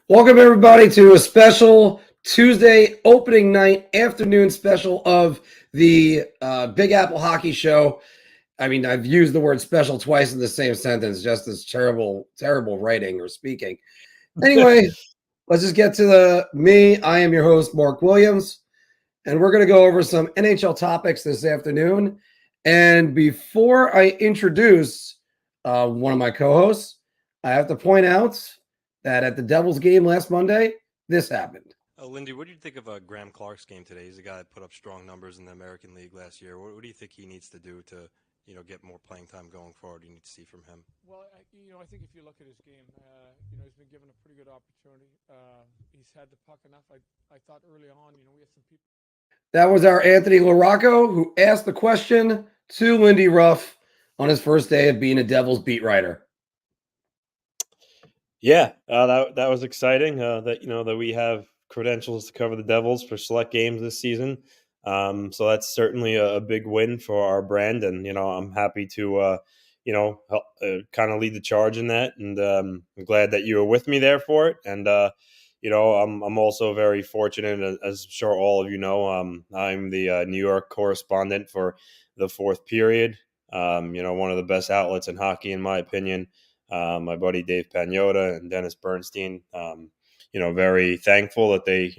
Welcome, everybody, to a special Tuesday opening night afternoon special of the Big Apple Hockey Show. I mean, I've used the word special twice in the same sentence, just as terrible writing or speaking. Anyway, let's just get to me. I am your host, Mark Williams, and we're going to go over some NHL topics this afternoon. And before I introduce one of my co-hosts, I have to point out that at the Devils game last Monday, this happened. Lindy, what do you think of Graham Clark's game today? He's a guy that put up strong numbers in the American League last year. What do you think he needs to do to, get more playing time going forward? You need to see from him. Well, I think if you look at his game, he's been given a pretty good opportunity. He's had the puck enough. I thought early on, we had some people. That was our Anthony LaRocco, who asked the question to Lindy Ruff on his first day of being a Devils beat writer. Yeah, that was exciting. That we have credentials to cover the Devils for select games this season. So that's certainly a big win for our brand, and I'm happy to help kind of lead the charge in that. And I'm glad that you were with me there for it. And I'm also very fortunate, as I'm sure all of you know. I'm the New York correspondent for the Fourth Period. One of the best outlets in hockey, in my opinion. My buddy Dave Pagnotta and Dennis Bernstein, very thankful that they,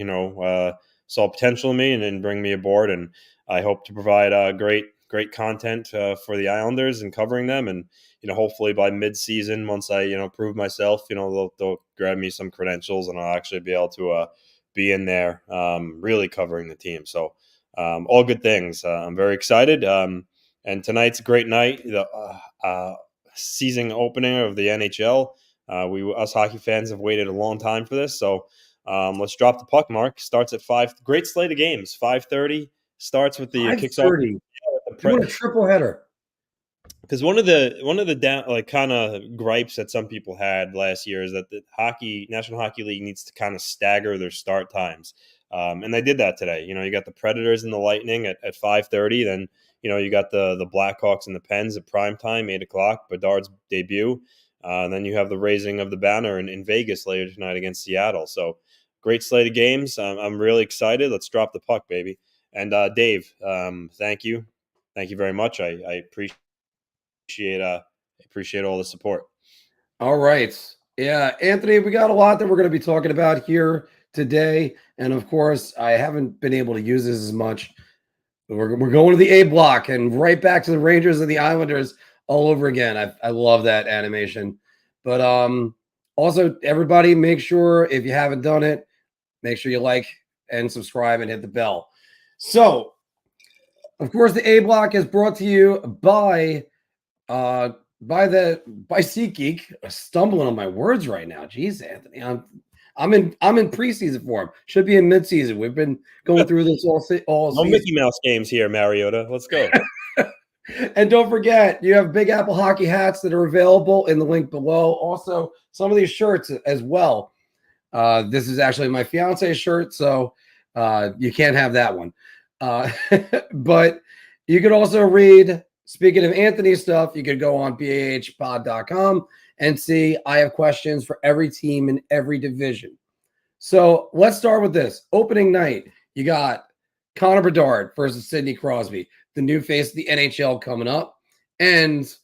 saw potential in me and bring me aboard. And I hope to provide great content for the Islanders and covering them. And, hopefully by mid-season, once I, prove myself, they'll grab me some credentials and I'll actually be able to be in there really covering the team. So all good things. I'm very excited. And tonight's a great night. Season opening of the NHL. Us hockey fans have waited a long time for this, so let's drop the puck. Mark starts at 5. Great slate of games. 5:30 starts with the kicks off. You want a triple header? Because one of the down kind of gripes that some people had last year is that the National Hockey League needs to kind of stagger their start times, and they did that today. You got the Predators and the Lightning at 5:30, then. You got the Blackhawks and the Pens at prime time, 8 o'clock, Bedard's debut. And then you have the raising of the banner in Vegas later tonight against Seattle. So great slate of games. I'm really excited. Let's drop the puck, baby. And Dave, thank you. Thank you very much. I appreciate all the support. All right. Yeah, Anthony, we got a lot that we're going to be talking about here today. And of course, I haven't been able to use this as much. We're going to the A block and right back to the Rangers and the Islanders all over again. I love that animation. But also, everybody, make sure, if you haven't done it, make sure you like and subscribe and hit the bell. So, of course, the A block is brought to you by SeatGeek. I'm stumbling on my words right now. Jeez, Anthony, I'm in preseason form. Should be in midseason. We've been going through this all no season. Mickey Mouse games here, Mariota. Let's go. And don't forget, you have Big Apple hockey hats that are available in the link below. Also, some of these shirts as well. This is actually my fiance's shirt, so you can't have that one. But you could also read, speaking of Anthony stuff, you could go on bahpod.com and see I have questions for every team in every division. So let's start with this. Opening night, you got Connor Bedard versus Sidney Crosby, the new face of the NHL coming up. And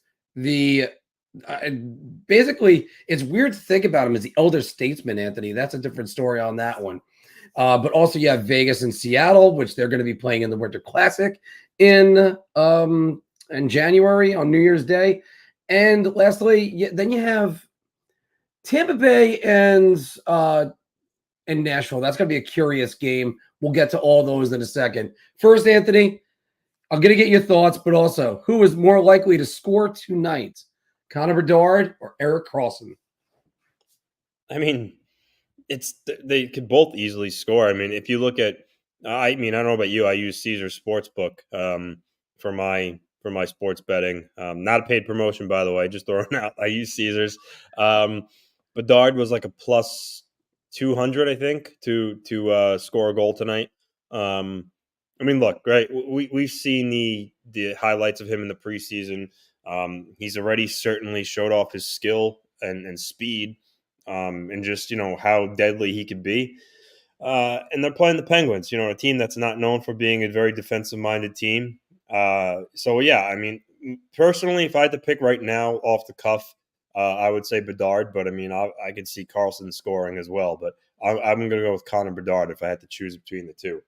basically, it's weird to think about him as the elder statesman, Anthony. That's a different story on that one. But also you have Vegas and Seattle, which they're going to be playing in the Winter Classic in January on New Year's Day. And lastly, then you have Tampa Bay and Nashville. That's going to be a curious game. We'll get to all those in a second. First, Anthony, I'm going to get your thoughts, but also, who is more likely to score tonight? Connor Bedard or Erik Karlsson? I mean, they could both easily score. I mean, if you look at, I don't know about you. I use Caesar Sportsbook for my sports betting. Not a paid promotion, by the way. Just throwing out. I use Caesars. Bedard was like a plus 200, I think, to score a goal tonight. I mean, look, right? We've seen the highlights of him in the preseason. He's already certainly showed off his skill and speed. and just how deadly he could be. And they're playing the Penguins, a team that's not known for being a very defensive-minded team. So yeah, I mean, personally, if I had to pick right now off the cuff, I would say Bedard. But I mean, I could see Carlson scoring as well. But I'm going to go with Connor Bedard if I had to choose between the two.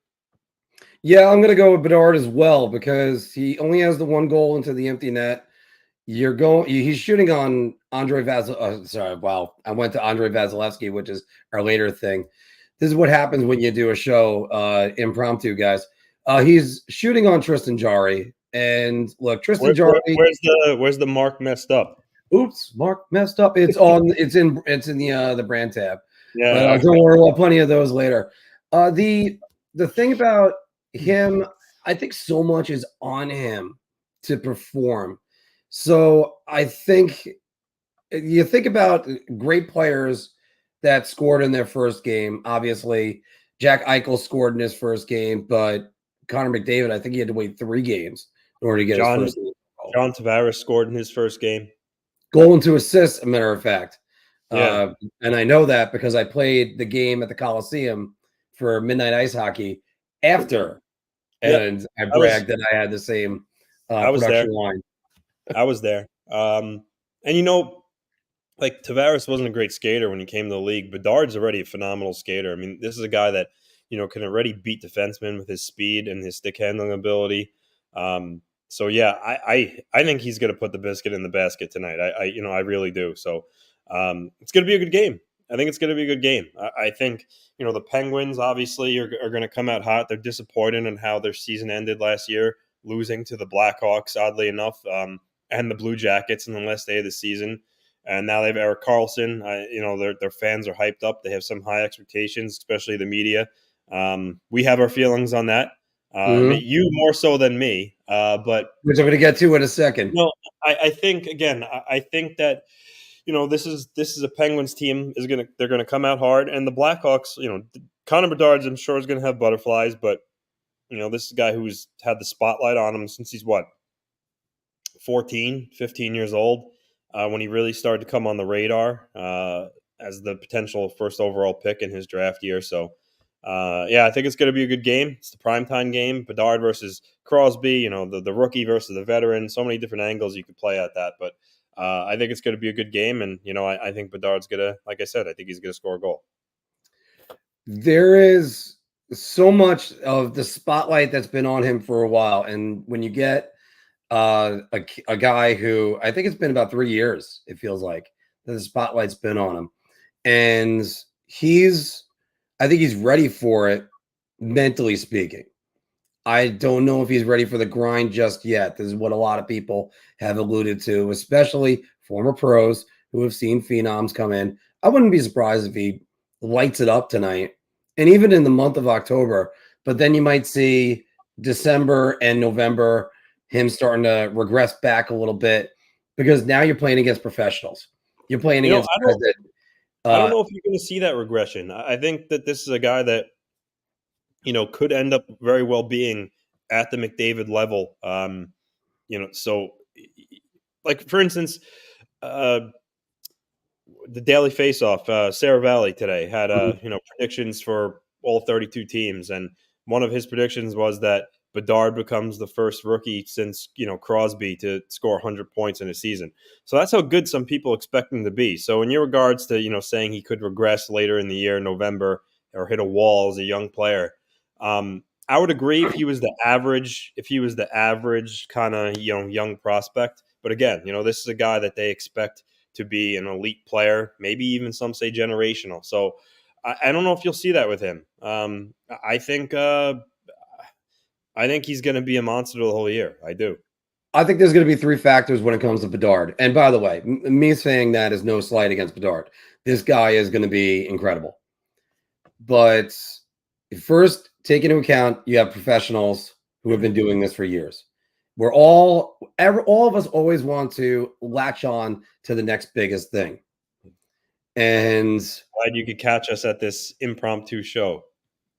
Yeah, I'm going to go with Bedard as well because he only has the one goal into the empty net. He's shooting on Andre Vasil. Wow. I went to Andre Vasilevsky, which is our later thing. This is what happens when you do a show impromptu, guys. He's shooting on Tristan Jarry. And look, Tristan Jarry. Where's the mark messed up? Oops, Mark messed up. It's in the brand tab. Yeah. But don't worry, we'll have plenty of those later. The thing about him, I think so much is on him to perform. So I think you think about great players that scored in their first game. Obviously, Jack Eichel scored in his first game, but Connor McDavid, I think he had to wait 3 games in order to get his first game. John Tavares scored in his first game. Goal and 2 assists, a matter of fact. Yeah. And I know that because I played the game at the Coliseum for Midnight Ice Hockey after. And I bragged that I had the same production line. I was there. And like Tavares wasn't a great skater when he came to the league. Bedard's already a phenomenal skater. I mean, this is a guy that, can already beat defensemen with his speed and his stick handling ability. So yeah, I think he's going to put the biscuit in the basket tonight. I really do. So it's going to be a good game. I think it's going to be a good game. I think, the Penguins obviously are going to come out hot. They're disappointed in how their season ended last year, losing to the Blackhawks, oddly enough, and the Blue Jackets in the last day of the season. And now they have Erik Karlsson. Their fans are hyped up. They have some high expectations, especially the media. We have our feelings on that. You more so than me, but which I'm going to get to in a second. No, I think that this is a Penguins team they're gonna come out hard, and the Blackhawks, Connor Bedard, I'm sure, is gonna have butterflies, but this is a guy who's had the spotlight on him since he's 14, 15 years old, when he really started to come on the radar as the potential first overall pick in his draft year. So. I think it's going to be a good game. It's the primetime game. Bedard versus Crosby, the rookie versus the veteran. So many different angles you could play at that. But I think it's going to be a good game. And, I think Bedard's going to, like I said, I think he's going to score a goal. There is so much of the spotlight that's been on him for a while. And when you get a guy who, I think it's been about 3 years, it feels like, that the spotlight's been on him. And I think he's ready for it, mentally speaking. I don't know if he's ready for the grind just yet. This is what a lot of people have alluded to, especially former pros who have seen phenoms come in. I wouldn't be surprised if he lights it up tonight, and even in the month of October. But then you might see December and November him starting to regress back a little bit because now you're playing against professionals. You're playing against guys that – I don't know if you're going to see that regression. I think that this is a guy that, could end up very well being at the McDavid level. So like for instance, the Daily Faceoff, Sarah Valley today had, predictions for all 32 teams. And one of his predictions was that Bedard becomes the first rookie since, Crosby to score 100 points in a season. So that's how good some people expect him to be. So in your regards to, saying he could regress later in the year, November, or hit a wall as a young player, I would agree if he was the average kind of, young prospect. But again, this is a guy that they expect to be an elite player, maybe even some say generational. So I don't know if you'll see that with him. I think he's going to be a monster the whole year. I do. I think there's going to be 3 factors when it comes to Bedard. And by the way, me saying that is no slight against Bedard. This guy is going to be incredible. But first, take into account you have professionals who have been doing this for years. We're all of us always want to latch on to the next biggest thing. And glad you could catch us at this impromptu show.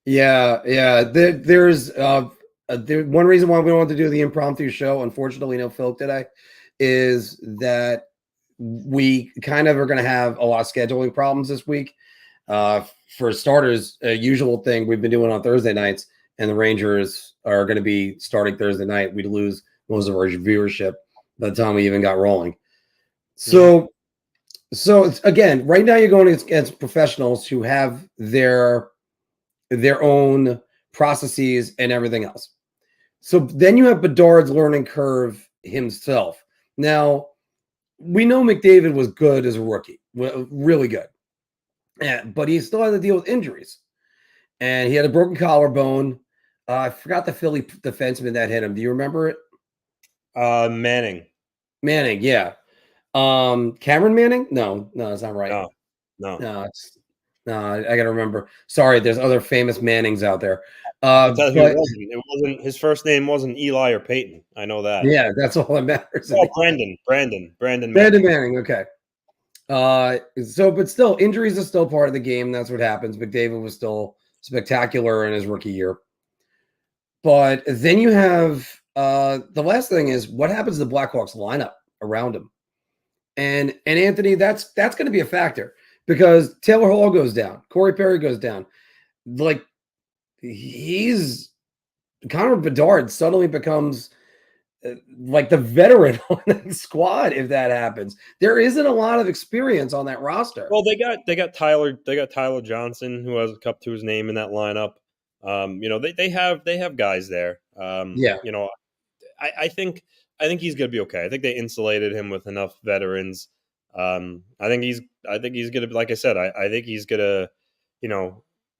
Yeah. There's one reason why we don't want to do the impromptu show, unfortunately, no Phil today, is that we kind of are going to have a lot of scheduling problems this week. For starters, a usual thing we've been doing on Thursday nights, and the Rangers are going to be starting Thursday night. We'd lose most of our viewership by the time we even got rolling. So, it's, again, right now you're going against professionals who have their own processes and everything else. So then you have Bedard's learning curve himself. Now, we know McDavid was good as a rookie, really good. But he still had to deal with injuries. And he had a broken collarbone. I forgot the Philly defenseman that hit him. Do you remember it? Manning. Manning, yeah. Cameron Manning? No, that's not right. No. I got to remember. Sorry, there's other famous Mannings out there. But it wasn't. His first name wasn't Eli or Peyton. I know that. Yeah, that's all that matters. Oh, Brandon Manning. Brandon Manning. Okay. But still, injuries are still part of the game. That's what happens. McDavid was still spectacular in his rookie year. But then you have the last thing is what happens to the Blackhawks lineup around him. And Anthony, that's going to be a factor because Taylor Hall goes down, Corey Perry goes down. Like Connor Bedard suddenly becomes like the veteran on the squad if that happens. There isn't a lot of experience on that roster. Well, they got Tyler Johnson, who has a cup to his name in that lineup. They have guys there. I think he's gonna be okay. I think they insulated him with enough veterans. I think he's gonna, like I said, I think he's gonna,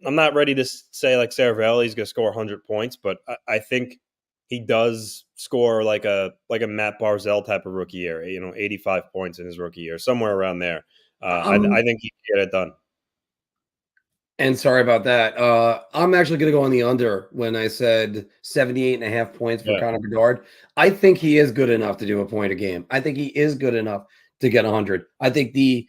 I'm not ready to say like Saravelli's gonna score 100 points, but I think he does score like a Matt Barzal type of rookie year, 85 points in his rookie year, somewhere around there. I think he can get it done. And sorry about that. I'm actually going to go on the under when I said 78.5 points for Connor Bedard. I think he is good enough to do a point a game. I think he is good enough to get 100. I think the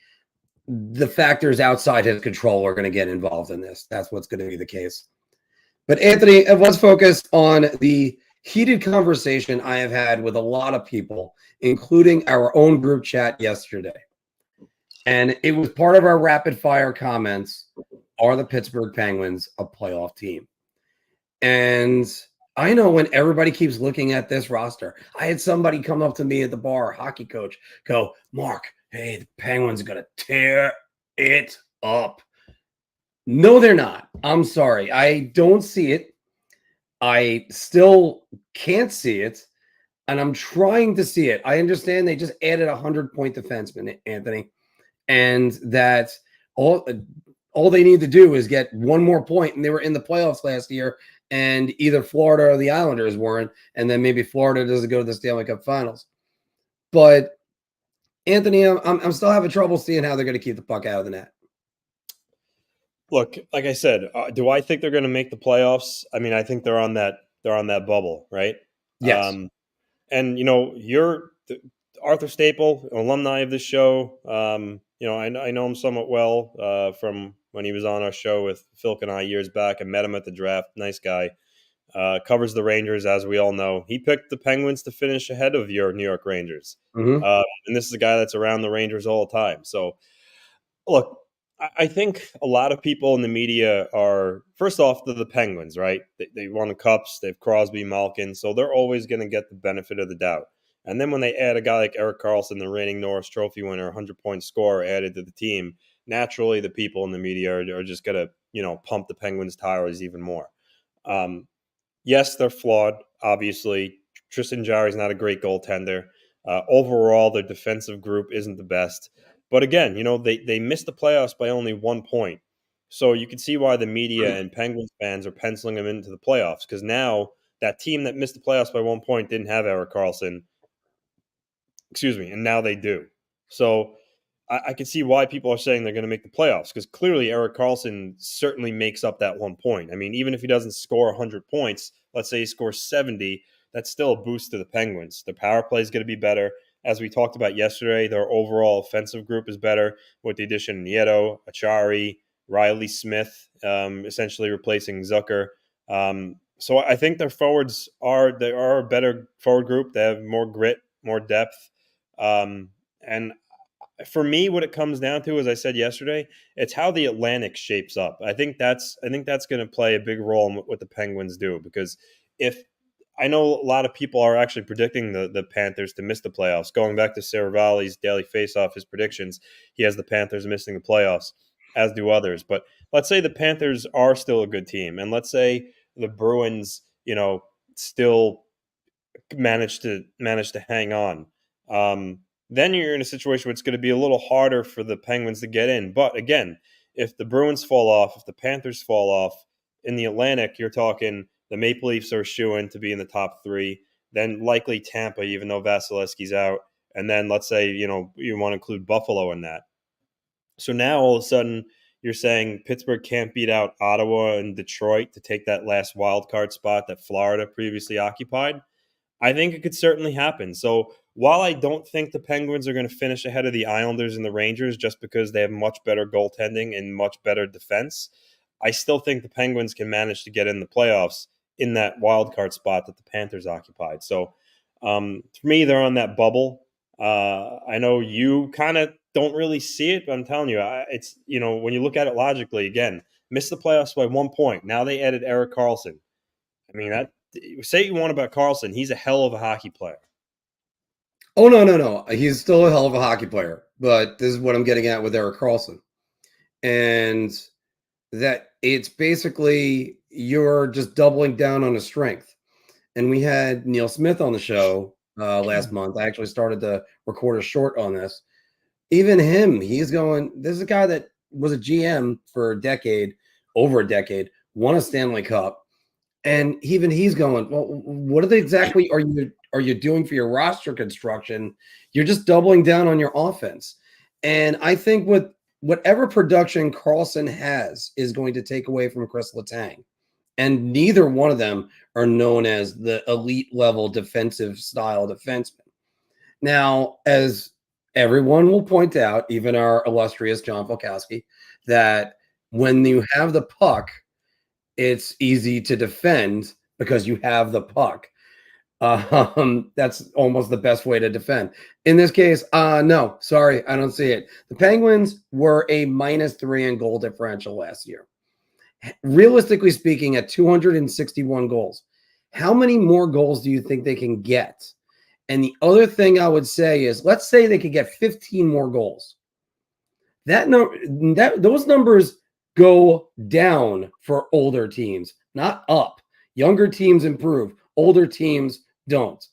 factors outside his control are going to get involved in this. That's what's going to be the case. But Anthony, let's focus on the heated conversation I have had with a lot of people, including our own group chat yesterday. And it was part of our rapid fire comments. Are the Pittsburgh Penguins a playoff team? And I know when everybody keeps looking at this roster, I had somebody come up to me at the bar, hockey coach, go, Mark, hey, the Penguins are going to tear it up. No, they're not. I'm sorry. I don't see it. I still can't see it. And I'm trying to see it. I understand they just added a 100-point defenseman, Anthony, and that all they need to do is get one more point, and they were in the playoffs last year, and either Florida or the Islanders weren't, and then maybe Florida doesn't go to the Stanley Cup Finals. But Anthony, I'm still having trouble seeing how they're going to keep the puck out of the net. Look, like I said, do I think they're going to make the playoffs? I mean, I think they're on that bubble, right? Yes. And you're Arthur Staple, alumni of this show. I know him somewhat well from when he was on our show with Philk and I years back. I met him at the draft. Nice guy. Covers the Rangers, as we all know. He picked the Penguins to finish ahead of your New York Rangers. Mm-hmm. And this is a guy that's around the Rangers all the time. So, look, I think a lot of people in the media are, first off, the Penguins, right? They won the Cups. They have Crosby, Malkin. So they're always going to get the benefit of the doubt. And then when they add a guy like Erik Karlsson, the reigning Norris Trophy winner, 100-point scorer added to the team, naturally the people in the media are just going to, pump the Penguins' tires even more. Yes, they're flawed, obviously. Tristan Jarry's not a great goaltender. Overall, their defensive group isn't the best. But again, they missed the playoffs by only 1 point. So you can see why the media and Penguins fans are penciling them into the playoffs, because now that team that missed the playoffs by 1 point didn't have Erik Karlsson. And now they do. So I can see why people are saying they're going to make the playoffs, because clearly Erik Karlsson certainly makes up that 1 point. I mean, even if he doesn't score 100 points, let's say he scores 70, that's still a boost to the Penguins. Their power play is going to be better. As we talked about yesterday, their overall offensive group is better with the addition of Nieto, Achari, Riley Smith, essentially replacing Zucker. So I think their forwards are a better forward group. They have more grit, more depth. And for me, what it comes down to, as I said yesterday, it's how the Atlantic shapes up. I think that's going to play a big role in what the Penguins do, because if I know a lot of people are actually predicting the Panthers to miss the playoffs. Going back to Saravalli's Daily Faceoff, his predictions, he has the Panthers missing the playoffs, as do others. But let's say the Panthers are still a good team, and let's say the Bruins, still manage to hang on. Then you're in a situation where it's going to be a little harder for the Penguins to get in. But again, if the Bruins fall off, if the Panthers fall off in the Atlantic, you're talking the Maple Leafs are shoo-in to be in the top 3. Then likely Tampa, even though Vasilevsky's out. And then let's say, you want to include Buffalo in that. So now all of a sudden you're saying Pittsburgh can't beat out Ottawa and Detroit to take that last wild card spot that Florida previously occupied. I think it could certainly happen. So while I don't think the Penguins are going to finish ahead of the Islanders and the Rangers just because they have much better goaltending and much better defense, I still think the Penguins can manage to get in the playoffs in that wild card spot that the Panthers occupied. So for me, they're on that bubble. I know you kind of don't really see it, but I'm telling you, it's when you look at it logically, again, missed the playoffs by 1 point. Now they added Erik Karlsson. I mean, say you want about Karlsson, he's a hell of a hockey player. Oh, no. He's still a hell of a hockey player. But this is what I'm getting at with Erik Karlsson. And that it's basically you're just doubling down on his strength. And we had Neil Smith on the show last month. I actually started to record a short on this. Even him, this is a guy that was a GM for over a decade, won a Stanley Cup. And even he's going, well, what exactly are you doing for your roster construction? You're just doubling down on your offense. And I think whatever production Karlsson has is going to take away from Chris Letang. And neither one of them are known as the elite level defensive style defenseman. Now, as everyone will point out, even our illustrious John Volkowski, that when you have the puck, it's easy to defend because you have the puck. That's almost the best way to defend. In this case, no, sorry, I don't see it. The Penguins were a -3 in goal differential last year. Realistically speaking, at 261 goals, how many more goals do you think they can get? And the other thing I would say is, let's say they could get 15 more goals. Those numbers go down for older teams, not up. Younger teams improve. Older teams don't.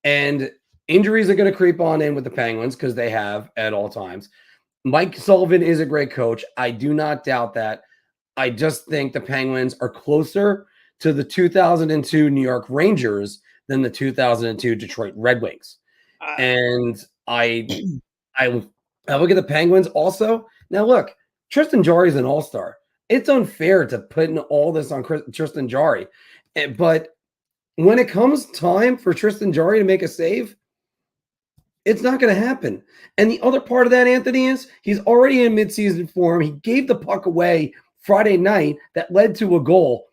And injuries are going to creep on in with the Penguins because they have at all times. Mike Sullivan is a great coach. I do not doubt that. I just think the Penguins are closer to the 2002 New York Rangers than the 2002 Detroit Red Wings. And I look at the Penguins also. Now, look, Tristan Jarry is an all-star. It's unfair to put in all this on Tristan Jarry. But when it comes time for Tristan Jarry to make a save, it's not going to happen. And the other part of that, Anthony, is he's already in midseason form. He gave the puck away Friday night that led to a goal.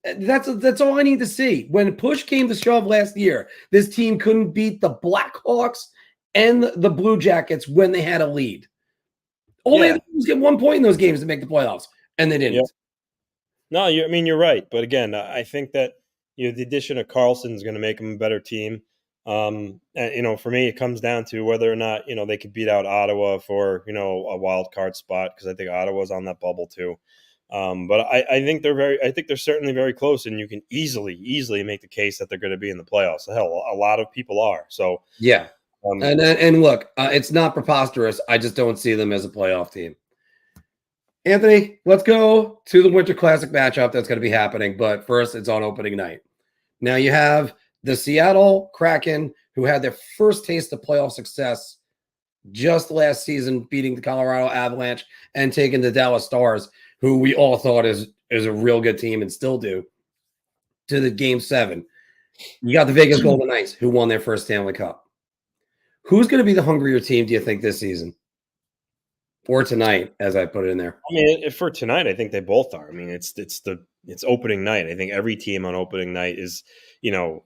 That's all I need to see. When push came to shove last year, this team couldn't beat the Blackhawks and the Blue Jackets when they had a lead. All they had to do was get 1 point in those games to make the playoffs, and they didn't. Yep. No, you're right. But again, I think that the addition of Karlsson is going to make them a better team. And for me, it comes down to whether or not they could beat out Ottawa for a wild card spot, because I think Ottawa's on that bubble too. But I think they're certainly very close, and you can easily make the case that they're going to be in the playoffs. Hell, a lot of people are. So yeah. And look, it's not preposterous. I just don't see them as a playoff team. Anthony, let's go to the Winter Classic matchup that's going to be happening. But first, it's on opening night. Now you have the Seattle Kraken, who had their first taste of playoff success just last season, beating the Colorado Avalanche and taking the Dallas Stars, who we all thought is a real good team and still do, to the Game 7. You got the Vegas Golden Knights, who won their first Stanley Cup. Who's going to be the hungrier team, do you think, this season? Or tonight, as I put it in there. I mean, for tonight, I think they both are. I mean, it's opening night. I think every team on opening night is,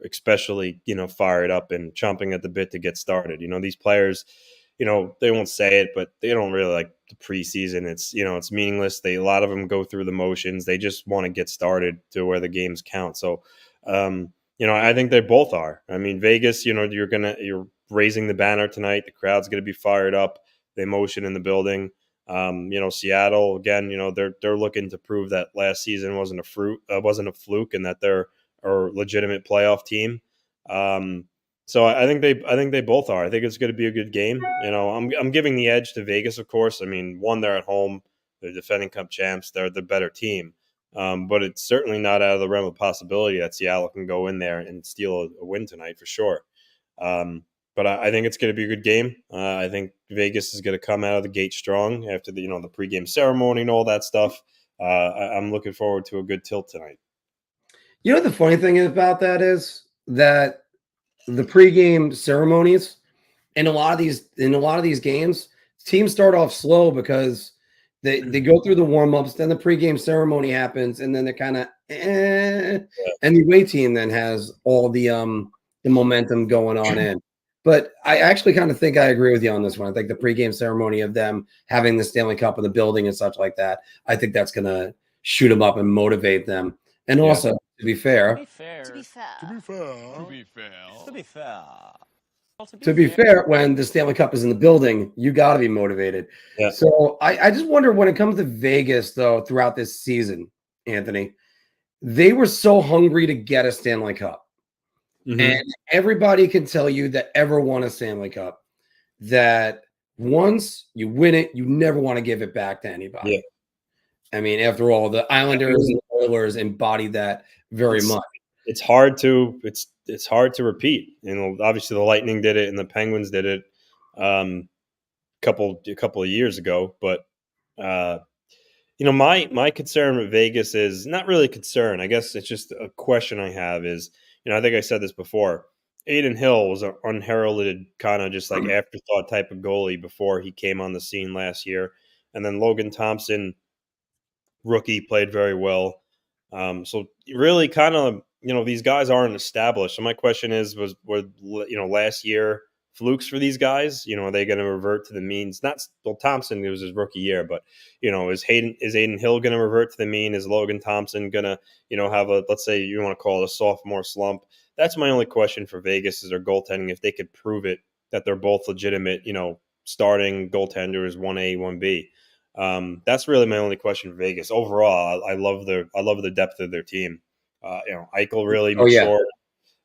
especially, fired up and chomping at the bit to get started. These players, they won't say it, but they don't really like the preseason. It's it's meaningless. A lot of them go through the motions. They just want to get started to where the games count. So, I think they both are. I mean, Vegas, you're raising the banner tonight. The crowd's gonna be fired up. The emotion in the building. Seattle again. They're looking to prove that last season wasn't a fluke, and that they're a legitimate playoff team. So I think they both are. I think it's going to be a good game. I'm giving the edge to Vegas, of course. I mean, one, they're at home, they're defending Cup champs, they're the better team. But it's certainly not out of the realm of possibility that Seattle can go in there and steal a win tonight for sure. But I think it's going to be a good game. I think Vegas is going to come out of the gate strong after the pregame ceremony and all that stuff. I'm looking forward to a good tilt tonight. The funny thing about that is that the pregame ceremonies in a lot of these games, teams start off slow because they go through the warm-ups, then the pregame ceremony happens, and then they're kind of and the away team then has all the momentum going on in. But I actually kind of think I agree with you on this one. I think the pregame ceremony of them having the Stanley Cup in the building and such like that, I think that's going to shoot them up and motivate them. And also, to be fair, when the Stanley Cup is in the building, you got to be motivated. Yeah. So I just wonder, when it comes to Vegas, though, throughout this season, Anthony, they were so hungry to get a Stanley Cup. Mm-hmm. And everybody can tell you that ever won a Stanley Cup that once you win it, you never want to give it back to anybody. Yeah. I mean, after all, the Islanders and the Oilers embody that very much. It's hard to repeat. Obviously the Lightning did it and the Penguins did it a couple of years ago. But my concern with Vegas is not really a concern. I guess it's just a question I have is, I think I said this before. Adin Hill was an unheralded kind of just like afterthought type of goalie before he came on the scene last year. And then Logan Thompson, rookie, played very well. So really kind of, these guys aren't established. So my question is, were last year flukes for these guys? Are they going to revert to the means? Thompson, it was his rookie year, but, is Adin Hill going to revert to the mean? Is Logan Thompson going to, have let's say you want to call it a sophomore slump? That's my only question for Vegas, is their goaltending. If they could prove it, that they're both legitimate, starting goaltenders, 1A, 1B. That's really my only question for Vegas. Overall, I love the depth of their team. Eichel really matured. Yeah.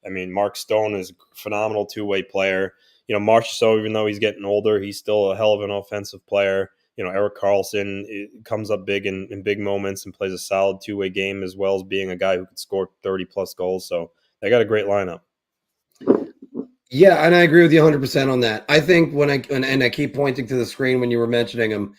I mean, Mark Stone is a phenomenal two-way player. Marchessault, even though he's getting older, he's still a hell of an offensive player. Erik Karlsson comes up big in big moments and plays a solid two-way game, as well as being a guy who could score 30-plus goals. So they got a great lineup. Yeah, and I agree with you 100% on that. I think when I keep pointing to the screen when you were mentioning him,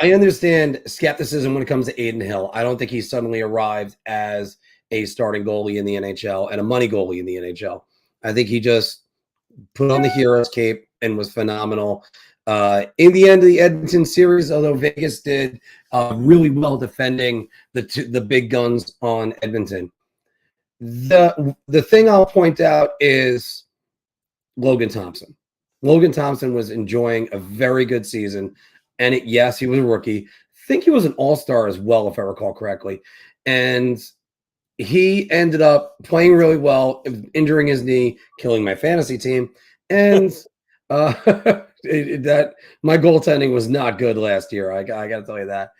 I understand skepticism when it comes to Adin Hill. I don't think he suddenly arrived as a starting goalie in the NHL and a money goalie in the NHL. I think he just put on the hero's cape and was phenomenal. In the end of the Edmonton series, although Vegas did really well defending the big guns on Edmonton. The thing I'll point out is Logan Thompson. Logan Thompson was enjoying a very good season. And yes, he was a rookie. I think he was an all-star as well, if I recall correctly. And he ended up playing really well, injuring his knee, killing my fantasy team. And that my goaltending was not good last year. I got to tell you that.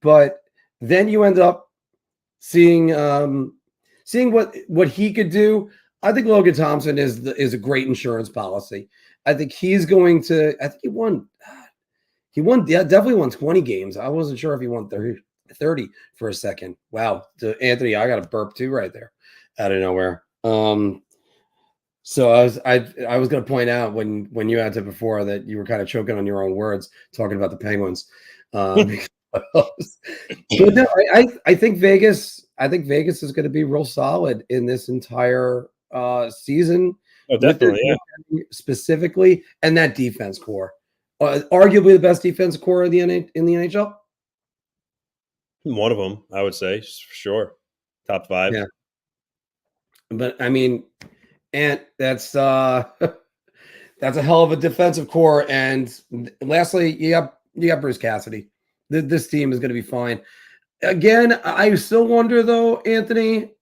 But then you end up seeing what he could do. I think Logan Thompson is a great insurance policy. I think he's going to. I think he won. Yeah, definitely won 20 games. I wasn't sure if he won 30 for a second. Wow, Anthony, I got a burp too right there, out of nowhere. So I was going to point out when you had to before that you were kind of choking on your own words talking about the Penguins. But no, I think Vegas. I think Vegas is going to be real solid in this entire season. Oh, definitely, yeah. Specifically, and that defense core, arguably the best defensive core in the NHL. One of them, I would say, for sure, top 5. Yeah, but I mean, and that's That's a hell of a defensive core. And lastly, you got Bruce Cassidy. This team is going to be fine. Again, I still wonder though, Anthony,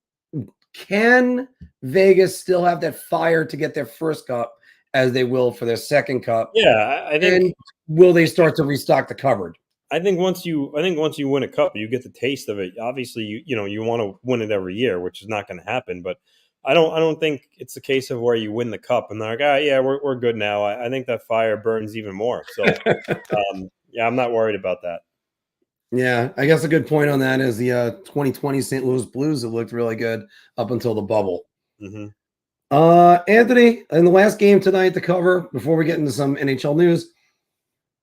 can Vegas still have that fire to get their first cup as they will for their second cup? Yeah, I think. And will they start to restock the cupboard? I think once you win a cup, you get the taste of it. Obviously, you want to win it every year, which is not going to happen. But I don't think it's a case of where you win the cup and they're like, yeah, we're good now. I think that fire burns even more. So yeah, I'm not worried about that. Yeah, I guess a good point on that is the 2020 St. Louis Blues that looked really good up until the bubble. Mm-hmm. Anthony, in the last game tonight to cover, before we get into some NHL news,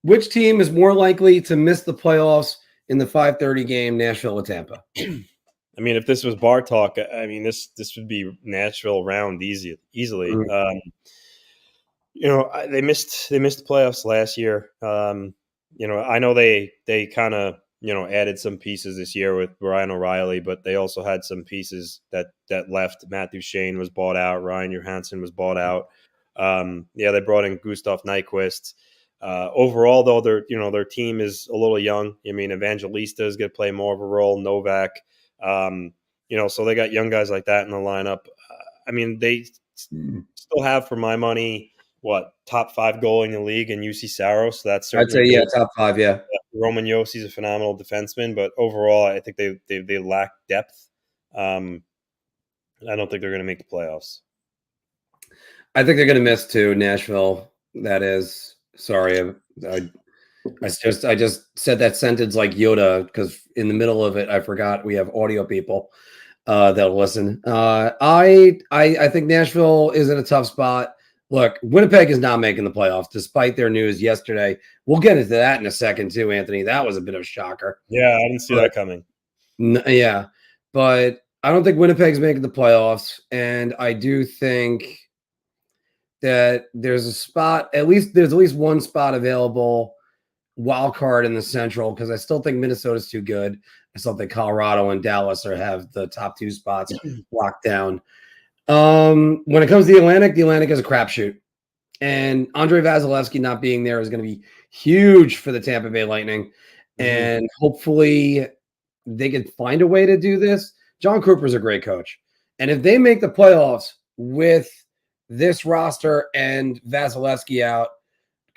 which team is more likely to miss the playoffs in the 5:30 game, Nashville or Tampa? I mean, if this was bar talk, I mean, this would be Nashville round easily. Mm-hmm. They missed the playoffs last year. I know they kind of added some pieces this year with Ryan O'Reilly, but they also had some pieces that left. Matt Duchene was bought out. Ryan Johansson was bought out. They brought in Gustav Nyquist. Overall, though, their team is a little young. I mean, Evangelista is going to play more of a role. Novak, so they got young guys like that in the lineup. I mean, they still have, for my money, top 5 goal in the league in UC Saros. So that's I'd say good. top 5. Yeah, Roman Yossi's a phenomenal defenseman, but overall, I think they lack depth. I don't think they're going to make the playoffs. I think they're going to miss too. Nashville. That is. Sorry, I just said that sentence like Yoda because in the middle of it I forgot we have audio people that'll listen. I think Nashville is in a tough spot. Look, Winnipeg is not making the playoffs despite their news yesterday. We'll get into that in a second too, Anthony. That was a bit of a shocker. Yeah, I didn't see that coming. Yeah, but I don't think Winnipeg's making the playoffs, and I do think that there's at least one spot available, wild card in the Central, because I still think Minnesota's too good. I still think Colorado and Dallas have the top 2 spots locked down. When it comes to the Atlantic is a crapshoot. And Andrei Vasilevsky not being there is going to be huge for the Tampa Bay Lightning. Mm-hmm. And hopefully they can find a way to do this. John Cooper's a great coach. And if they make the playoffs with this roster and Vasilevsky out,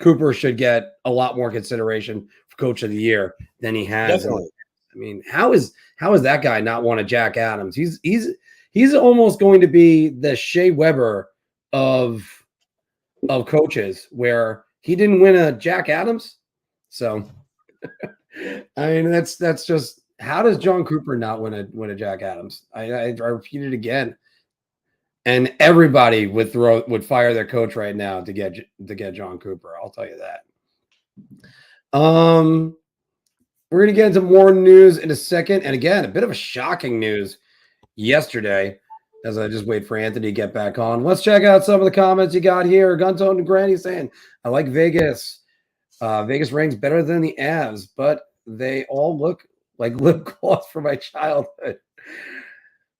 Cooper should get a lot more consideration for Coach of the Year than he has. Definitely. I mean, how is that guy not won a Jack Adams? He's almost going to be the Shea Weber of coaches, where he didn't win a Jack Adams. So, I mean, that's just, how does John Cooper not win a Jack Adams? I repeat it again. And everybody would fire their coach right now to get John Cooper. I'll tell you that. We're going to get into more news in a second. And again, a bit of a shocking news yesterday, as I just wait for Anthony to get back on. Let's check out some of the comments you got here. Guntone and Granny saying, I like Vegas. Vegas ranks better than the Avs, but they all look like lip gloss from my childhood.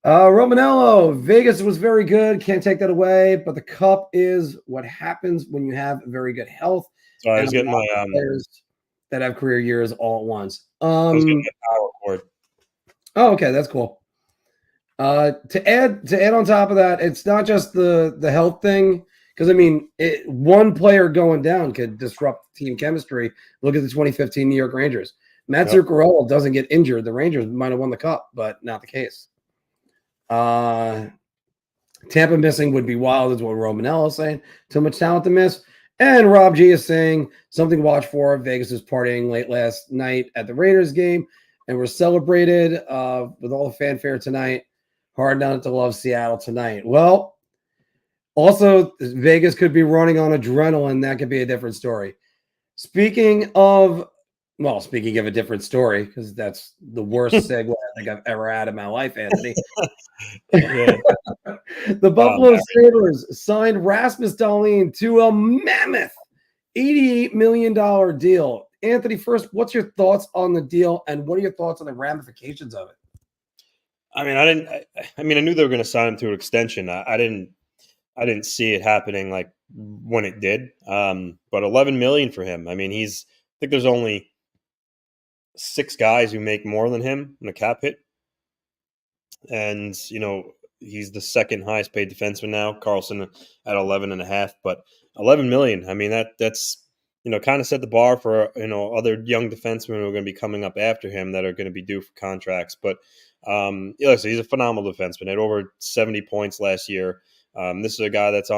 Romanello, Vegas was very good. Can't take that away. But the cup is what happens when you have very good health. Sorry, I was getting my players that have career years all at once. I was getting my power cord. Oh, okay, that's cool. To add on top of that, it's not just the health thing, because I mean, one player going down could disrupt team chemistry. Look at the 2015 New York Rangers. Matt Zuccarello doesn't get injured, the Rangers might have won the cup, but not the case. Tampa missing would be wild, is what Romanello is saying. Too much talent to miss. And Rob G is saying something to watch for. Vegas was partying late last night at the Raiders game, and we're celebrated with all the fanfare tonight. Hard not to love Seattle tonight. Well, also Vegas could be running on adrenaline. That could be a different story. Speaking of a different story, because that's the worst segue I think I've ever had in my life, Anthony. The Buffalo Sabres signed Rasmus Dahlin to a mammoth $88 million deal. Anthony, first, what's your thoughts on the deal, and what are your thoughts on the ramifications of it? I mean, I knew they were going to sign him to an extension. I didn't I didn't see it happening like when it did. But 11 million for him. I mean, I think there's only 6 guys who make more than him in a cap hit, and he's the second highest paid defenseman now. Carlson at 11 and a half, but 11 million. I mean, that's kind of set the bar for other young defensemen who are going to be coming up after him that are going to be due for contracts. But listen, he's a phenomenal defenseman. Had over 70 points last year. This is a guy that's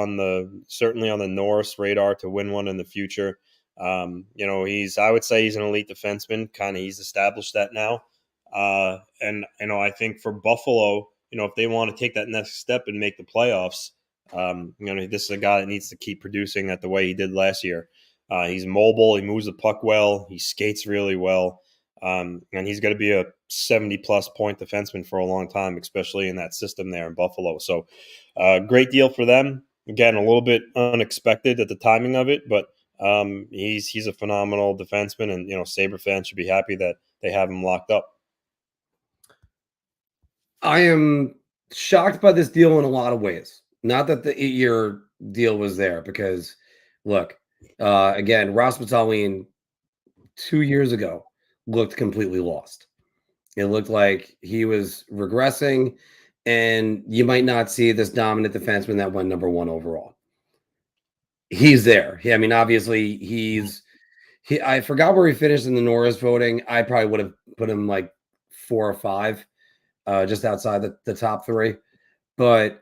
certainly on the Norris radar to win one in the future. I would say he's an elite defenseman. He's established that now. And I think for Buffalo, if they want to take that next step and make the playoffs, this is a guy that needs to keep producing at the way he did last year. He's mobile. He moves the puck well. He skates really well. And he's going to be a 70-plus point defenseman for a long time, especially in that system there in Buffalo. So great deal for them. Again, a little bit unexpected at the timing of it, but he's a phenomenal defenseman, and Sabre fans should be happy that they have him locked up. I am shocked by this deal in a lot of ways. Not that the 8-year deal was there, because look, again, Rasmus Dahlin 2 years ago looked completely lost. It looked like he was regressing, and you might not see this dominant defenseman that went number 1 overall. He's there. I mean, obviously, I forgot where he finished in the Norris voting. I probably would have put him like 4 or 5. Just outside the top 3. But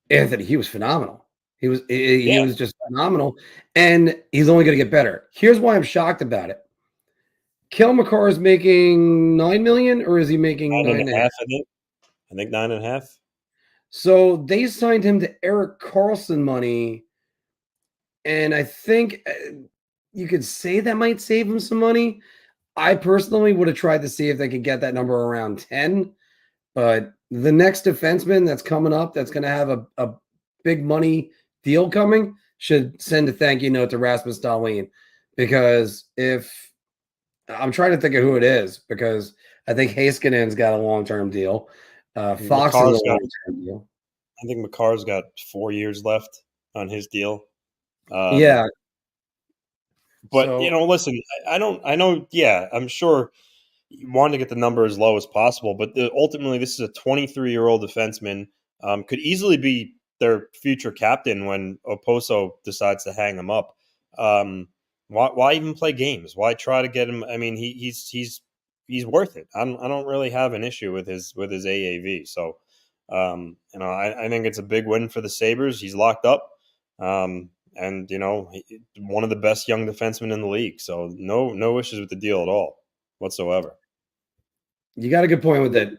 Anthony, he was phenomenal. He was just phenomenal, and he's only going to get better. Here's why I'm shocked about it. Cale Makar is making $9 million, or is he making 9.5? I think 9.5. So they signed him to Erik Karlsson money, and I think you could say that might save him some money. I personally would have tried to see if they could get that number around 10. But the next defenseman that's coming up, that's going to have a big money deal coming, should send a thank you note to Rasmus Dahlin, because I'm trying to think of who it is, because I think Haskinen's got a long-term deal. Fox is a long-term deal. I think Makar's got 4 years left on his deal. Yeah. But, listen, I know, I'm sure you want to get the number as low as possible, but ultimately this is a 23-year-old defenseman, could easily be their future captain when Oposo decides to hang him up. Why even play games? Why try to get him? I mean, he's worth it. I don't really have an issue with his AAV. So, I think it's a big win for the Sabres. He's locked up. And one of the best young defensemen in the league. So no issues with the deal at all whatsoever. You got a good point with it.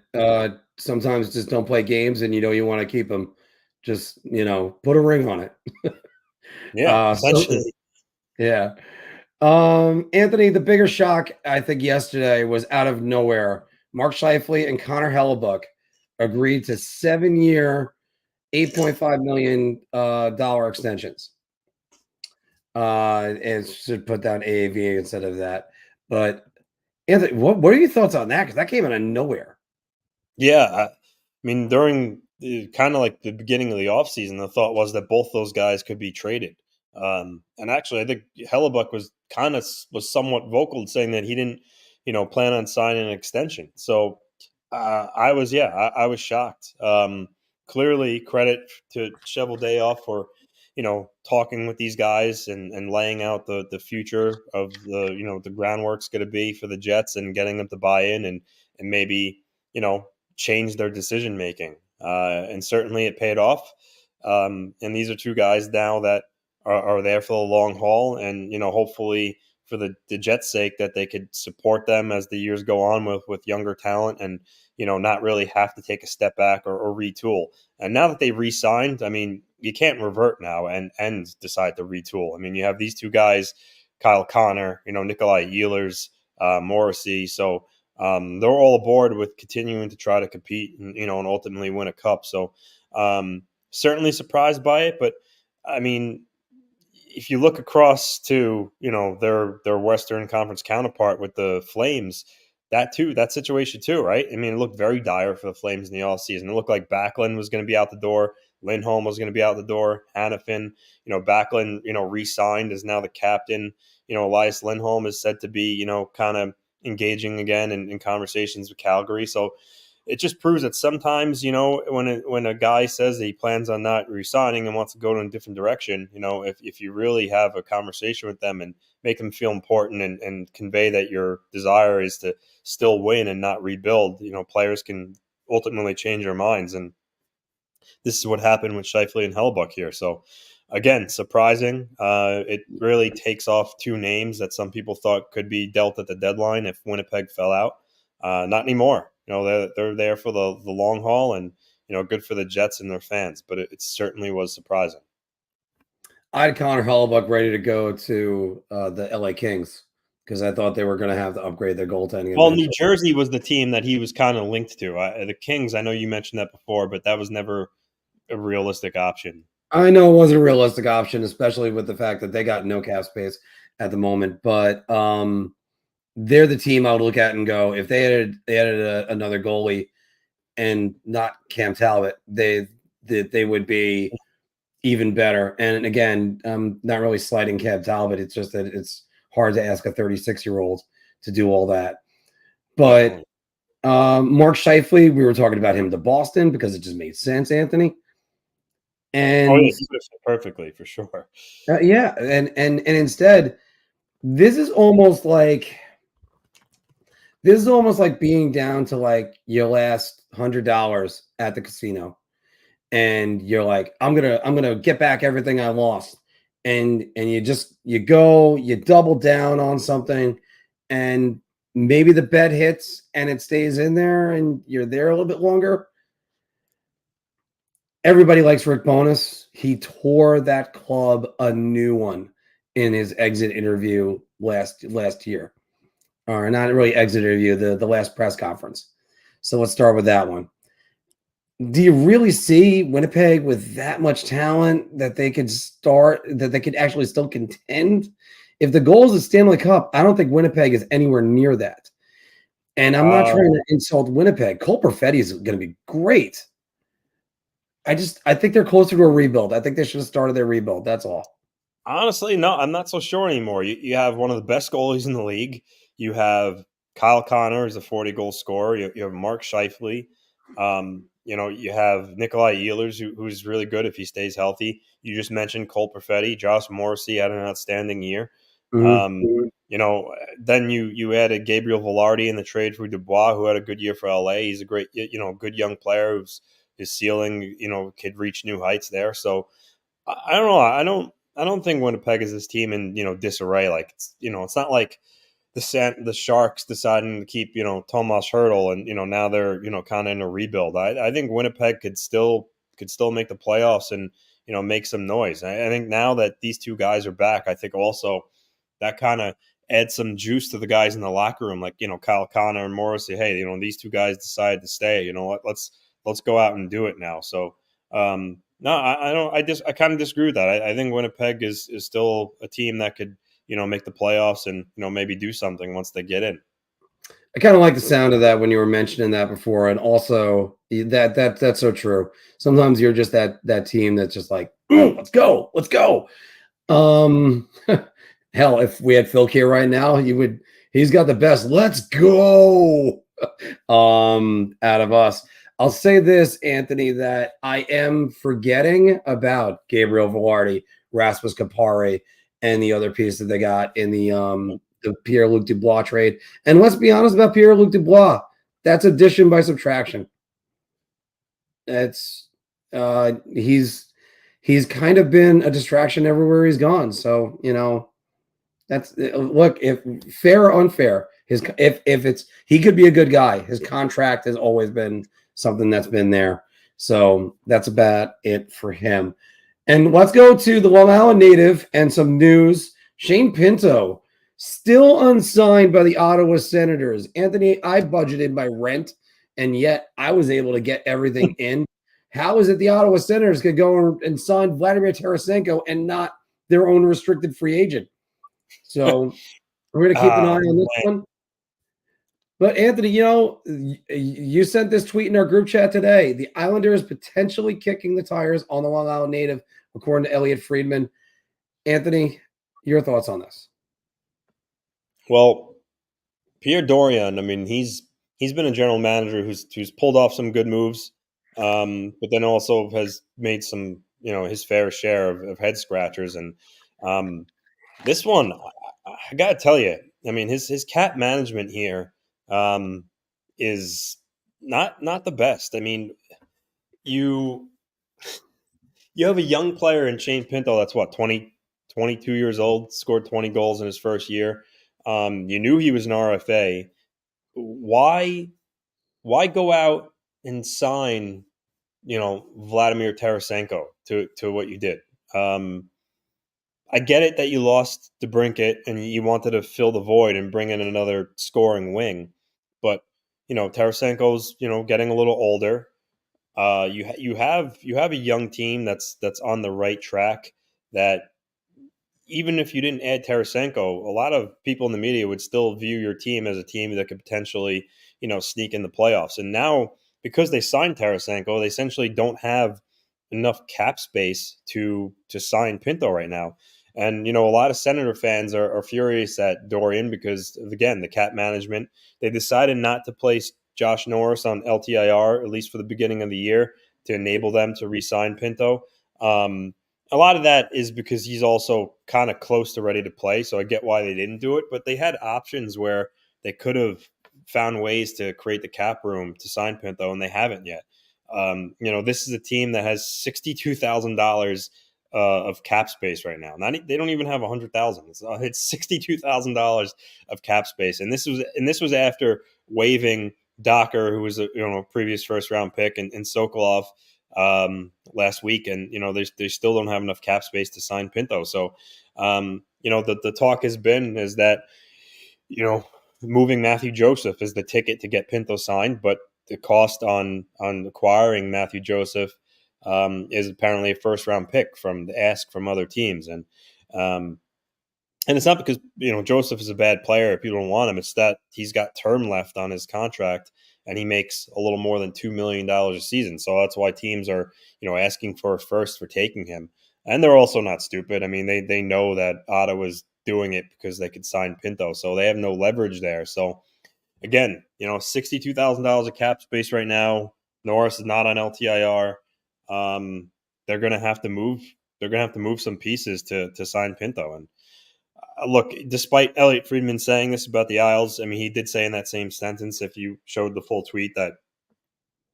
Sometimes just don't play games, and you want to keep them. Just put a ring on it. Yeah, essentially. Yeah. Anthony, the bigger shock I think yesterday was out of nowhere. Mark Scheifele and Connor Hellebuck agreed to 7-year, $8.5 million dollar extensions. And should put down AAV instead of that. But Anthony, what are your thoughts on that? Because that came out of nowhere. Yeah, I mean, during kind of like the beginning of the offseason, the thought was that both those guys could be traded. And actually, I think Hellebuck was somewhat vocal, saying that he didn't, plan on signing an extension. So I was shocked. Clearly, credit to Cheveldayoff for talking with these guys and laying out the future of the groundwork's going to be for the Jets, and getting them to buy in and maybe change their decision making. And certainly it paid off. And these are two guys now that are there for the long haul, and hopefully for the Jets' sake, that they could support them as the years go on with younger talent, and not really have to take a step back or retool. And now that they re-signed, I mean, you can't revert now and decide to retool. I mean, you have these two guys, Kyle Connor, Nikolai Ehlers, Morrissey. So they're all aboard with continuing to try to compete and ultimately win a cup. So certainly surprised by it. But I mean, if you look across to their Western Conference counterpart with the Flames, that situation too, right? I mean, it looked very dire for the Flames in the offseason. It looked like Backlund was going to be out the door. Lindholm was going to be out the door. Hannafin, Backlund, re-signed, is now the captain. Elias Lindholm is said to be, kind of engaging again in conversations with Calgary. So it just proves that sometimes, when a guy says that he plans on not re-signing and wants to go in a different direction, if you really have a conversation with them and make them feel important and convey that your desire is to still win and not rebuild, players can ultimately change their minds. And this is what happened with Scheifele and Hellbuck here. So again, surprising. It really takes off two names that some people thought could be dealt at the deadline if Winnipeg fell out. Not anymore. They're there for the long haul, and good for the Jets and their fans. But it certainly was surprising. I had Connor Hellbuck ready to go to the LA Kings because I thought they were going to have to upgrade their goaltending. Well, New Jersey was the team that he was kind of linked to. The Kings, I know you mentioned that before, but that was never a realistic option. I know it wasn't a realistic option, especially with the fact that they got no cap space at the moment. But they're the team I would look at and go, if they added another goalie and not Cam Talbot, they would be even better. And again, I'm not really slighting Cam Talbot. It's just that it's hard to ask a 36-year-old to do all that. But Mark Scheifele, we were talking about him to Boston because it just made sense, Anthony. And he fits perfectly for sure. Yeah, and instead, this is almost like being down to like your last $100 at the casino, and you're like, I'm gonna get back everything I lost, and you double down on something, and maybe the bet hits and it stays in there, and you're there a little bit longer. Everybody likes Rick Bowness. He tore that club a new one in his exit interview last year. Or not really exit interview, the last press conference. So let's start with that one. Do you really see Winnipeg with that much talent that they could actually still contend? If the goal is the Stanley Cup, I don't think Winnipeg is anywhere near that. And I'm not trying to insult Winnipeg. Cole Perfetti is going to be great. I think they're closer to a rebuild. I think they should have started their rebuild. That's all. Honestly, no, I'm not so sure anymore. You have one of the best goalies in the league. You have Kyle Connor as a 40-goal scorer. You have Mark Scheifele. You have Nikolai Ehlers, who's really good if he stays healthy. You just mentioned Cole Perfetti. Josh Morrissey had an outstanding year. Mm-hmm. Then you added Gabriel Velarde in the trade for Dubois, who had a good year for LA. He's a great, good young player who's his ceiling, could reach new heights there. So I don't know. I don't think Winnipeg is this team in disarray. Like it's not like the Sharks deciding to keep Tomas Hertl and now they're kind of in a rebuild. I think Winnipeg could still make the playoffs and make some noise. I think now that these two guys are back, I think also that kind of adds some juice to the guys in the locker room, like Kyle Connor and Morrissey. Hey, these two guys decided to stay. Let's go out and do it now. So no, I don't. I kind of disagree with that. I think Winnipeg is still a team that could make the playoffs and maybe do something once they get in. I kind of like the sound of that when you were mentioning that before, and also that's so true. Sometimes you're just that team that's just like, let's go. Hell, if we had Phil here right now, he's got the best let's go out of us. I'll say this, Anthony, that I am forgetting about Gabriel Velarde, Rasmus Kapari, and the other piece that they got in the Pierre-Luc Dubois trade. And let's be honest about Pierre-Luc Dubois. That's addition by subtraction. That's he's kind of been a distraction everywhere he's gone. So, that's look, if fair or unfair, he could be a good guy. His contract has always been something that's been there. So that's about it for him. And let's go to the Long Island native and some news. Shane Pinto, still unsigned by the Ottawa Senators. Anthony, I budgeted my rent, and yet I was able to get everything in. How is it the Ottawa Senators could go and sign Vladimir Tarasenko and not their own restricted free agent? So we're going to keep an eye on this one. But Anthony, you sent this tweet in our group chat today. The Islanders potentially kicking the tires on the Long Island native, according to Elliot Friedman. Anthony, your thoughts on this? Well, Pierre Dorion, I mean, he's been a general manager who's pulled off some good moves, but then also has made some, his fair share of head scratchers. And this one, I got to tell you, I mean, his cap management here is not the best. I mean, you have a young player in Shane Pinto that's what, 22 years old, scored 20 goals in his first year. You knew he was an RFA. Why go out and sign, Vladimir Tarasenko to what you did? I get it that you lost DeBrincat and you wanted to fill the void and bring in another scoring wing, but Tarasenko's getting a little older. You have a young team that's on the right track. That even if you didn't add Tarasenko, a lot of people in the media would still view your team as a team that could potentially sneak in the playoffs. And now because they signed Tarasenko, they essentially don't have enough cap space to sign Pinto right now. And, a lot of Senator fans are furious at Dorian because, again, the cap management. They decided not to place Josh Norris on LTIR, at least for the beginning of the year, to enable them to re-sign Pinto. A lot of that is because he's also kind of close to ready to play, so I get why they didn't do it. But they had options where they could have found ways to create the cap room to sign Pinto, and they haven't yet. This is a team that has $62,000 of cap space right now. They don't even have $100,000. It's $62,000 of cap space, and this was after waiving Docker, who was a previous first round pick, and Sokolov last week, and they still don't have enough cap space to sign Pinto. So the talk is that moving Matthew Joseph is the ticket to get Pinto signed, but the cost on acquiring Matthew Joseph is apparently a first round pick from the ask from other teams. And it's not because Joseph is a bad player if people don't want him. It's that he's got term left on his contract and he makes a little more than $2 million a season. So that's why teams are asking for a first for taking him. And they're also not stupid. I mean, they know that Ottawa's doing it because they could sign Pinto, so they have no leverage there. So again, $62,000 of cap space right now. Norris is not on LTIR. They're going to have to move. They're going to have to move some pieces to sign Pinto. And look, despite Elliot Friedman saying this about the Isles, I mean, he did say in that same sentence, if you showed the full tweet, that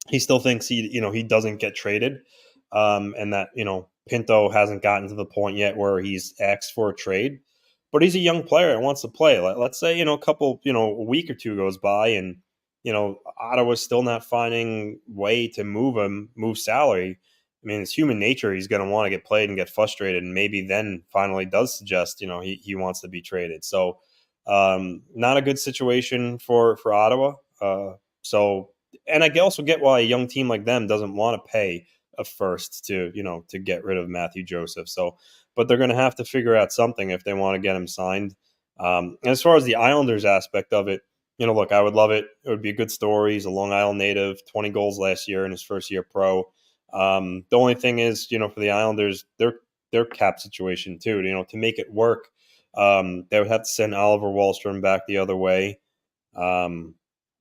he still thinks he doesn't get traded, and that Pinto hasn't gotten to the point yet where he's asked for a trade. But he's a young player and wants to play. Let's say a week or two goes by, and Ottawa's still not finding way to move salary. I mean, it's human nature. He's going to want to get played and get frustrated, and maybe then finally does suggest, he wants to be traded. So, not a good situation for Ottawa. And I also get why a young team like them doesn't want to pay a first to get rid of Matthew Joseph. So, but they're going to have to figure out something if they want to get him signed. And as far as the Islanders aspect of it, look, I would love it. It would be a good story. He's a Long Island native, 20 goals last year in his first year pro. The only thing is, for the Islanders, their cap situation too, to make it work, they would have to send Oliver Wahlstrom back the other way. And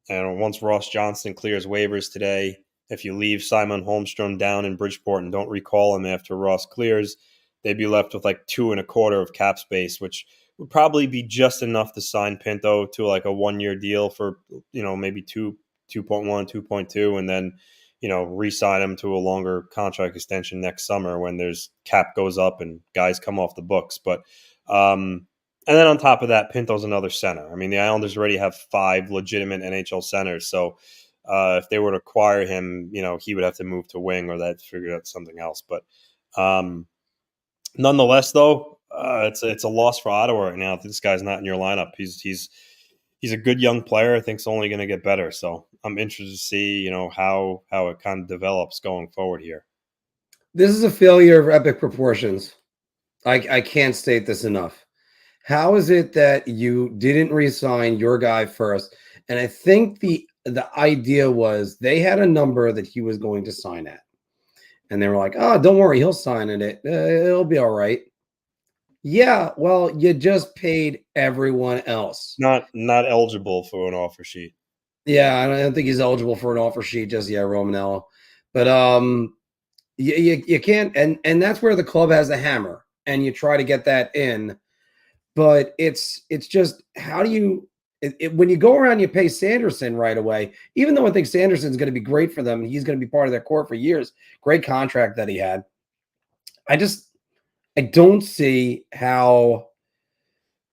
once Ross Johnston clears waivers today, if you leave Simon Holmstrom down in Bridgeport and don't recall him after Ross clears, they'd be left with like $2.25 of cap space, which would probably be just enough to sign Pinto to like a 1-year deal for, maybe 2.1, 2.2, and then, re-sign him to a longer contract extension next summer when there's cap goes up and guys come off the books. But, and then on top of that, Pinto's another center. I mean, the Islanders already have 5 legitimate NHL centers. So if they were to acquire him, he would have to move to wing or they'd figure out something else. But nonetheless, though, it's a loss for Ottawa right now. This guy's not in your lineup. He's a good young player. I think it's only going to get better. So I'm interested to see, how it kind of develops going forward here. This is a failure of epic proportions. I can't state this enough. How is it that you didn't re-sign your guy first? And I think the idea was they had a number that he was going to sign at. And they were like, oh, don't worry, he'll sign it. It'll be all right. Yeah, well, you just paid everyone else. Not eligible for an offer sheet. Yeah, I don't think he's eligible for an offer sheet just yet, Romanello. But you can't, and that's where the club has the hammer, and you try to get that in. But it's just, how do you when you go around, you pay Sanderson right away, even though I think Sanderson's going to be great for them. He's going to be part of their core for years. Great contract that he had. I don't see how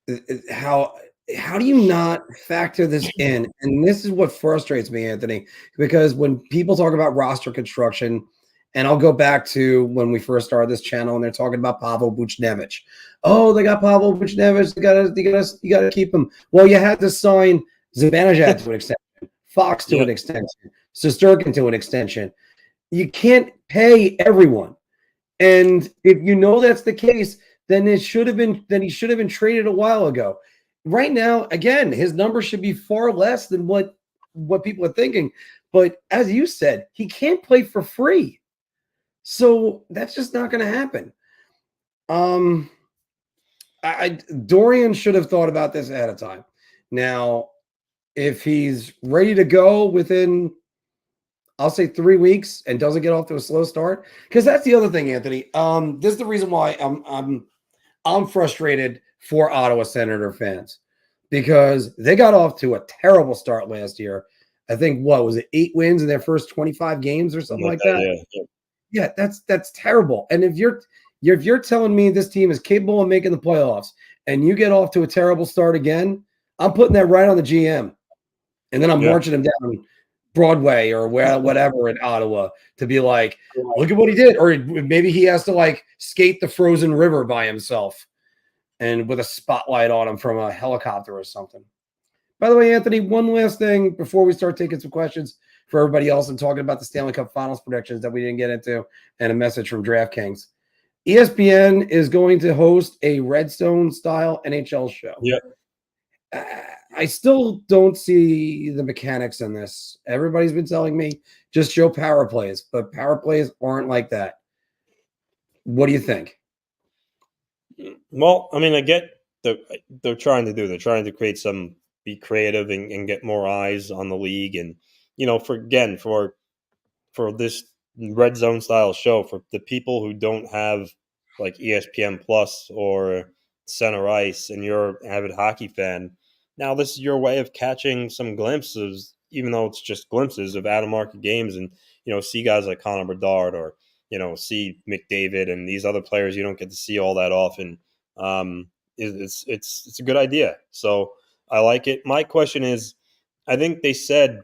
do you not factor this in? And this is what frustrates me, Anthony, because when people talk about roster construction, and I'll go back to when we first started this channel, and they're talking about Pavel Buchnevich. Oh, they got Pavel Buchnevich. You gotta keep him. Well, you had to sign Zibanejad to an extension, Fox to an extension, Shesterkin to an extension. You can't pay everyone. And if you know that's the case, then he should have been traded a while ago. Right now, again, his number should be far less than what people are thinking. But as you said, he can't play for free. So that's just not going to happen. Dorian should have thought about this ahead of time. Now, if he's ready to go within, I'll say 3 weeks, and doesn't get off to a slow start, because that's the other thing, Anthony. This is the reason why I'm frustrated for Ottawa Senator fans, because they got off to a terrible start last year. I think, what was it, 8 wins in their first 25 games or something like that? Yeah, that's terrible. And if you're telling me this team is capable of making the playoffs, and you get off to a terrible start again, I'm putting that right on the GM, and then I'm marching him down Broadway or whatever in Ottawa to be like, look at what he did. Or maybe he has to like skate the frozen river by himself and with a spotlight on him from a helicopter or something. By the way, Anthony, one last thing before we start taking some questions for everybody else and talking about the Stanley Cup Finals predictions that we didn't get into, and a message from DraftKings. ESPN is going to host a Redstone-style NHL show. Yep. I still don't see the mechanics in this. Everybody's been telling me just show power plays, but power plays aren't like that. What do you think? Well, I mean, I get they're trying to create some, be creative and get more eyes on the league. And, for this red zone style show, for the people who don't have like ESPN Plus or Center Ice and you're an avid hockey fan, now this is your way of catching some glimpses, even though it's just glimpses of out-of-market games, and, see guys like Connor Bedard, or, see McDavid and these other players you don't get to see all that often. It's a good idea. So I like it. My question is, I think they said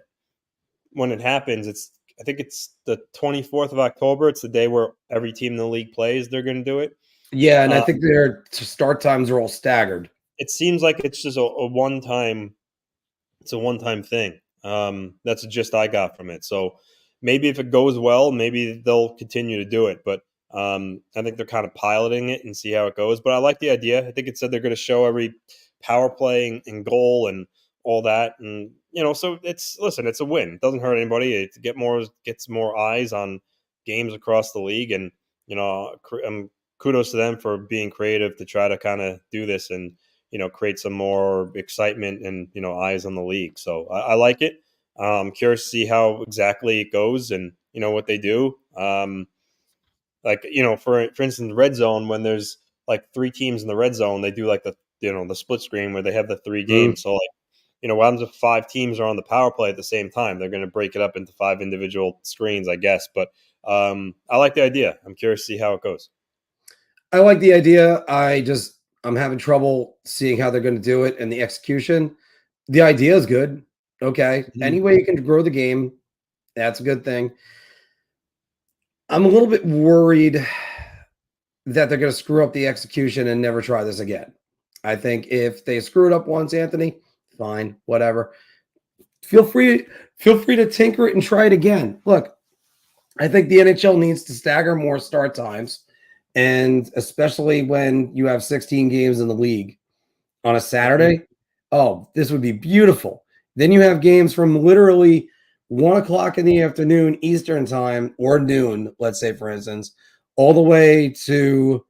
when it happens, I think it's the 24th of October. It's the day where every team in the league plays. They're going to do it. Yeah, and I think their start times are all staggered. It seems like it's just a one-time. It's a one-time thing. That's the gist I got from it. So maybe if it goes well, maybe they'll continue to do it. But I think they're kind of piloting it and see how it goes. But I like the idea. I think it said they're going to show every power play and goal and all that. And, so it's a win. It doesn't hurt anybody. It gets more eyes on games across the league. And, kudos to them for being creative to try to kind of do this and, create some more excitement and, eyes on the league. So I like it. I'm curious to see how exactly it goes and, what they do. For instance, red zone, when there's like 3 teams in the red zone, they do like the split screen where they have the 3 games. So what happens if 5 teams are on the power play at the same time? They're going to break it up into 5 individual screens, I guess. But I like the idea. I'm curious to see how it goes. I like the idea. I'm having trouble seeing how they're going to do it and the execution. The idea is good. Okay. Mm-hmm. Any way you can grow the game, that's a good thing. I'm a little bit worried that they're going to screw up the execution and never try this again. I think if they screw it up once, Anthony, fine, whatever. Feel free to tinker it and try it again. Look, I think the NHL needs to stagger more start times. And especially when you have 16 games in the league on a Saturday, this would be beautiful. Then you have games from literally 1 o'clock in the afternoon Eastern time, or noon, let's say, for instance, all the way to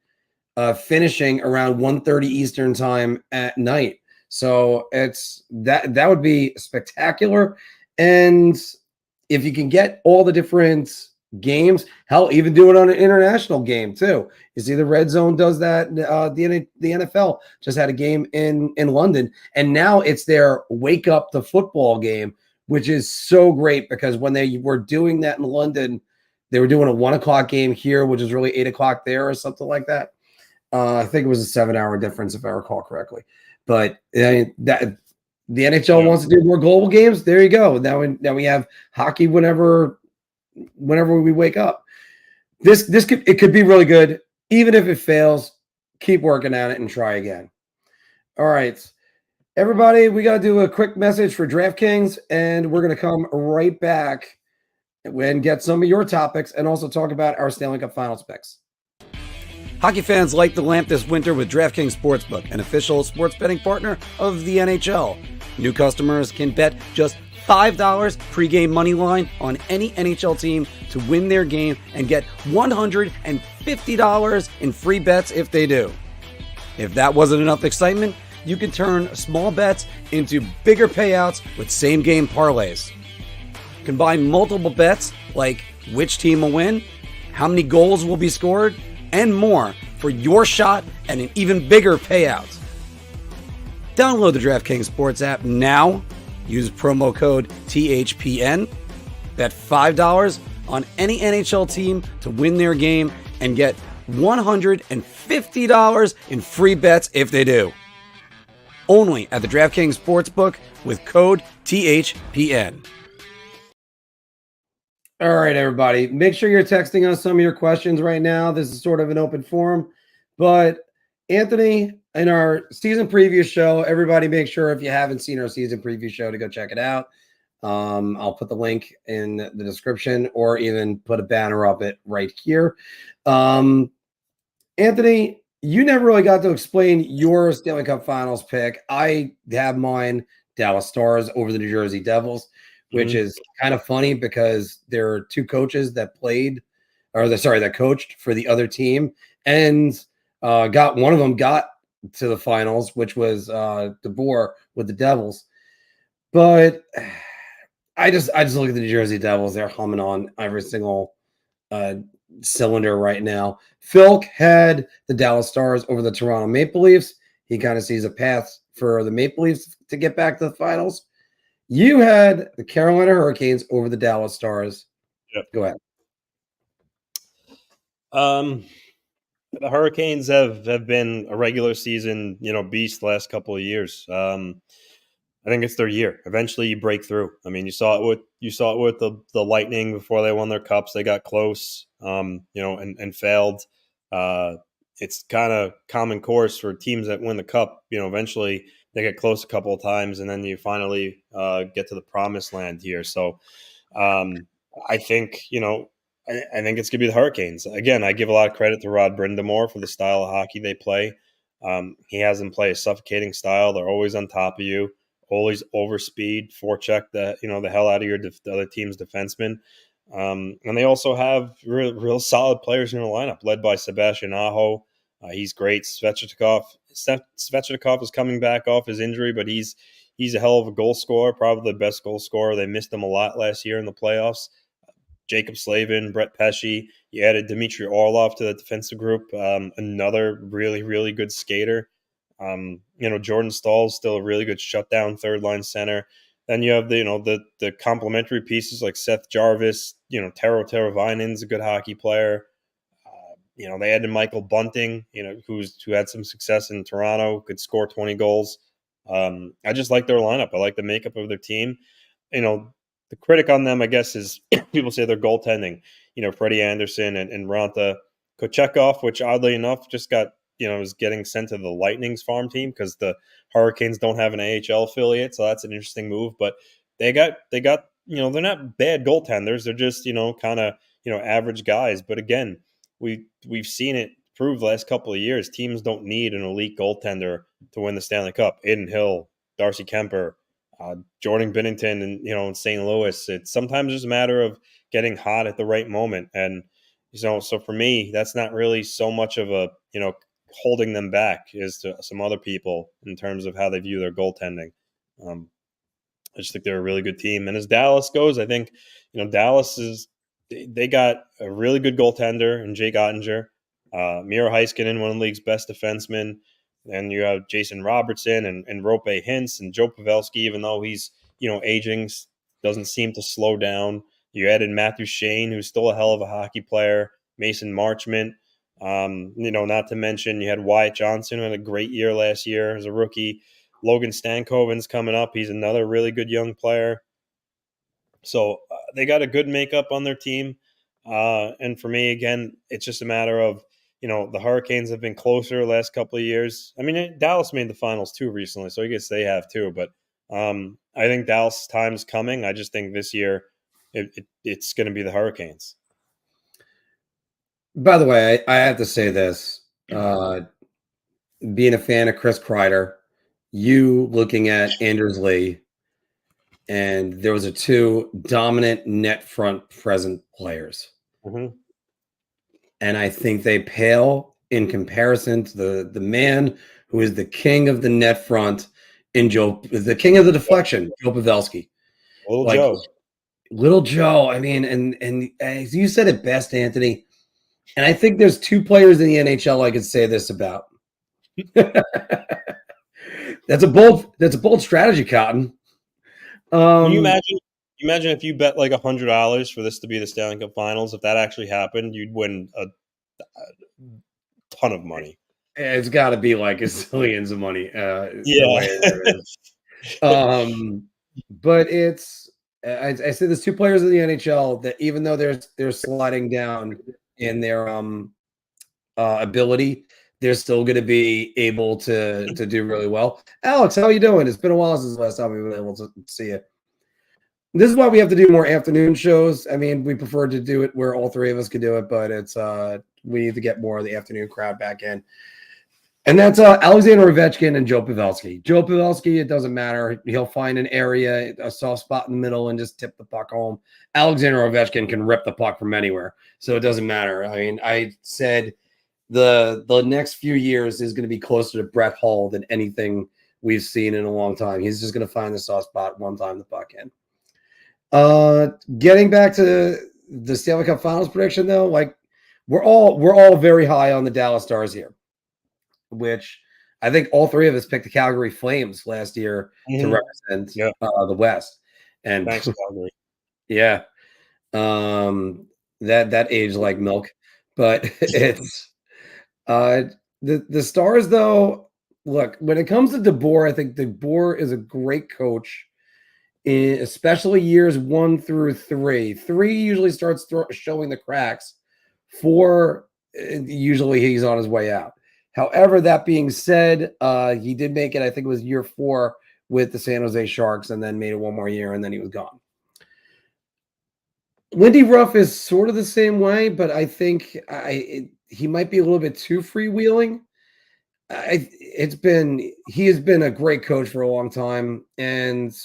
finishing around 1:30 Eastern time at night. So it's that would be spectacular. And if you can get all the different games, hell, even do it on an international game too. You see, the Red Zone does that. The NFL just had a game in London, and now it's their wake up to football game, which is so great because when they were doing that in London, they were doing a 1 o'clock game here, which is really 8 o'clock there or something like that. I think it was a 7-hour difference if I recall correctly. But that the NHL wants to do more global games. There you go. Now we have hockey whenever we wake up. It could be really good. Even if it fails, keep working at it and try again. All right. Everybody, we got to do a quick message for DraftKings, and we're going to come right back and get some of your topics and also talk about our Stanley Cup Finals picks. Hockey fans light the lamp this winter with DraftKings Sportsbook, an official sports betting partner of the NHL. New customers can bet just $5 pregame money line on any NHL team to win their game and get $150 in free bets if they do. If that wasn't enough excitement, you can turn small bets into bigger payouts with same-game parlays. Combine multiple bets like which team will win, how many goals will be scored, and more for your shot at an even bigger payout. Download the DraftKings Sports app now. Use promo code THPN. Bet $5 on any NHL team to win their game and get $150 in free bets if they do. Only at the DraftKings Sportsbook with code THPN. All right, everybody. Make sure you're texting us some of your questions right now. This is sort of an open forum. But Anthony, in our season preview show, everybody make sure if you haven't seen our season preview show to go check it out. I'll put the link in the description or even put a banner up it right here. Anthony, you never really got to explain your Stanley Cup Finals pick. I have mine, Dallas Stars over the New Jersey Devils, which is kind of funny because there are two coaches that coached for the other team, and one of them got to the finals, which was DeBoer with the Devils. But I just look at the New Jersey Devils; they're humming on every single cylinder right now. Phil had the Dallas Stars over the Toronto Maple Leafs. He kind of sees a path for the Maple Leafs to get back to the finals. You had the Carolina Hurricanes over the Dallas Stars. Yep. Go ahead. The Hurricanes have been a regular season, beast the last couple of years. I think it's their year. Eventually, you break through. I mean, you saw it with the Lightning before they won their cups. They got close, and failed. It's kind of common course for teams that win the cup. Eventually they get close a couple of times, and then you finally get to the promised land here. So I think, I think it's going to be the Hurricanes. Again, I give a lot of credit to Rod Brind'Amour for the style of hockey they play. He has them play a suffocating style. They're always on top of you, always over speed, forecheck the hell out of the other team's defensemen. And they also have real solid players in the lineup, led by Sebastian Aho. He's great. Svechnikov is coming back off his injury, but he's a hell of a goal scorer, probably the best goal scorer. They missed him a lot last year in the playoffs. Jacob Slavin, Brett Pesce. You added Dmitry Orlov to the defensive group, another really, really good skater. Jordan Stahl's still a really good shutdown third-line center. Then you have the complementary pieces like Seth Jarvis. Tero Teravainen's a good hockey player. They added Michael Bunting, who had some success in Toronto, could score 20 goals. I just like their lineup. I like the makeup of their team. The critic on them, I guess, is people say their goaltending. Freddie Anderson and Ranta Kochekov, which oddly enough just got is getting sent to the Lightning's farm team because the Hurricanes don't have an AHL affiliate, so that's an interesting move. But they got they're not bad goaltenders. They're just kind of average guys. But again, we've seen it prove the last couple of years. Teams don't need an elite goaltender to win the Stanley Cup. Aiden Hill, Darcy Kemper, Jordan Binnington and in St. Louis. It's sometimes just a matter of getting hot at the right moment, and so for me, that's not really so much of a holding them back as to some other people in terms of how they view their goaltending. I just think they're a really good team, and as Dallas goes, I think Dallas is they got a really good goaltender in Jake Ottinger, Miro Heiskanen, one of the league's best defensemen. And you have Jason Robertson and Rope Hintz and Joe Pavelski, even though he's, aging, doesn't seem to slow down. You added Matthew Shane, who's still a hell of a hockey player, Mason Marchment. Not to mention you had Wyatt Johnson, who had a great year last year as a rookie. Logan Stankoven's coming up. He's another really good young player. So they got a good makeup on their team. And for me, again, it's just a matter of, the Hurricanes have been closer the last couple of years. I mean, Dallas made the finals too recently, so I guess they have too. But I think Dallas' time's coming. I just think this year it's going to be the Hurricanes. By the way, I have to say this. Being a fan of Chris Kreider, you looking at Drizly, and there was two dominant net front present players. Mm-hmm. And I think they pale in comparison to the man who is the king of the net front the king of the deflection, Joe Pavelski. Little Joe. I mean, and as you said it best, Anthony, and I think there's two players in the NHL I could say this about. That's a bold strategy, Cotton. Can you imagine if you bet like $100 for this to be the Stanley Cup Finals? If that actually happened, you'd win a ton of money. It's got to be like zillions of money. But it's I say there's two players in the NHL that even though they're sliding down in their ability, they're still going to be able to do really well. Alex, how are you doing? It's been a while since the last time we were able to see you. This is why we have to do more afternoon shows. I mean, we prefer to do it where all three of us could do it, but it's we need to get more of the afternoon crowd back in. And that's Alexander Ovechkin and Joe Pavelski. Joe Pavelski, it doesn't matter. He'll find an area, a soft spot in the middle, and just tip the puck home. Alexander Ovechkin can rip the puck from anywhere, so it doesn't matter. I mean, I said the next few years is going to be closer to Brett Hull than anything we've seen in a long time. He's just going to find the soft spot one time the puck in. Getting back to the Stanley Cup Finals prediction, though, like we're all very high on the Dallas Stars here, which I think all three of us picked the Calgary Flames last year to represent the West. And thanks, Calgary. Yeah, that aged like milk, but it's the Stars though. Look, when it comes to DeBoer, I think DeBoer is a great coach. Especially years 1 through 3. 3 usually starts showing the cracks. 4, usually he's on his way out. However, that being said, he did make it, I think it was year 4 with the San Jose Sharks, and then made it one more year, and then he was gone. Lindy Ruff is sort of the same way, but I think he might be a little bit too freewheeling. He has been a great coach for a long time, and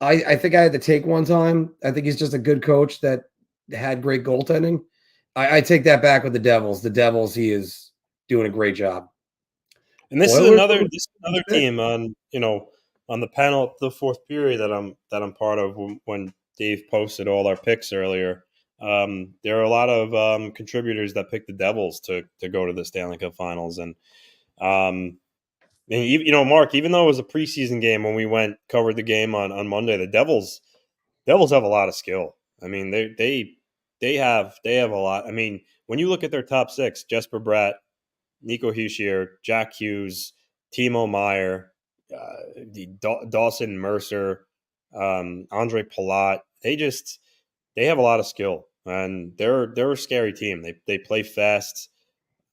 I think I had to take one time. I think he's just a good coach that had great goaltending. I take that back with the Devils. The Devils, he is doing a great job. And this is another team on the panel, the fourth period that I'm part of when Dave posted all our picks earlier. There are a lot of contributors that picked the Devils to go to the Stanley Cup Finals, and Mark, even though it was a preseason game when we covered the game on Monday, the Devils have a lot of skill. I mean, they have a lot. I mean, when you look at their top 6, Jesper Bratt, Nico Hischier, Jack Hughes, Timo Meyer, Dawson Mercer, Andre Palat, they have a lot of skill, and they're a scary team. They play fast.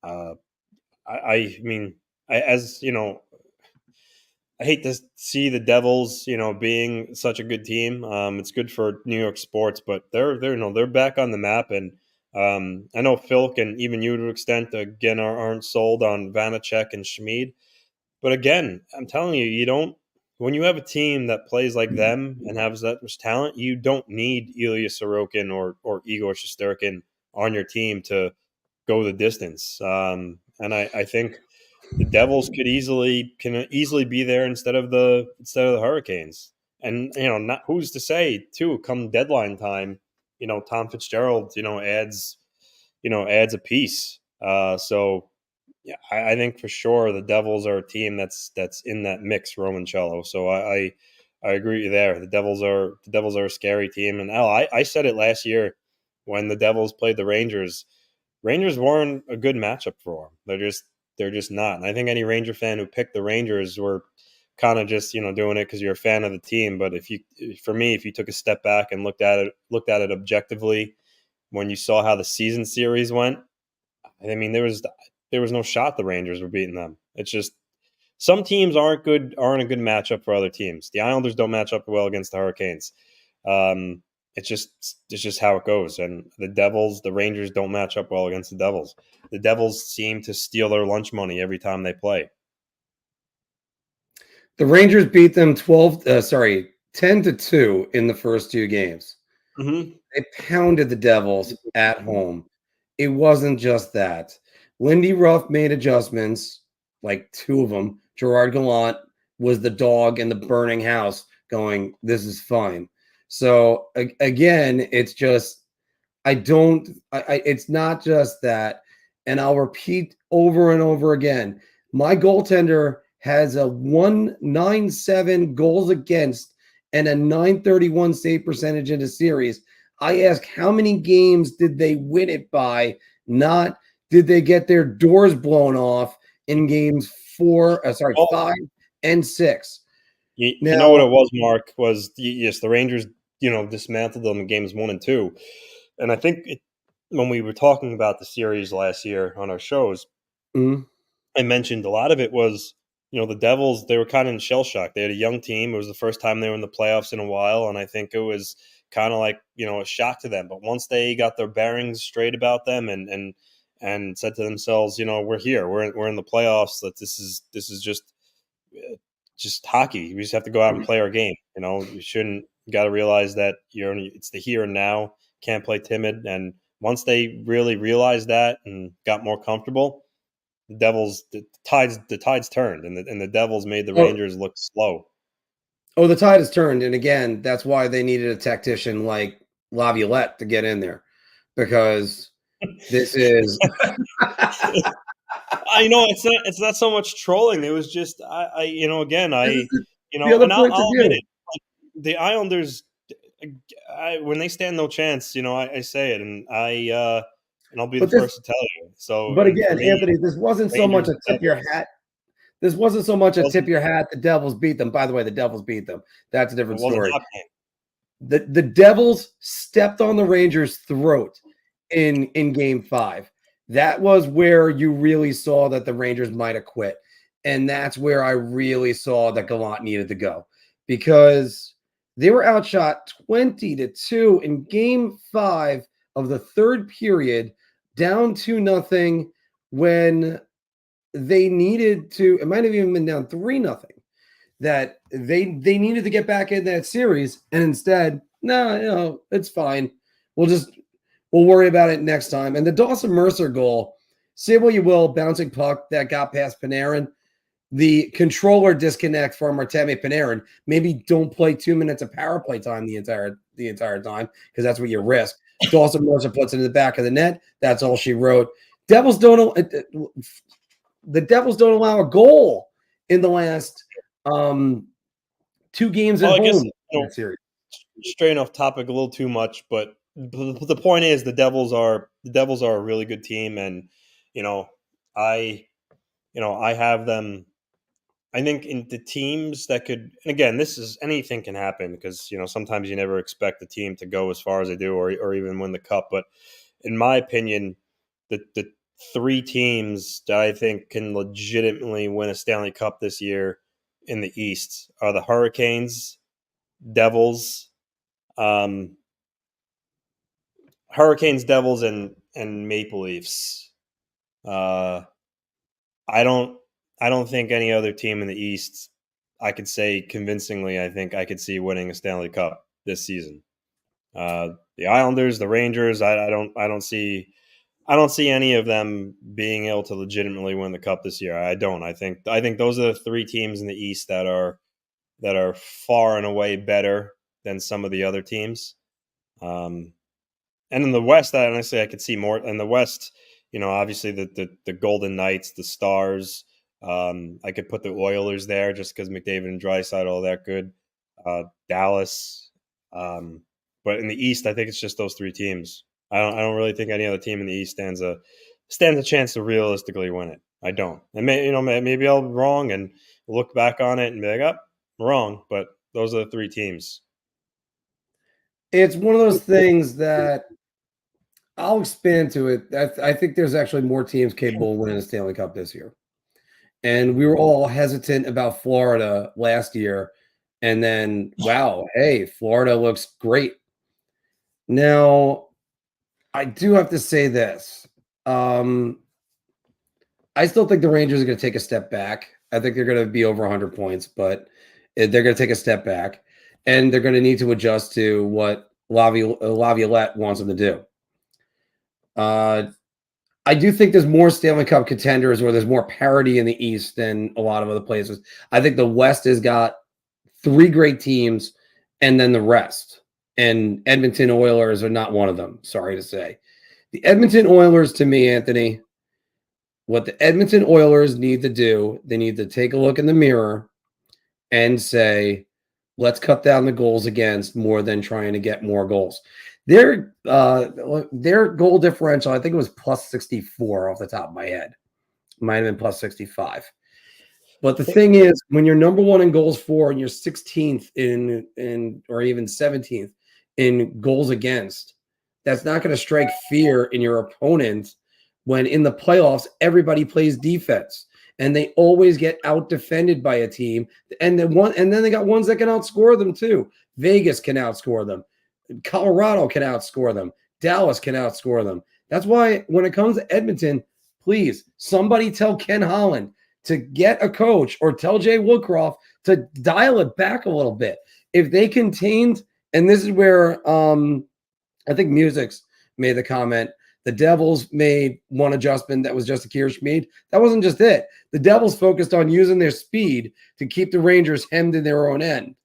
I hate to see the Devils, being such a good team. It's good for New York sports, but they're back on the map, and I know Philk and even you to an extent aren't sold on Vanacek and Schmid, but again, I'm telling you, you don't when you have a team that plays like them and has that much talent, you don't need Ilya Sorokin or Igor Shesterkin on your team to go the distance. And I think the Devils can easily be there instead of the Hurricanes. And not who's to say too, come deadline time, Tom Fitzgerald, adds a piece. So yeah, I think for sure the Devils are a team that's in that mix, Romancello. So I agree with you there. The Devils are a scary team. And Al, I said it last year when the Devils played the Rangers. Rangers weren't a good matchup for them. They're just not. And I think any Ranger fan who picked the Rangers were kind of just doing it because you're a fan of the team. But if you took a step back and looked at it objectively, when you saw how the season series went, I mean there was no shot the Rangers were beating them. It's just some teams aren't a good matchup for other teams. The Islanders don't match up well against the Hurricanes. It's just how it goes. And the Rangers don't match up well against the Devils. The Devils seem to steal their lunch money every time they play. The Rangers beat them 10-2 in the first two games. Mm-hmm. They pounded the Devils at home. It wasn't just that. Lindy Ruff made adjustments, like two of them. Gerard Gallant was the dog in the burning house going, this is fine. So again, it's just, it's not just that. And I'll repeat over and over again. My goaltender has a 197 goals against and a 931 save percentage in the series. I ask, how many games did they win it by? Not did they get their doors blown off in games 5 and 6. You know what it was, Mark, was yes, the Rangers, dismantled them in games 1 and 2. And I think when we were talking about the series last year on our shows, I mentioned a lot of it was, the Devils, they were kind of in shell shock. They had a young team. It was the first time they were in the playoffs in a while. And I think it was kind of like, a shock to them. But once they got their bearings straight about them and said to themselves, we're here, we're in the playoffs, that this is just hockey. We just have to go out and play our game. You got to realize that it's the here and now. Can't play timid. And once they really realized that and got more comfortable, the tides turned, and the Devils made the Rangers look slow. Oh, the tide has turned, and again, that's why they needed a tactician like Laviolette to get in there, because this is. I know it's not so much trolling. It was just I'll admit it. The Islanders, when they stand no chance, I say it, and I'll be the first to tell you. So, but again, Anthony, this wasn't so much a tip your hat. This wasn't so much a tip your hat. The Devils beat them. By the way, the Devils beat them. That's a different story. The Devils stepped on the Rangers' throat in Game 5. That was where you really saw that the Rangers might have quit. And that's where I really saw that Gallant needed to go, because they were outshot 20-2 in Game 5 of the third period, down 2-0 when they needed to. It might have even been down 3-0. That they needed to get back in that series, and instead, no, it's fine. We'll worry about it next time. And the Dawson Mercer goal, say what you will, bouncing puck that got past Panarin, the controller disconnect from Artemi Panarin. Maybe don't play 2 minutes of power play time the entire time, because that's what you risk. Dawson Mercer puts it in the back of the net. That's all she wrote. The Devils don't allow a goal in the last 2 games at home in that series. Straying off topic a little too much, but the point is the Devils are a really good team, and I have them. I think in the teams that could, and again, this is anything can happen, because sometimes you never expect the team to go as far as they do, or even win the cup. But in my opinion, the 3 teams that I think can legitimately win a Stanley Cup this year in the East are the Hurricanes, Devils, Devils, and Maple Leafs. I don't think any other team in the East. I could say convincingly, I think I could see winning a Stanley Cup this season. The Islanders, the Rangers, I don't see any of them being able to legitimately win the cup this year. I don't. I think those are the three teams in the East that are far and away better than some of the other teams. And in the West, honestly, I could see more. In the West, obviously the Golden Knights, the Stars. I could put the Oilers there just because McDavid and Draisaitl are that good. Dallas. But in the East, I think it's just those three teams. I don't really think any other team in the East stands a chance to realistically win it. I don't. And maybe I'll be wrong and look back on it and be like, I'm wrong. But those are the three teams. It's one of those things that I'll expand to it. I think there's actually more teams capable of winning the Stanley Cup this year. And we were all hesitant about Florida last year. And then, wow, hey, Florida looks great. Now, I do have to say this. I still think the Rangers are going to take a step back. I think they're going to be over 100 points, but they're going to take a step back. And they're going to need to adjust to what Laviolette wants them to do. I do think there's more Stanley Cup contenders where there's more parity in the East than a lot of other places. I think the West has got three great teams and then the rest. And Edmonton Oilers are not one of them, sorry to say. The Edmonton Oilers, to me, Anthony, what the Edmonton Oilers need to do, they need to take a look in the mirror and say, let's cut down the goals against more than trying to get more goals. Their goal differential, I think it was plus 64 off the top of my head. Might have been plus 65. But the thing is, when you're number one in goals for and you're 16th in or even 17th in goals against, that's not going to strike fear in your opponent when in the playoffs everybody plays defense and they always get out defended by a team. And then they got ones that can outscore them too. Vegas can outscore them. Colorado can outscore them. Dallas can outscore them. That's why when it comes to Edmonton, please, somebody tell Ken Holland to get a coach or tell Jay Woodcroft to dial it back a little bit. If they contained, and this is where I think Music's made the comment, the Devils made one adjustment that was just a Kirschmead. That wasn't just it. The Devils focused on using their speed to keep the Rangers hemmed in their own end.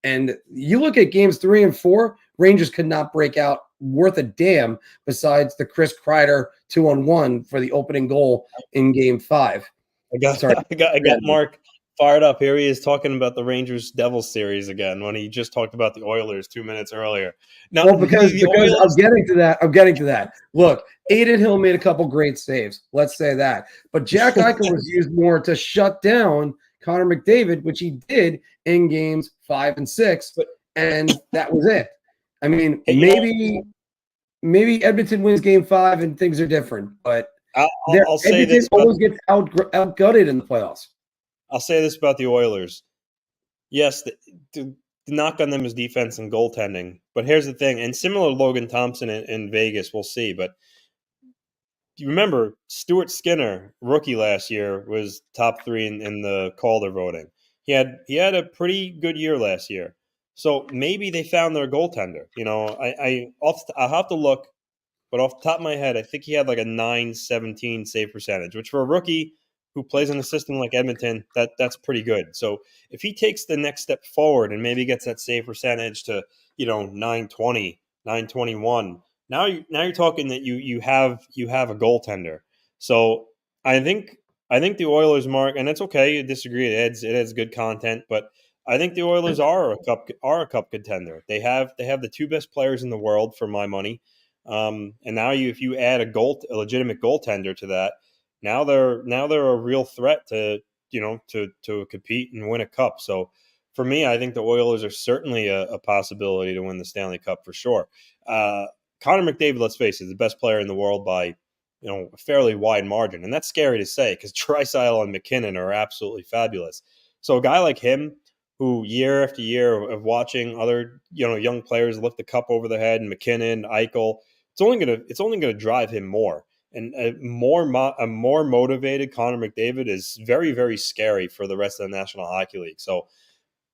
And you look at games 3 and 4, Rangers could not break out worth a damn besides the Chris Kreider 2-on-1 for the opening goal in game 5. I got Mark fired up. Here he is talking about the Rangers Devils series again when he just talked about the Oilers 2 minutes earlier. Now, well, because I'm getting to that. Look, Aiden Hill made a couple great saves. Let's say that. But Jack Eichel was used more to shut down Connor McDavid, which he did in games 5 and 6, and that was it. I mean, maybe Edmonton wins game 5 and things are different, but I'll say Edmonton this always gets outgutted in the playoffs. I'll say this about the Oilers. Yes, the knock on them is defense and goaltending, but here's the thing, and similar to Logan Thompson in Vegas, we'll see, but you remember Stuart Skinner, rookie last year, was top 3 in the Calder voting. He had a pretty good year last year. So maybe they found their goaltender. I'll have to look, but off the top of my head, I think he had like a .917 save percentage, which for a rookie who plays in a system like Edmonton, that's pretty good. So if he takes the next step forward and maybe gets that save percentage to, .920, .921, now you're talking that you have a goaltender. So I think the Oilers, Mark, and it's okay, you disagree, it adds good content, but I think the Oilers are a cup contender. They have the 2 best players in the world for my money. And now if you add a legitimate goaltender to that, now they're a real threat to compete and win a cup. So for me, I think the Oilers are certainly a possibility to win the Stanley Cup for sure. Connor McDavid, let's face it, is the best player in the world by a fairly wide margin, and that's scary to say because Draisaitl and McKinnon are absolutely fabulous. So a guy like him, who year after year of watching other young players lift the cup over their head, and McKinnon, Eichel, it's only gonna drive him more. And a more motivated Connor McDavid is very, very scary for the rest of the National Hockey League. So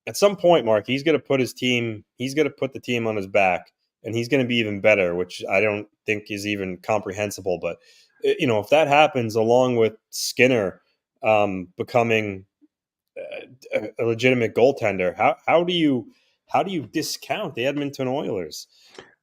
at some point, Mark, he's going to put the team on his back, and he's going to be even better, which I don't think is even comprehensible. But, if that happens along with Skinner becoming a legitimate goaltender, how do you discount the Edmonton Oilers?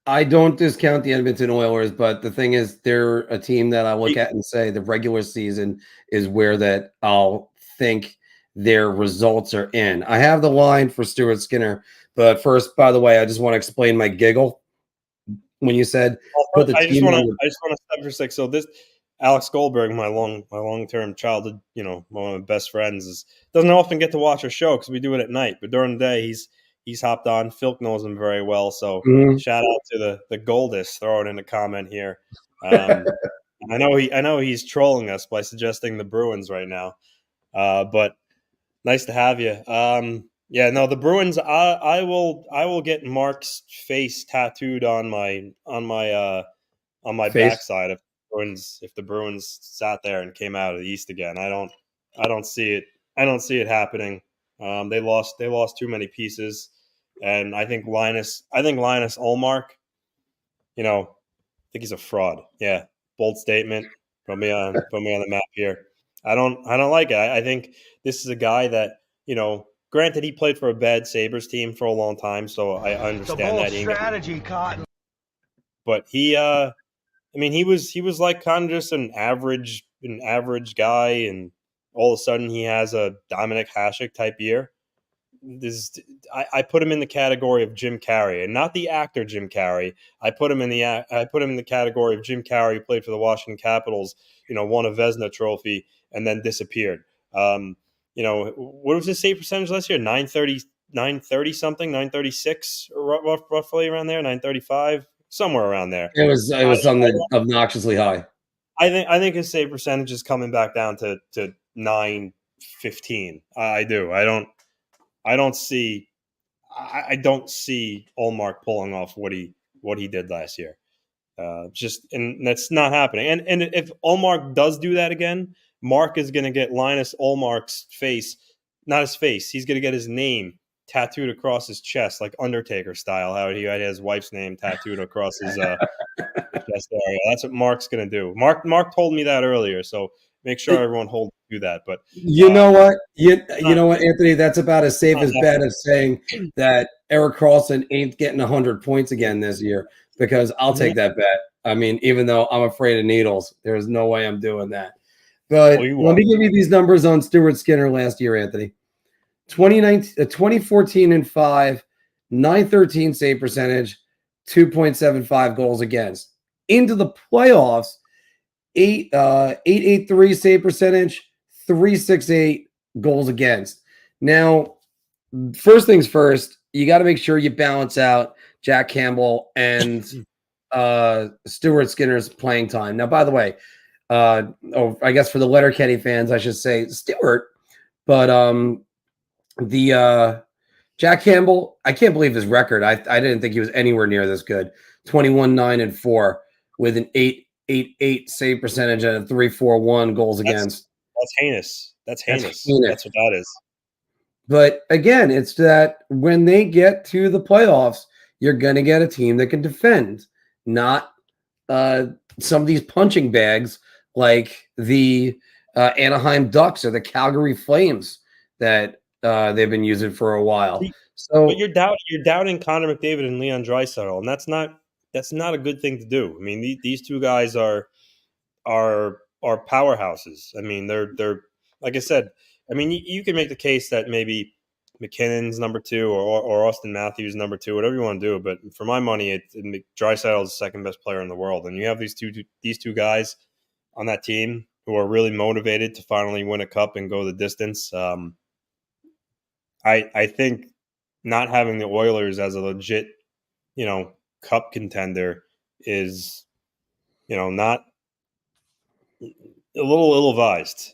I don't discount the Edmonton Oilers, but the thing is, they're a team that I look at and say the regular season is where that I'll think their results are in. I have the line for Stuart Skinner, but first, by the way, I just want to explain my giggle when you said put the I just team want on to step for a sec. So this Alex Goldberg, my long-term childhood, one of my best friends, doesn't often get to watch our show because we do it at night, but during the day he's hopped on. Phil knows him very well, so shout out to the Goldest. Throw it in a comment here. I know he's trolling us by suggesting the Bruins right now, but nice to have you. The Bruins. I will get Mark's face tattooed on my backside if the Bruins sat there and came out of the East again. I don't see it. I don't see it happening. They lost too many pieces, and I think Linus Ullmark, I think he's a fraud. Yeah, bold statement. Put me on the map here. I don't like it. I think this is a guy that, granted he played for a bad Sabres team for a long time, so I understand that. Strategy, Cotton. But he was like kind of just an average guy, and all of a sudden he has a Dominic Hasek type year. I put him in the category of Jim Carrey, and not the actor Jim Carrey. I put him in the category of Jim Carrey, who played for the Washington Capitals, won a Vezina trophy and then disappeared. What was his save percentage last year? 930 something, 936, roughly around there, 935, somewhere around there. It was something obnoxiously high. I think his save percentage is coming back down to 915. I do. I don't see Ullmark pulling off what he did last year. And that's not happening. And if Ullmark does do that again, Mark is going to get Linus Ullmark's face, not his face. He's going to get his name tattooed across his chest, like Undertaker style. How he had his wife's name tattooed across his chest area. That's what Mark's going to do. Mark told me that earlier, so make sure everyone holds to that. But you know what, Anthony, that's about as safe as bet as saying that Erik Karlsson ain't getting 100 points again this year, because I'll take that bet. I mean, even though I'm afraid of needles, there's no way I'm doing that. But let me give you these numbers on Stuart Skinner last year, Anthony. 2014 and 5, 913 save percentage, 2.75 goals against. Into the playoffs, 883 save percentage, 368 goals against. Now, first things first, you got to make sure you balance out Jack Campbell and Stuart Skinner's playing time. Now, by the way, I guess for the Letterkenny fans, I should say Stewart, but the Jack Campbell, I can't believe his record. I didn't think he was anywhere near this good. 21-9-4 with an 8.88 save percentage and a 3.41 goals against. That's heinous. That's heinous. That's what that is. But again, it's that when they get to the playoffs, you're going to get a team that can defend, not some of these punching bags like the Anaheim Ducks or the Calgary Flames that they've been using for a while. So, but you're doubting Connor McDavid and Leon Draisaitl, and that's not a good thing to do. I mean, these two guys are powerhouses. I mean, they're like I said. I mean, you can make the case that maybe McKinnon's number 2 or Austin Matthews number 2, whatever you want to do. But for my money, Draisaitl is the second best player in the world, and you have these two guys on that team who are really motivated to finally win a cup and go the distance. I think not having the Oilers as a legit, cup contender is, not a little ill-advised.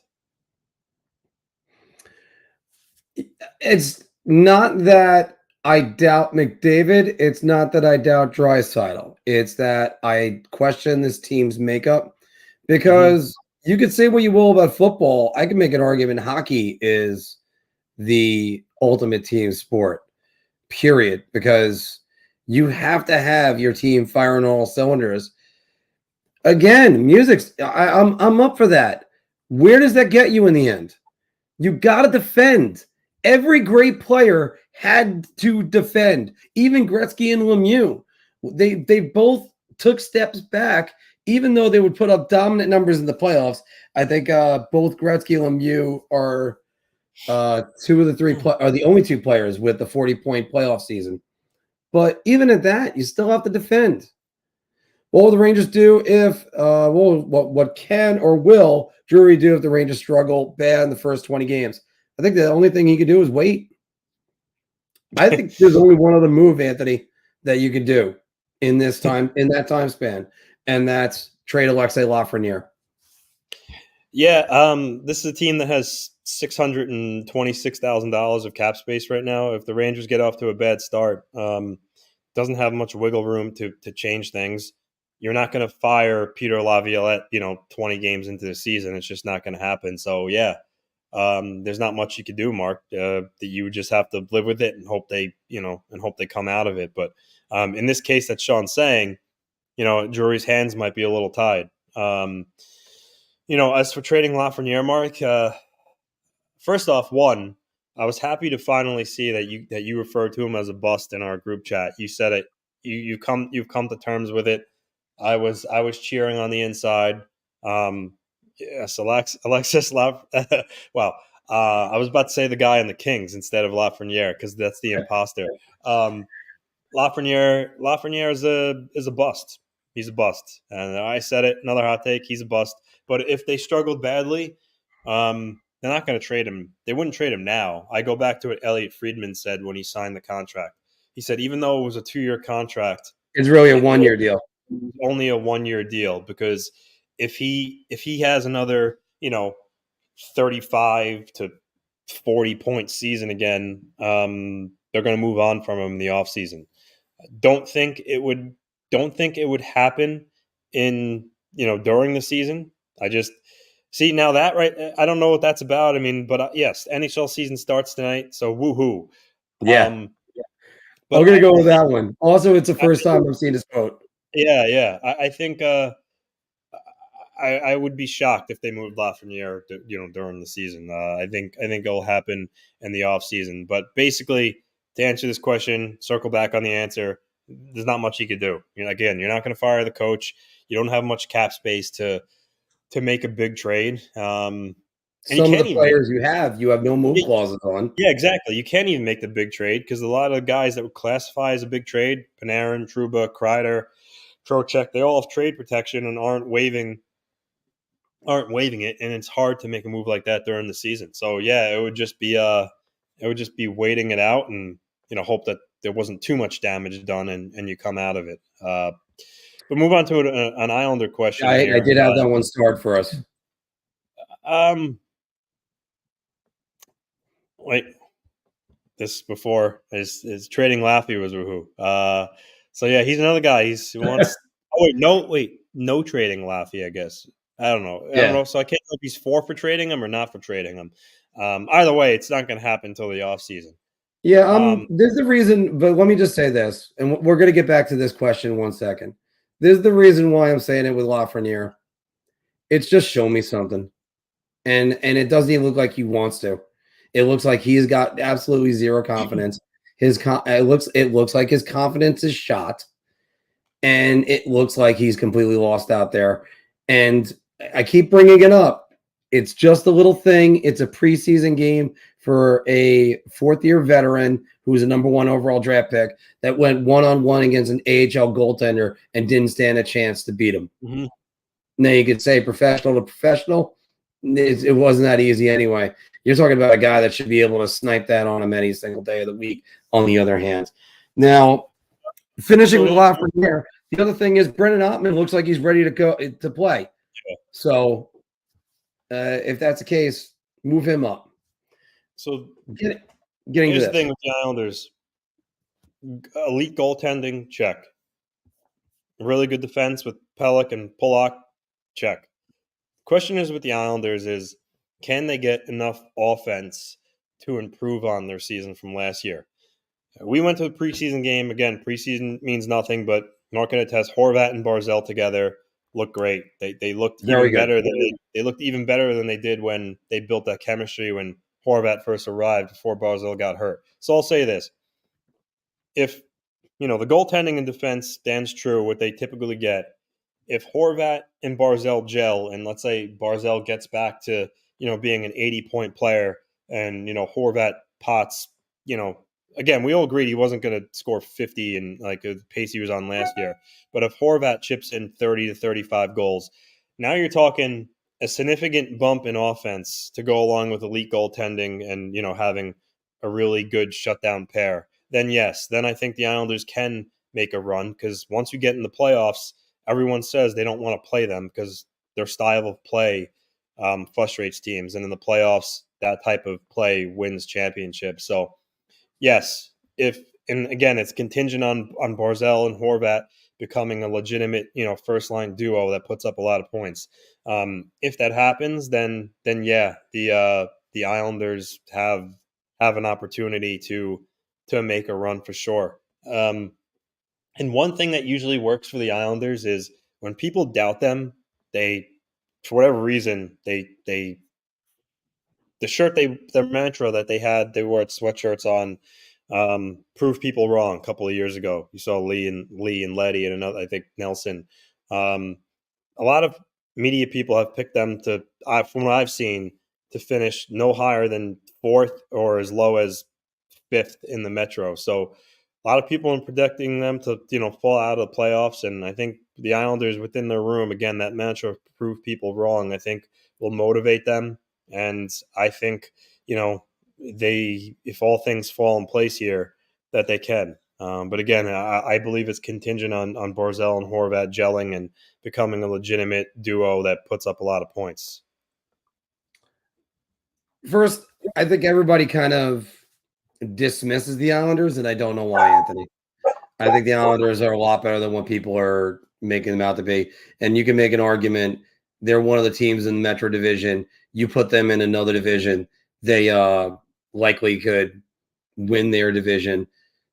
It's not that I doubt McDavid. It's not that I doubt Draisaitl. It's that I question this team's makeup, because you could say what you will about football. I can make an argument hockey is the ultimate team sport, period, because you have to have your team firing on all cylinders. Again, I'm up for that. Where does that get you in the end? You got to defend. Every great player had to defend. Even Gretzky and Lemieux, they both took steps back, even though they would put up dominant numbers in the playoffs. I think both Gretzky and Lemieux are two of the three are the only two players with the 40-point playoff season. But even at that, you still have to defend. What will the Rangers do if what can or will Drury do if the Rangers struggle bad in the first 20 games? I think the only thing he could do is wait. I think there's only one other move, Anthony, that you could do in that time span, and that's trade Alexei Lafreniere. Yeah, this is a team that has $626,000 of cap space right now. If the Rangers get off to a bad start, doesn't have much wiggle room to change things. You're not going to fire Peter Laviolette, 20 games into the season. It's just not going to happen. So yeah, there's not much you can do, Mark. That you just have to live with it and hope they come out of it. But in this case that Sean's saying, Drury's hands might be a little tied. As for trading Lafreniere, Mark, first off, I was happy to finally see that you referred to him as a bust in our group chat. You said it. You've come to terms with it. I was cheering on the inside. Yes, Alexis Wow. I was about to say the guy in the Kings instead of Lafreniere because that's the imposter. Lafreniere is a bust. He's a bust, and I said it. Another hot take. He's a bust. But if they struggled badly, they're not going to trade him. They wouldn't trade him now. I go back to what Elliot Friedman said when he signed the contract. He said even though it was a 2-year contract, it's really a 1-year deal. Only a 1-year deal because if he has another 35 to 40 point season again, they're going to move on from him in the offseason. Don't think it would happen in during the season. I just see now that right. I don't know what that's about. I mean, but yes, NHL season starts tonight, so woohoo! Yeah, but I'm gonna go with that one. Also, it's the first time I've seen his quote. Yeah. I think I would be shocked if they moved Lafreniere, during the season. I think it'll happen in the off season. But basically, to answer this question, circle back on the answer. There's not much you could do. Again, you're not going to fire the coach. You don't have much cap space to make a big trade. Some of the players you have no move clauses on. Yeah, exactly. You can't even make the big trade because a lot of guys that would classify as a big trade, Panarin, Trouba, Kreider, Trocheck, they all have trade protection and aren't waiving it, and it's hard to make a move like that during the season. So yeah, it would just be waiting it out and hope that there wasn't too much damage done and you come out of it. But move on to an Islander question. I did have that one starred for us. Wait, this before is trading Laffy was woohoo. So yeah, he's another guy. He wants. No trading Laffy. I guess I don't know. I don't know. So I can't know if he's for trading him or not for trading him. Either way, it's not going to happen until the offseason. Yeah, there's a reason, but let me just say this, and we're going to get back to this question in 1 second. There's the reason why I'm saying it with Lafreniere. It's just show me something, and it doesn't even look like he wants to. It looks like he's got absolutely zero confidence. It looks like his confidence is shot, and it looks like he's completely lost out there. And I keep bringing it up. It's just a little thing. It's a preseason game for a fourth-year veteran who's a number 1 overall draft pick that went one-on-one against an AHL goaltender and didn't stand a chance to beat him. Mm-hmm. Now you could say professional to professional. It wasn't that easy anyway. You're talking about a guy that should be able to snipe that on him any single day of the week, on the other hand. Now, finishing with Lafreniere, the other thing is Brendan Ottman looks like he's ready to go to play. Yeah. So if that's the case, move him up. So getting here's to the thing with the Islanders. Elite goaltending, check. Really good defense with Pelech and Polak, check. Question is with the Islanders is, can they get enough offense to improve on their season from last year. We went to the preseason game. Again, preseason means nothing, but Marc and Anthony, Horvat and Barzal together looked great. They looked Very even good. better than they looked even better than they did when they built that chemistry when Horvat first arrived before Barzal got hurt. So I'll say this. If, the goaltending and defense stands true, what they typically get, if Horvat and Barzal gel, and let's say Barzal gets back to, being an 80-point player, and, Horvat pots, again, we all agreed he wasn't going to score 50 and like the pace he was on last year. But if Horvat chips in 30 to 35 goals, now you're talking a significant bump in offense to go along with elite goaltending and, having a really good shutdown pair. Then yes, then I think the Islanders can make a run, because once you get in the playoffs, everyone says they don't want to play them because their style of play frustrates teams. And in the playoffs, that type of play wins championships. So yes, and again, it's contingent on Barzal and Horvat becoming a legitimate, first line duo that puts up a lot of points. If that happens, then yeah, the Islanders have an opportunity to make a run for sure. And one thing that usually works for the Islanders is when people doubt them, they, for whatever reason, their mantra that they wore sweatshirts on, prove people wrong a couple of years ago. You saw Lee and Leddy and another, I think Nelson. A lot of media people have picked them to, from what I've seen, to finish no higher than 4th or as low as 5th in the Metro. So a lot of people are predicting them to, fall out of the playoffs. And I think the Islanders within their room, again, that mantra of prove people wrong, I think will motivate them. And I think, if all things fall in place here, that they can. But again, I believe it's contingent on Barzal and Horvat gelling and becoming a legitimate duo that puts up a lot of points. First, I think everybody kind of dismisses the Islanders, and I don't know why, Anthony. I think the Islanders are a lot better than what people are making them out to be. And you can make an argument they're one of the teams in the Metro Division. You put them in another division, they likely could win their division.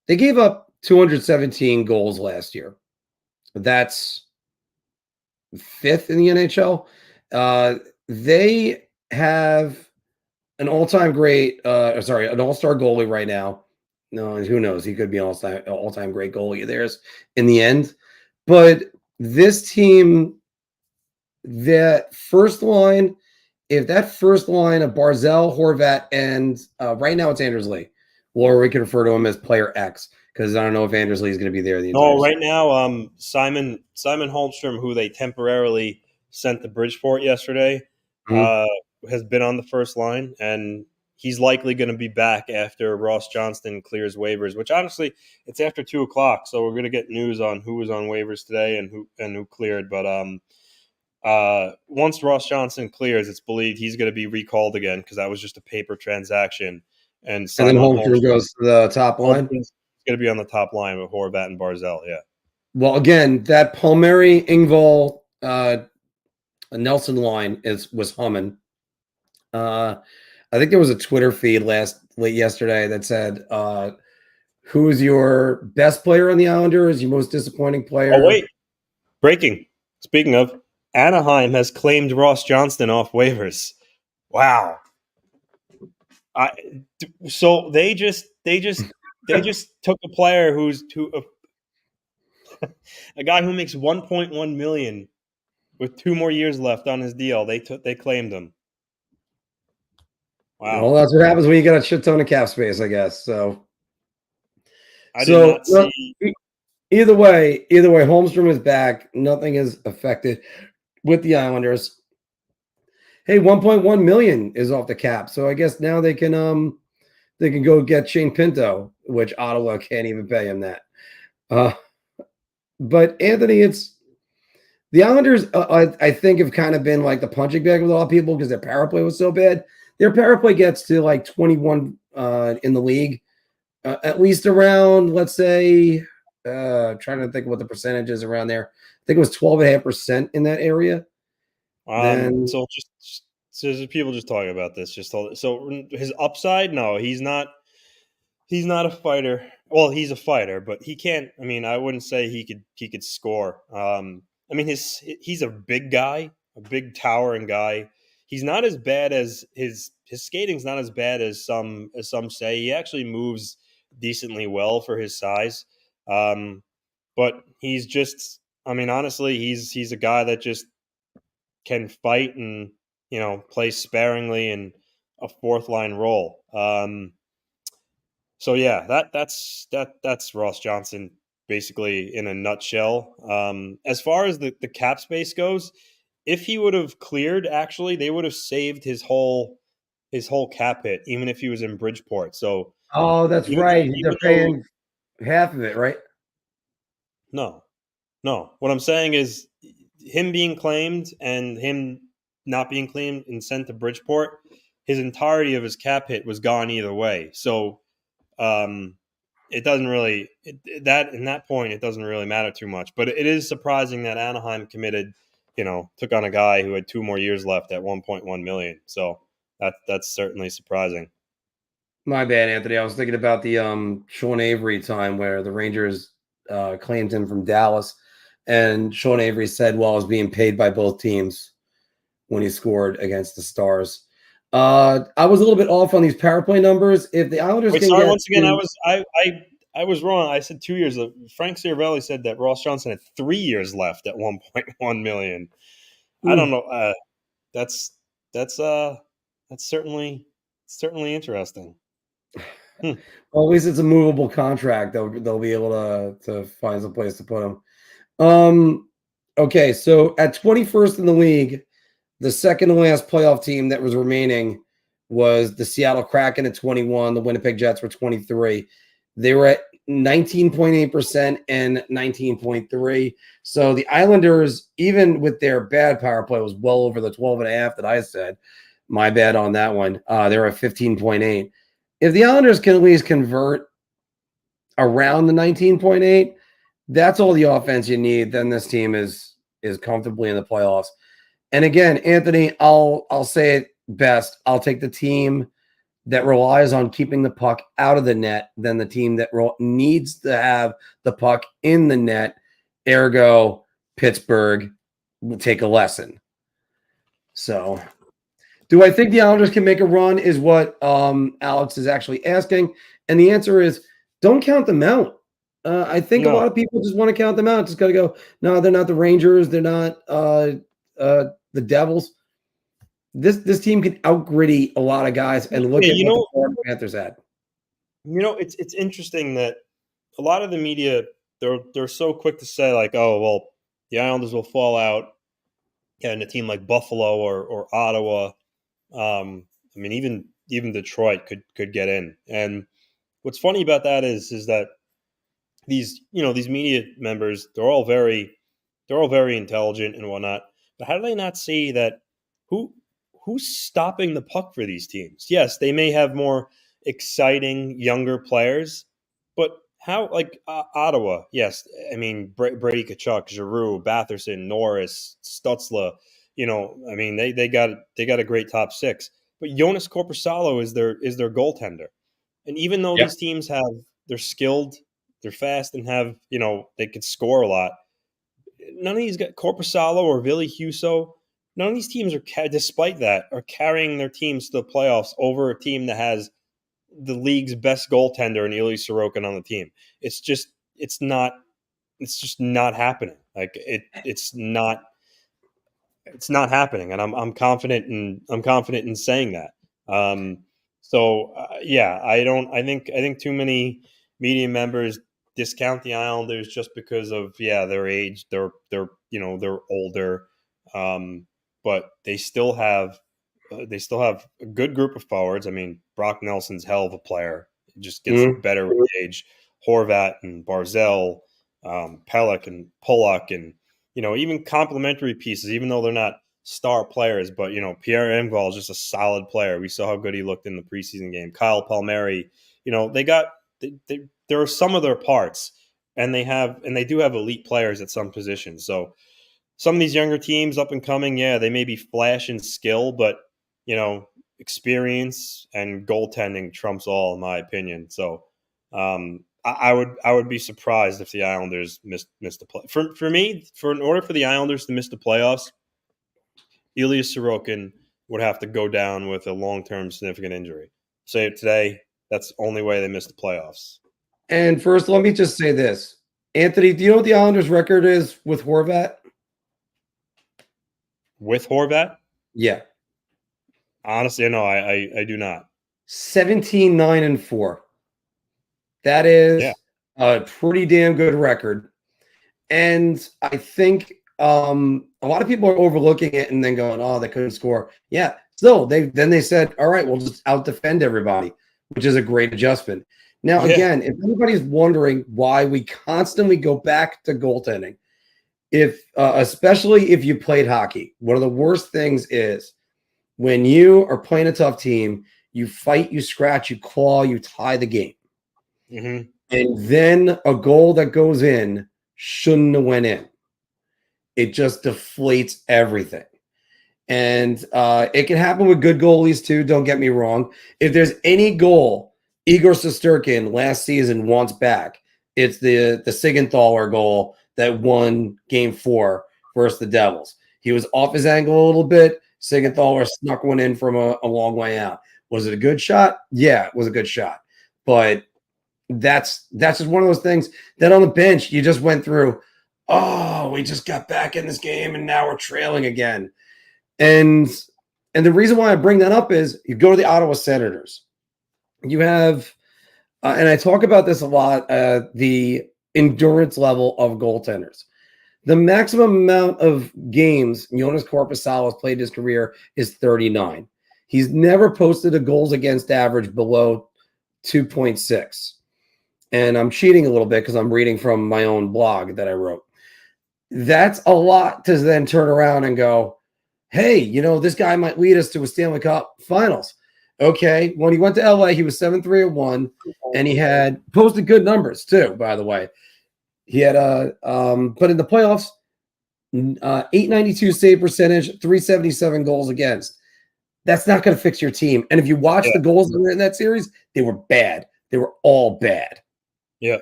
They gave up 217 goals last year. That's 5th in the NHL. They have an all-time great, an all-star goalie right now. No, who knows? He could be an all-time great goalie of theirs in the end. But this team, that first line, if that first line of Barzal, Horvat, and right now it's Drizly, or we can refer to him as Player X, because I don't know if Drizly is going to be there the entire season. Right now, Simon Holmstrom, who they temporarily sent to Bridgeport yesterday, has been on the first line, and he's likely going to be back after Ross Johnston clears waivers, which honestly, it's after 2:00, so we're going to get news on who was on waivers today and who cleared. But once Ross Johnston clears, it's believed he's going to be recalled again, because that was just a paper transaction. And then Holmstrom goes to the top line. He's going to be on the top line with Horvat and Barzal, yeah. Well, again, that Palmieri, Engvall, Nelson line was humming. I think there was a Twitter feed yesterday that said, who is your best player on the Islanders? Your most disappointing player? Oh, wait. Breaking. Speaking of, Anaheim has claimed Ross Johnston off waivers. Wow. So they just took a player a guy who makes $1.1 million with 2 more years left on his deal. They claimed him. Wow. Well, that's what happens when you get a shit ton of cap space, I guess. So I did not see. Either way, Holmstrom is back. Nothing is affected with the Islanders. Hey, 1.1 million is off the cap, so I guess now they can go get Shane Pinto, which Ottawa can't even pay him that. But Anthony, it's the Islanders. I think have kind of been like the punching bag with a lot of people because their power play was so bad. Their power play gets to like 21 in the league, at least around, let's say, trying to think what the percentage is around there. I think it was 12.5% in that area. So So there's people just talking about this. So his upside, no, he's not. He's not a fighter. Well, he's a fighter, but he can't. I mean, I wouldn't say he could score. I mean, he's a big guy, a big towering guy. He's not as bad as his skating's not as bad as some say. He actually moves decently well for his size. But he's just. I mean, honestly, he's a guy that just can fight and play sparingly in a fourth line role. So yeah, that's Ross Johnson basically in a nutshell. As far as the cap space goes, if he would have cleared, actually, they would have saved his whole cap hit, even if he was in Bridgeport. So Oh, that's right. They're paying half of it, right? No. What I'm saying is him being claimed and him not being claimed and sent to Bridgeport, his entirety of his cap hit was gone either way. So it doesn't really in that point it doesn't really matter too much. But it is surprising that Anaheim took on a guy who had 2 more years left at $1.1 million. So that's certainly surprising. My bad, Anthony. I was thinking about the Sean Avery time where the Rangers claimed him from Dallas, and Sean Avery said, "Well, I was being paid by both teams when he scored against the Stars." I was a little bit off on these power play numbers. If the Islanders once again, I was wrong. I said 2 years. Frank Ciravelli said that Ross Johnson had 3 years left at $1.1 million. I don't know. That's certainly interesting. Well, at least it's a movable contract. They'll be able to find some place to put him. Okay, so at 21st in the league, the second to last playoff team that was remaining was the Seattle Kraken at 21. The Winnipeg Jets were 23. They were at 19.8% and 19.3. So the Islanders, even with their bad power play, was well over the 12.5 that I said. My bad on that one. They were at 15.8. If the Islanders can at least convert around the 19.8, that's all the offense you need. Then this team is comfortably in the playoffs. And again, Anthony, I'll say it best. I'll take the team that relies on keeping the puck out of the net than the team that needs to have the puck in the net. Ergo, Pittsburgh will take a lesson. So, do I think the Islanders can make a run is what Alex is actually asking. And the answer is don't count them out. I think a lot of people just want to count them out. Just got to go, no, they're not the Rangers. They're not the Devils. This team can out-gritty a lot of guys and look at what the Florida Panthers had. It's interesting that a lot of the media, they're so quick to say, like, oh, well, the Islanders will fall out. Yeah, and a team like Buffalo or Ottawa, I mean, even Detroit could get in. And what's funny about that is that these media members, they're all very intelligent and whatnot. But how do they not see that who's stopping the puck for these teams? Yes, they may have more exciting younger players, but how, like Ottawa? Yes, I mean Brady Tkachuk, Giroux, Batherson, Norris, Stutzla. I mean they got a great top six, but Jonas Korpisalo is their goaltender. And even though these teams they're skilled, they're fast, and have they could score a lot, none of these got Korpisalo or Ville Husso. None of these teams despite that, are carrying their teams to the playoffs over a team that has the league's best goaltender in Ilya Sorokin on the team. It's just not happening. Like it's not happening, and I'm confident in saying that. I think too many media members discount the Islanders just because of their age. They're older, but they still have a good group of forwards. I mean, Brock Nelson's hell of a player. He just gets better with age. Horvat and Barzell, Pelech and Pollock, and even complementary pieces, even though they're not star players. But Pierre Engvall is just a solid player. We saw how good he looked in the preseason game. Kyle Palmieri, there are some of their parts, and they do have elite players at some positions. So some of these younger teams up and coming, they may be flash in skill, but experience and goaltending trumps all, in my opinion. So I would be surprised if the Islanders missed the play. For me, in order for the Islanders to miss the playoffs, Ilya Sorokin would have to go down with a long-term significant injury. Say it today, that's the only way they miss the playoffs. And first, let me just say this. Anthony, do you know what the Islanders' record is with Horvat? With Horvat? Yeah. Honestly, no, I do not. 17-9-4. That is a pretty damn good record. And I think a lot of people are overlooking it and then going, oh, they couldn't score. Yeah. Still, they said, all right, we'll just out-defend everybody, which is a great adjustment. Now, again, if anybody's wondering why we constantly go back to goaltending, especially if you played hockey, one of the worst things is when you are playing a tough team, you fight, you scratch, you claw, you tie the game. Mm-hmm. And then a goal that goes in shouldn't have went in. It just deflates everything. And it can happen with good goalies too, don't get me wrong. If there's any goal Igor Shesterkin last season wants back, it's the Sigenthaler goal that won Game 4 versus the Devils. He was off his angle a little bit. Sigenthaler snuck one in from a long way out. Was it a good shot? Yeah, it was a good shot. But that's just one of those things that on the bench you just went through, oh, we just got back in this game and now we're trailing again. And the reason why I bring that up is you go to the Ottawa Senators. You have, and I talk about this a lot, the endurance level of goaltenders. The maximum amount of games Jonas Korpisalo has played his career is 39. He's never posted a goals against average below 2.6. And I'm cheating a little bit because I'm reading from my own blog that I wrote. That's a lot to then turn around and go, hey, this guy might lead us to a Stanley Cup Finals. Okay, when he went to LA, he was 7-3-1, and he had posted good numbers too, by the way. He had but in the playoffs, 892 save percentage, 377 goals against. That's not going to fix your team. And if you watch the goals that were in that series, they were bad. They were all bad. Yeah.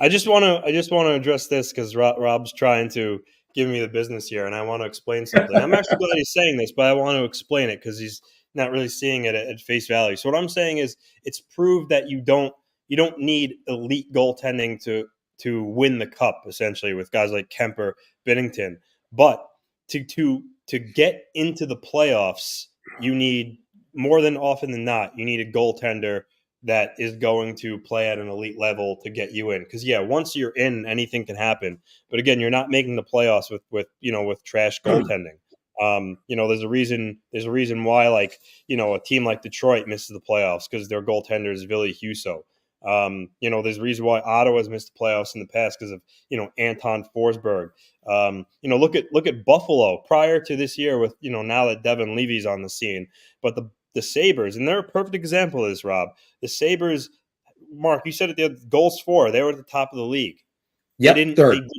I just want to address this because Rob's trying to give me the business here, and I want to explain something. I'm actually glad he's saying this, but I want to explain it because he's not really seeing it at face value. So what I'm saying is it's proved that you don't need elite goaltending to win the cup, essentially, with guys like Kemper, Binnington. But to get into the playoffs, you need, more than often than not, you need a goaltender that is going to play at an elite level to get you in. Because once you're in, anything can happen. But again, you're not making the playoffs with trash goaltending. There's a reason why, like, a team like Detroit misses the playoffs because their goaltender is Ville Husso. There's a reason why Ottawa's missed the playoffs in the past because of, Anton Forsberg. Look at Buffalo prior to this year with, now that Devin Levy's on the scene. But the Sabres, and they're a perfect example of this, Rob. The Sabres, Mark, you said it, the goals for, they were at the top of the league. Yep, they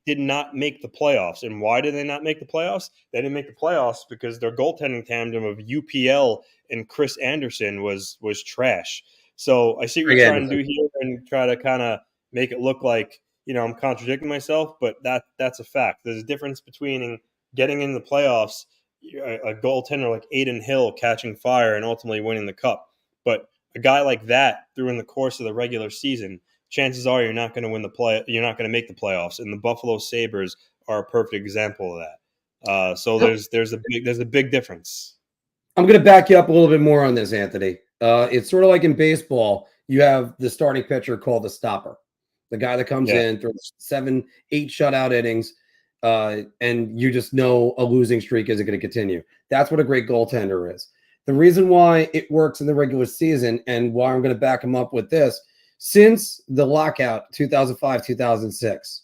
did not make the playoffs. And why did they not make the playoffs? They didn't make the playoffs because their goaltending tandem of UPL and Chris Anderson was trash. So I see what you're trying to do here and try to kind of make it look like, I'm contradicting myself, but that's a fact. There's a difference between getting in the playoffs, a goaltender like Adin Hill catching fire and ultimately winning the cup. But a guy like that through in the course of the regular season, chances are you're not going to you're not going to make the playoffs. And the Buffalo Sabres are a perfect example of that. So there's a big difference. I'm going to back you up a little bit more on this, Anthony. It's sort of like in baseball, you have the starting pitcher called the stopper, the guy that comes in, throws 7-8 shutout innings, and you just know a losing streak isn't going to continue. That's what a great goaltender is. The reason why it works in the regular season and why I'm going to back him up with this, since the lockout 2005-2006,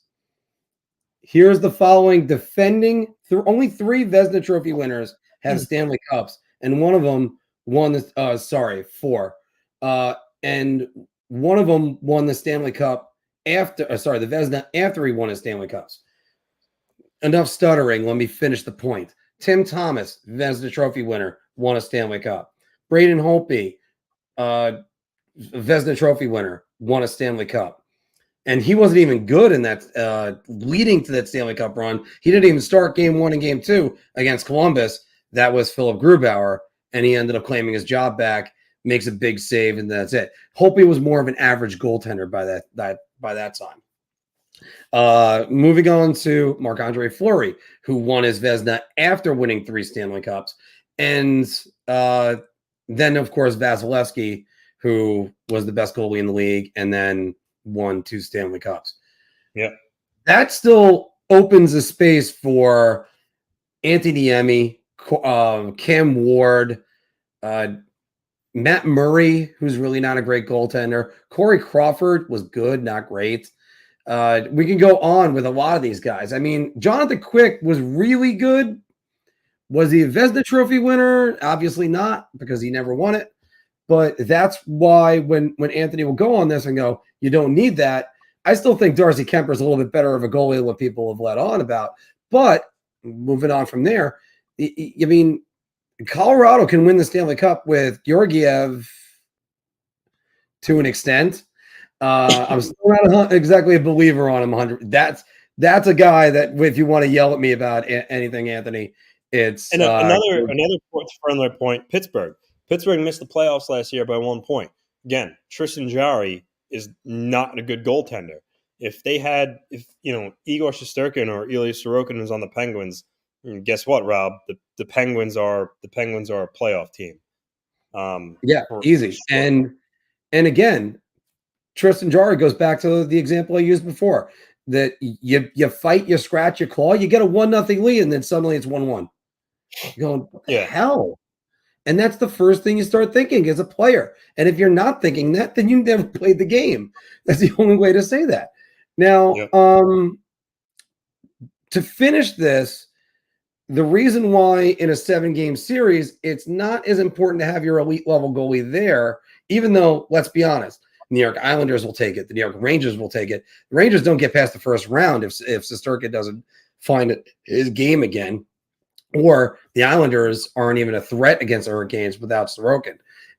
here's the following defending. Only 3 Vezina Trophy winners have Stanley Cups, and one of them won the 4. And one of them won the Stanley Cup after, the Vezina after he won his Stanley Cups. Enough stuttering. Let me finish the point. Tim Thomas, Vezina Trophy winner, won a Stanley Cup. Braden Holtby, Vezina Trophy winner, won a Stanley Cup. And he wasn't even good in that leading to that Stanley Cup run. He didn't even start game 1 and game 2 against Columbus. That was Philip Grubauer, and he ended up claiming his job back, makes a big save, and that's it. Holtby was more of an average goaltender by that time. Moving on to Marc-Andre Fleury, who won his Vezina after winning 3 Stanley Cups. And then, of course, Vasilevsky, who was the best goalie in the league and then won 2 Stanley Cups. Yeah. That still opens a space for Anthony Niemi, Cam Ward, Matt Murray, who's really not a great goaltender. Corey Crawford was good, not great. We can go on with a lot of these guys. I mean, Jonathan Quick was really good. Was he a Vezina Trophy winner? Obviously not, because he never won it. But that's why when Anthony will go on this and go, you don't need that. I still think Darcy Kemper is a little bit better of a goalie than what people have let on about. But moving on from there, I mean, Colorado can win the Stanley Cup with Georgiev to an extent. I'm still not exactly a believer on him 100. That's a guy that, if you want to yell at me about anything, Anthony, it's another further point. Pittsburgh missed the playoffs last year by 1 point. Again, Tristan Jarry is not a good goaltender. If Igor Shesterkin or Ilya Sorokin was on the Penguins, guess what, Rob? The Penguins are a playoff team. Easy. And again, Tristan Jarry goes back to the example I used before, that you fight, you scratch, you claw, you get a 1-0 lead, and then suddenly it's 1-1. You're going, what the hell? And that's the first thing you start thinking as a player. And if you're not thinking that, then you never played the game. That's the only way to say that. Now, to finish this, the reason why in a 7-game series, it's not as important to have your elite level goalie there, even though, let's be honest, New York Islanders will take it. The New York Rangers will take it. The Rangers don't get past the first round if Shesterkin doesn't find his game again. Or the Islanders aren't even a threat against the Hurricanes without Sorokin.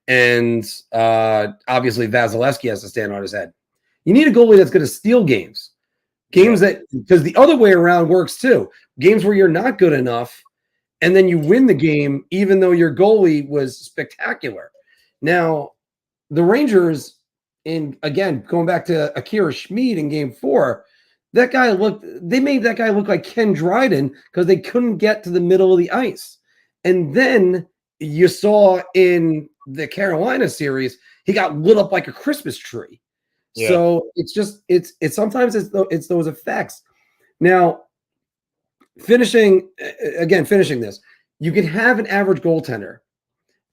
And obviously Vasilevsky has to stand on his head. You need a goalie that's going to steal games. That, because the other way around works too. Games where you're not good enough, and then you win the game even though your goalie was spectacular. Now, the Rangers, again, going back to Akira Schmid in game 4, they made that guy look like Ken Dryden because they couldn't get to the middle of the ice. And then you saw in the Carolina series, he got lit up like a Christmas tree. Yeah. So it's sometimes it's those effects. Now, finishing this, you can have an average goaltender,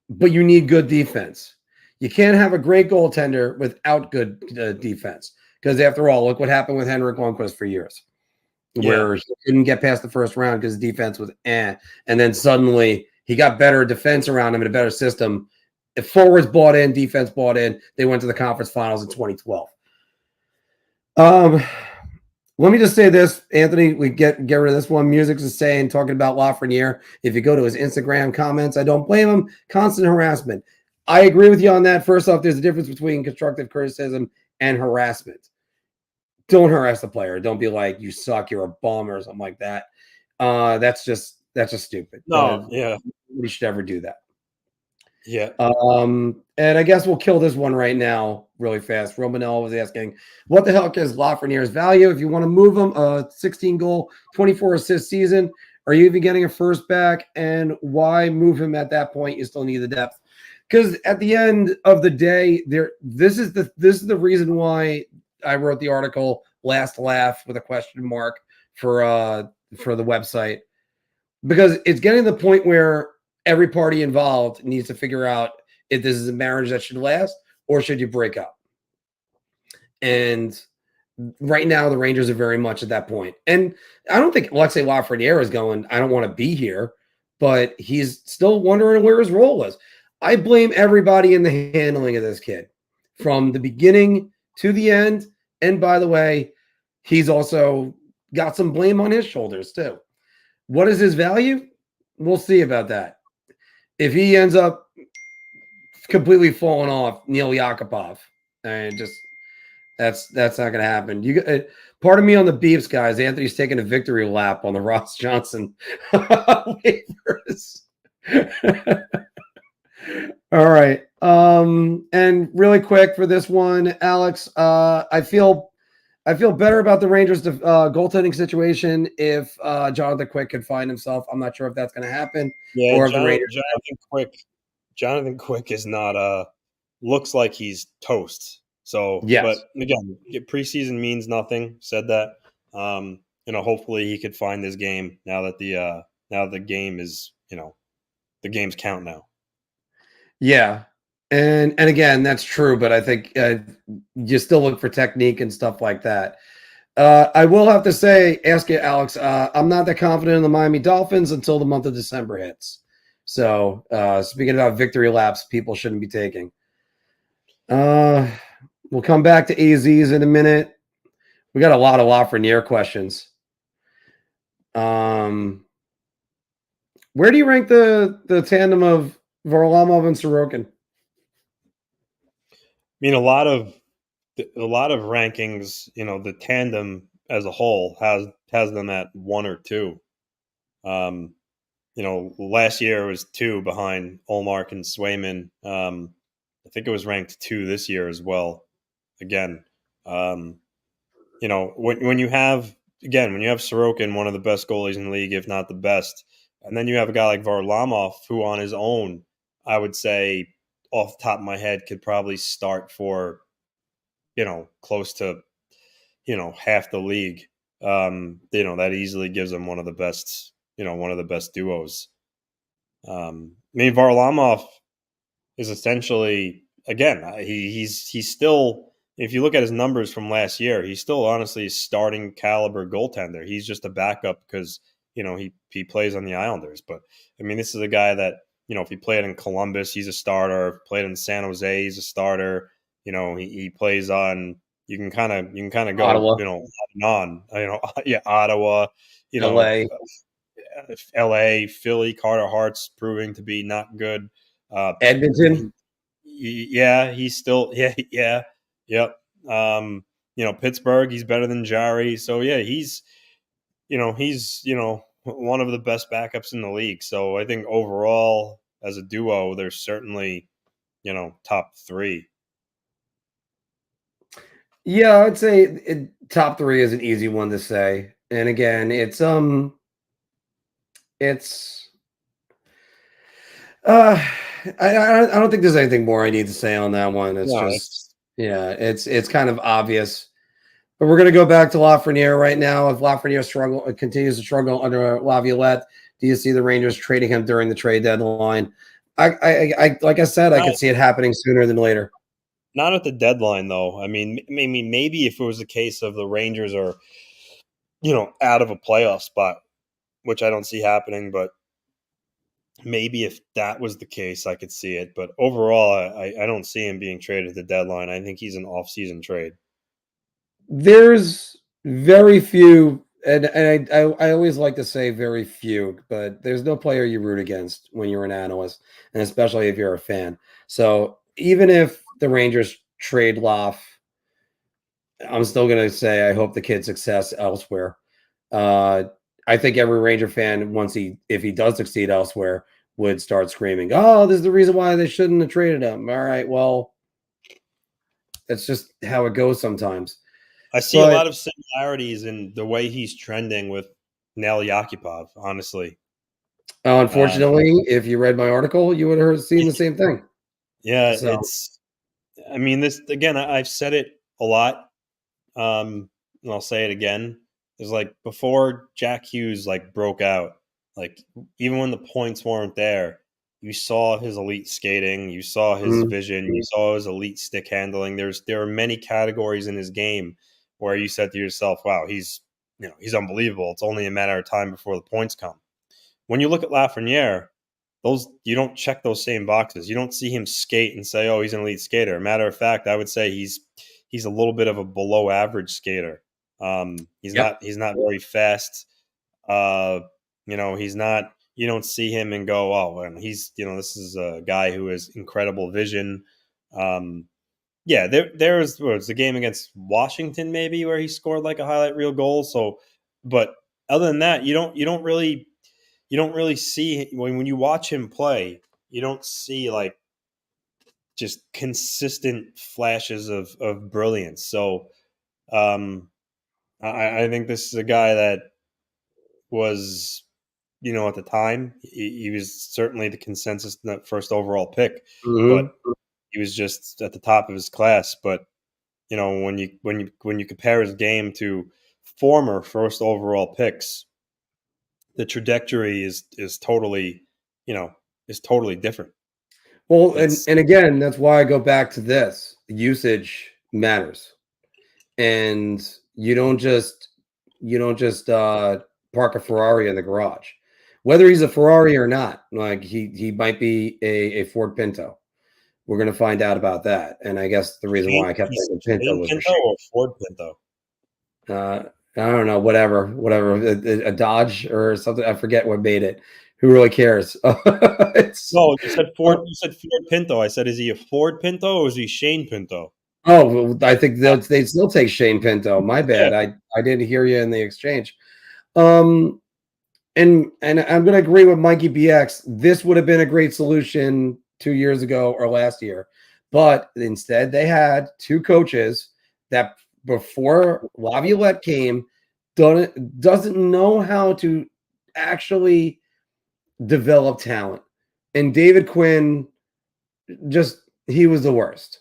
but you need good defense. You can't have a great goaltender without good defense. Because after all, look what happened with Henrik Lundqvist for years, where he couldn't get past the first round because defense was and then suddenly he got better defense around him and a better system. If forwards bought in, defense bought in, they went to the conference finals in 2012. Let me just say this, Anthony, we get rid of this one. Music's is saying, talking about Lafreniere, if you go to his Instagram comments, I don't blame him. Constant harassment. I agree with you on that. First off, there's a difference between constructive criticism and harassment. Don't harass the player. Don't be like, you suck, you're a bum or something like that. That's just stupid. No, we should ever do that. Yeah. And I guess we'll kill this one right now really fast. Romanel was asking, what the heck is Lafreniere's value? If you want to move him, a 16-goal, 24-assist season, are you even getting a first back? And why move him at that point? You still need the depth. Because at the end of the day, this is the reason why I wrote the article Last Laugh with a question mark for the website, because it's getting to the point where every party involved needs to figure out if this is a marriage that should last or should you break up. And right now, the Rangers are very much at that point. And I don't think Alexei Lafreniere is going, I don't want to be here, but he's still wondering where his role is. I blame everybody in the handling of this kid from the beginning to the end. And by the way, he's also got some blame on his shoulders too. What is his value? We'll see about that. if he ends up completely falling off, Neil Yakupov, and just that's not going to happen. Part of me on the Beeps guys. Anthony's taking a victory lap on the Ross Johnson waivers. All right. And really quick for this one, Alex, I feel better about the Rangers' goaltending situation if Jonathan Quick could find himself. I'm not sure if that's going to happen. Yeah, or if the Rangers. Jonathan Quick is not looks like he's toast. So, yes. But again, preseason means nothing. Said that. Hopefully he could find this game now that the game is, the games count now. Yeah. And again, that's true, but I think you still look for technique and stuff like that. I will have to ask you, Alex, I'm not that confident in the Miami Dolphins until the month of December hits. So speaking about victory laps, people shouldn't be taking. We'll come back to AZs in a minute. We got a lot of Lafreniere questions. Where do you rank the tandem of Varlamov and Sorokin? I mean, a lot of rankings, the tandem as a whole has them at 1 or 2. Last year it was 2 behind Ullmark and Swayman. I think it was ranked 2 this year as well. Again, when you have Sorokin, one of the best goalies in the league, if not the best, and then you have a guy like Varlamov, who on his own, I would say, off the top of my head, could probably start for, close to, half the league. That easily gives him one of the best duos. Varlamov is essentially, again, he's still, if you look at his numbers from last year, he's still honestly a starting caliber goaltender. He's just a backup because, he plays on the Islanders. But, this is a guy that, if he played in Columbus, he's a starter. If he played in San Jose, he's a starter. He plays on, you can kind of go, Ottawa. on, Ottawa, LA. LA, Philly, Carter Hart's proving to be not good. Edmonton. He's still, yep. Pittsburgh, he's better than Jari. So he's one of the best backups in the league. So I think overall as a duo, they're certainly, top 3. Yeah, I'd say top 3 is an easy one to say. And again, it's I don't think there's anything more I need to say on that one. It's kind of obvious. But we're going to go back to Lafreniere right now. If Lafreniere continues to struggle under Laviolette, do you see the Rangers trading him during the trade deadline? I like I said, I could see it happening sooner than later. Not at the deadline, though. Maybe if it was a case of the Rangers are, out of a playoff spot, which I don't see happening, but maybe if that was the case, I could see it. But overall, I don't see him being traded at the deadline. I think he's an off-season trade. There's very few, and I always like to say very few, but there's no player you root against when you're an analyst, and especially if you're a fan. So even if the Rangers trade Loff, I'm still going to say I hope the kid's success elsewhere. I think every Ranger fan, if he does succeed elsewhere, would start screaming, "Oh, this is the reason why they shouldn't have traded him." All right, well, that's just how it goes sometimes. I see a lot of similarities in the way he's trending with Nail Yakupov, honestly. Unfortunately, if you read my article, you would have seen the same thing. Yeah, this again, I've said it a lot, and I'll say it again. It's like before Jack Hughes broke out, even when the points weren't there, you saw his elite skating, you saw his vision, you saw his elite stick handling. There are many categories in his game where you said to yourself, "Wow, he's unbelievable. It's only a matter of time before the points come." When you look at Lafreniere, you don't check those same boxes. You don't see him skate and say, "Oh, he's an elite skater." Matter of fact, I would say he's a little bit of a below average skater. He's not very fast. He's not you don't see him and go, oh, well, he's, this is a guy who has incredible vision. Yeah, there was the game against Washington maybe where he scored like a highlight reel goal. So, but other than that, you don't really see when you watch him play, you don't see like just consistent flashes of brilliance. So, I think this is a guy that was, at the time, he was certainly the consensus first overall pick, but he was just at the top of his class. But when you compare his game to former first overall picks, the trajectory is totally different. Well, and again, that's why I go back to this. Usage matters. And you don't just park a Ferrari in the garage. Whether he's a Ferrari or not, like he might be a Ford Pinto. We're going to find out about that. And I guess the reason why I kept thinking Pinto was Pinto or Ford Pinto. I don't know, whatever, a Dodge or something. I forget what made it. Who really cares? No, you said Ford. You said Ford Pinto. I said, is he a Ford Pinto or is he Shane Pinto? Oh, well, I think they still take Shane Pinto. My bad. Yeah. I didn't hear you in the exchange. And I'm going to agree with Mikey BX. This would have been a great solution 2 years ago or last year, but instead they had two coaches that before Laviolette came doesn't know how to actually develop talent, and David Quinn he was the worst.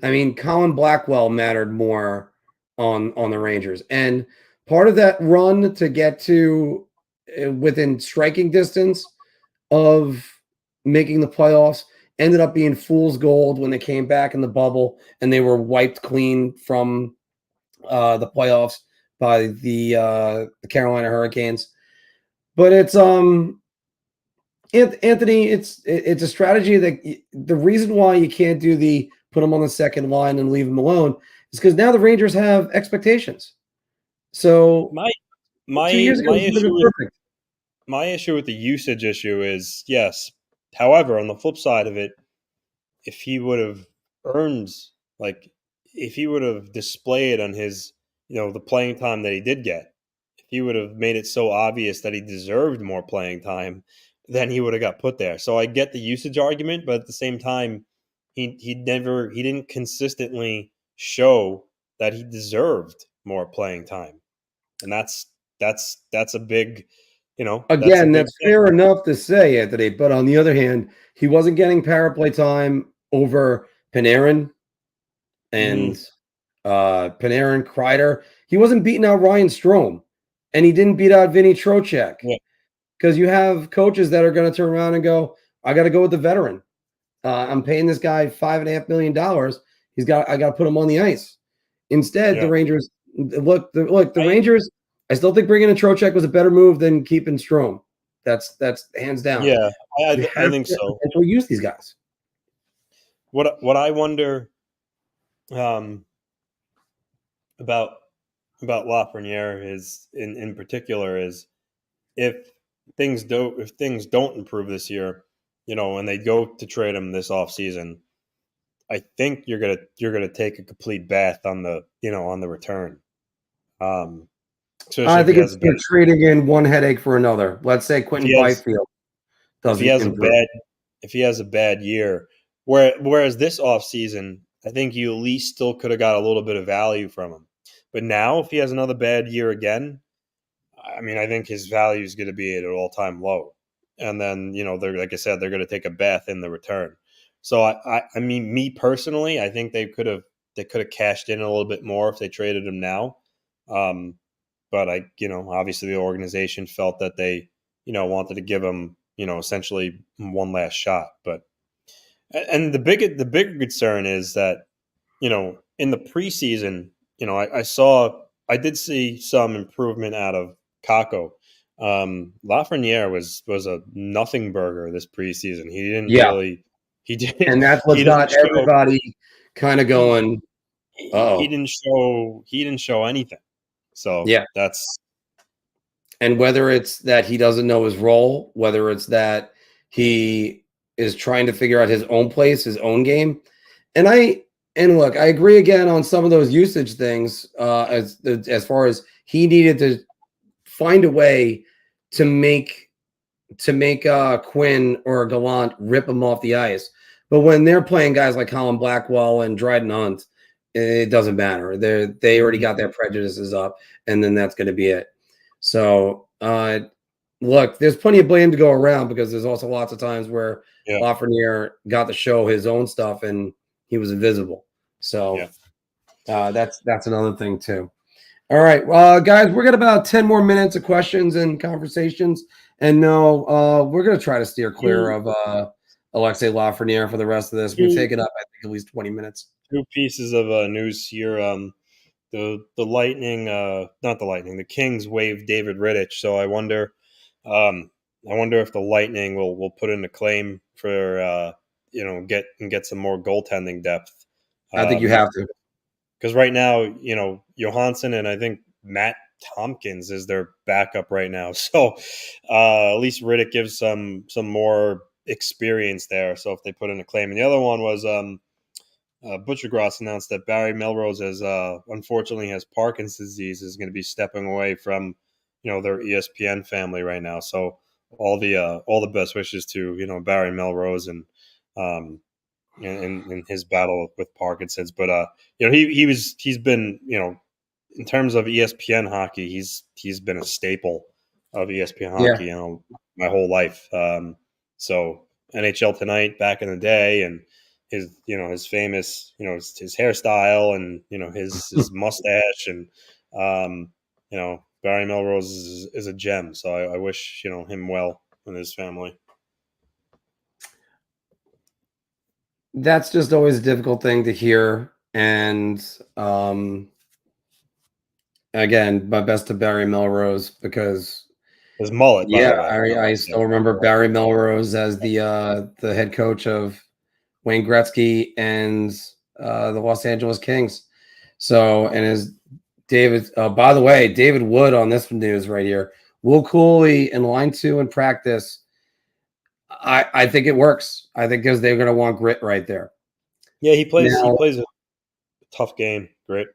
I mean, Colin Blackwell mattered more on the Rangers, and part of that run to get to within striking distance of making the playoffs ended up being fool's gold when they came back in the bubble and they were wiped clean from the playoffs by the Carolina Hurricanes. But it's Anthony, it's a strategy that the reason why you can't do the put them on the second line and leave them alone is because now the Rangers have expectations. So my 2 years ago, my issue with the usage issue is, yes. However, on the flip side of it, if he would have earned, if he would have displayed on his, the playing time that he did get, if he would have made it so obvious that he deserved more playing time, then he would have got put there. So I get the usage argument, but at the same time, he didn't consistently show that he deserved more playing time. And that's a big, again, that's fair enough to say, Anthony. But on the other hand, he wasn't getting power play time over Panarin and Panarin, Kreider. He wasn't beating out Ryan Strome, and he didn't beat out Vinny Trocheck. Because you have coaches that are going to turn around and go, I got to go with the veteran. I'm paying this guy $5.5 million. I got to put him on the ice. Instead, the Rangers the Rangers. I still think bringing in Trocheck was a better move than keeping Strome. That's hands down. Yeah, I think so. We'll use these guys. What I wonder about Lafreniere is in particular is if things don't improve this year, and they go to trade him this offseason, I think you're gonna take a complete bath on the on the return. I think it's trading in one headache for another. Let's say Quentin Byfield doesn't improve. If he has a bad year, whereas this offseason, I think you at least still could have got a little bit of value from him. But now, if he has another bad year again, I mean, I think his value is going to be at an all-time low. And then, they're, like I said, they're going to take a bath in the return. So I mean, me personally, I think they could have cashed in a little bit more if they traded him now. But obviously the organization felt that they, wanted to give him, essentially one last shot. But and the bigger concern is that, in the preseason, I did see some improvement out of Kakko. Lafreniere was a nothing burger this preseason. He didn't really. He did, and that's what got everybody kind of going. He didn't show anything. So yeah, that's And whether it's that he doesn't know his role, whether it's that he is trying to figure out his own place, his own game. And look, I agree again on some of those usage things, as far as he needed to find a way to make Quinn or Gallant rip him off the ice. But when they're playing guys like Colin Blackwell and Dryden Hunt, it doesn't matter. They already got their prejudices up, and then that's going to be it. So, look, there's plenty of blame to go around because there's also lots of times where Lafreniere got to show his own stuff and he was invisible. So that's another thing too. All right, guys, we're got about 10 more minutes of questions and conversations. And no, we're going to try to steer clear of Alexei Lafreniere for the rest of this. We've taken up, I think, at least 20 minutes. 2 pieces of news here. The Lightning, not the Lightning, the Kings waived David Rittich. So I wonder if the Lightning will put in a claim for get some more goaltending depth. I think you have to, because right now, Johansson and I think Matt Tompkins is their backup right now. So at least Rittich gives some more experience there. So if they put in a claim, and the other one was Butchergross announced that Barry Melrose unfortunately has Parkinson's disease, is going to be stepping away from their ESPN family right now. So all the best wishes to Barry Melrose and in his battle with Parkinson's. But he's been in terms of ESPN hockey, he's been a staple of ESPN hockey my whole life. So NHL Tonight back in the day, and his famous his hairstyle and his mustache, and Barry Melrose is a gem. So I wish him well and his family. That's just always a difficult thing to hear. And again, my best to Barry Melrose, because his mullet. I still remember Barry Melrose as the head coach of Wayne Gretzky and the Los Angeles Kings. So, and as David, by the way, David Wood on this news right here, Will Cooley in line 2 in practice. I think it works. I think because they're going to want grit right there. Yeah, he plays a tough game. Grit.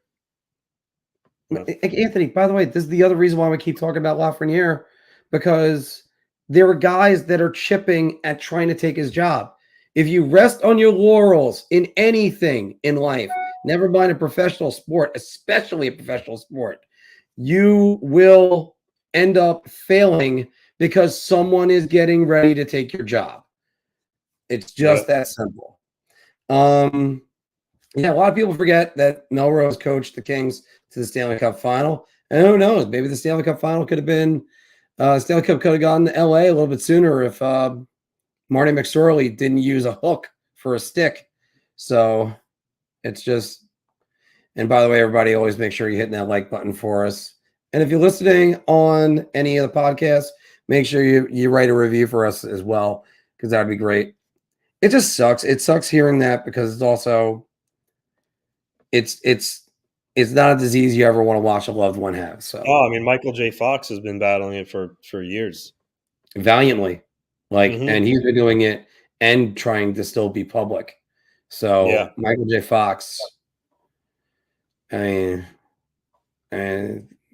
Yeah. Anthony, by the way, this is the other reason why we keep talking about Lafreniere, because there are guys that are chipping at trying to take his job. If you rest on your laurels in anything in life, never mind a professional sport, especially a professional sport, you will end up failing because someone is getting ready to take your job. It's just that simple. A lot of people forget that Melrose coached the Kings to the Stanley Cup final. And who knows, maybe the Stanley Cup final could have been Stanley Cup could have gone to LA a little bit sooner if Marty McSorley didn't use a hook for a stick. So it's just, and by the way, everybody, always make sure you're hitting that like button for us. And if you're listening on any of the podcasts, make sure you write a review for us as well, because that would be great. It just sucks. It sucks hearing that, because it's also, it's not a disease you ever want to watch a loved one have. So, I mean, Michael J. Fox has been battling it for years, valiantly, and he's been doing it and trying to still be public. So, Michael J. Fox, and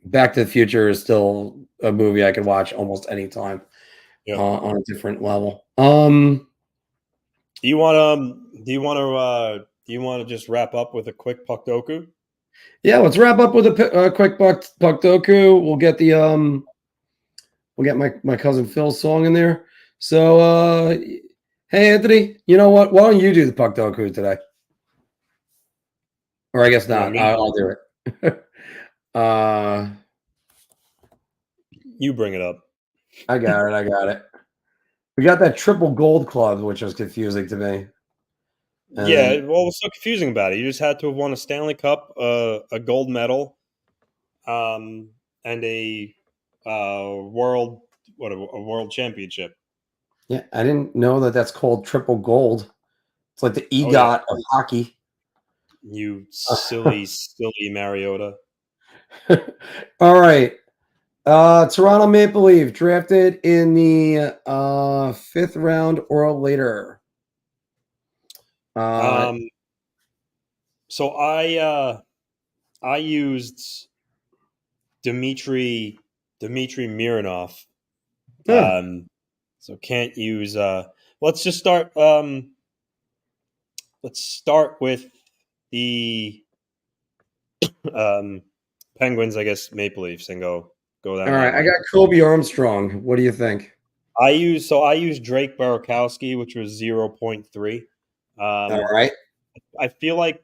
Back to the Future is still a movie I could watch almost any time on a different level. Do you want to just wrap up with a quick puck doku? Yeah, let's wrap up with a quick puck doku. We'll get my cousin Phil's song in there. So, hey Anthony, you know what? Why don't you do the puck doku today? Or I guess not. I'll do it. You bring it up. I got it. We got that triple gold club, which was confusing to me. What was so confusing about it? You just had to have won a Stanley Cup, a gold medal, and a world championship. Yeah, I didn't know that that's called triple gold. It's like the EGOT of hockey. You silly Mariota. All right. Toronto Maple Leaf drafted in the 5th round or later. So I used Dmitry Mironov. So can't use. Let's just start. Let's start with the Penguins, I guess, Maple Leafs, and go down. All right, I got Kobe Armstrong. What do you think? I used Drake Barakowski, which was 0.3. All right. I feel like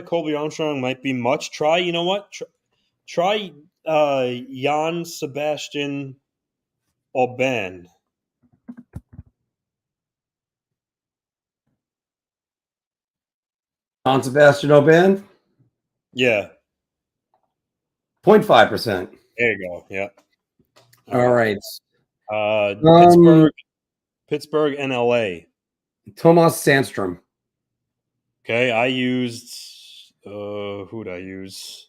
Colby Armstrong might be much. Try, you know what? Try Jan Sebastian Aubin. Jan Sebastian Aubin? Yeah. 0.5%. There you go. Yeah. All right. Pittsburgh and LA. Tomas Sandstrom. Okay, I used who'd I use?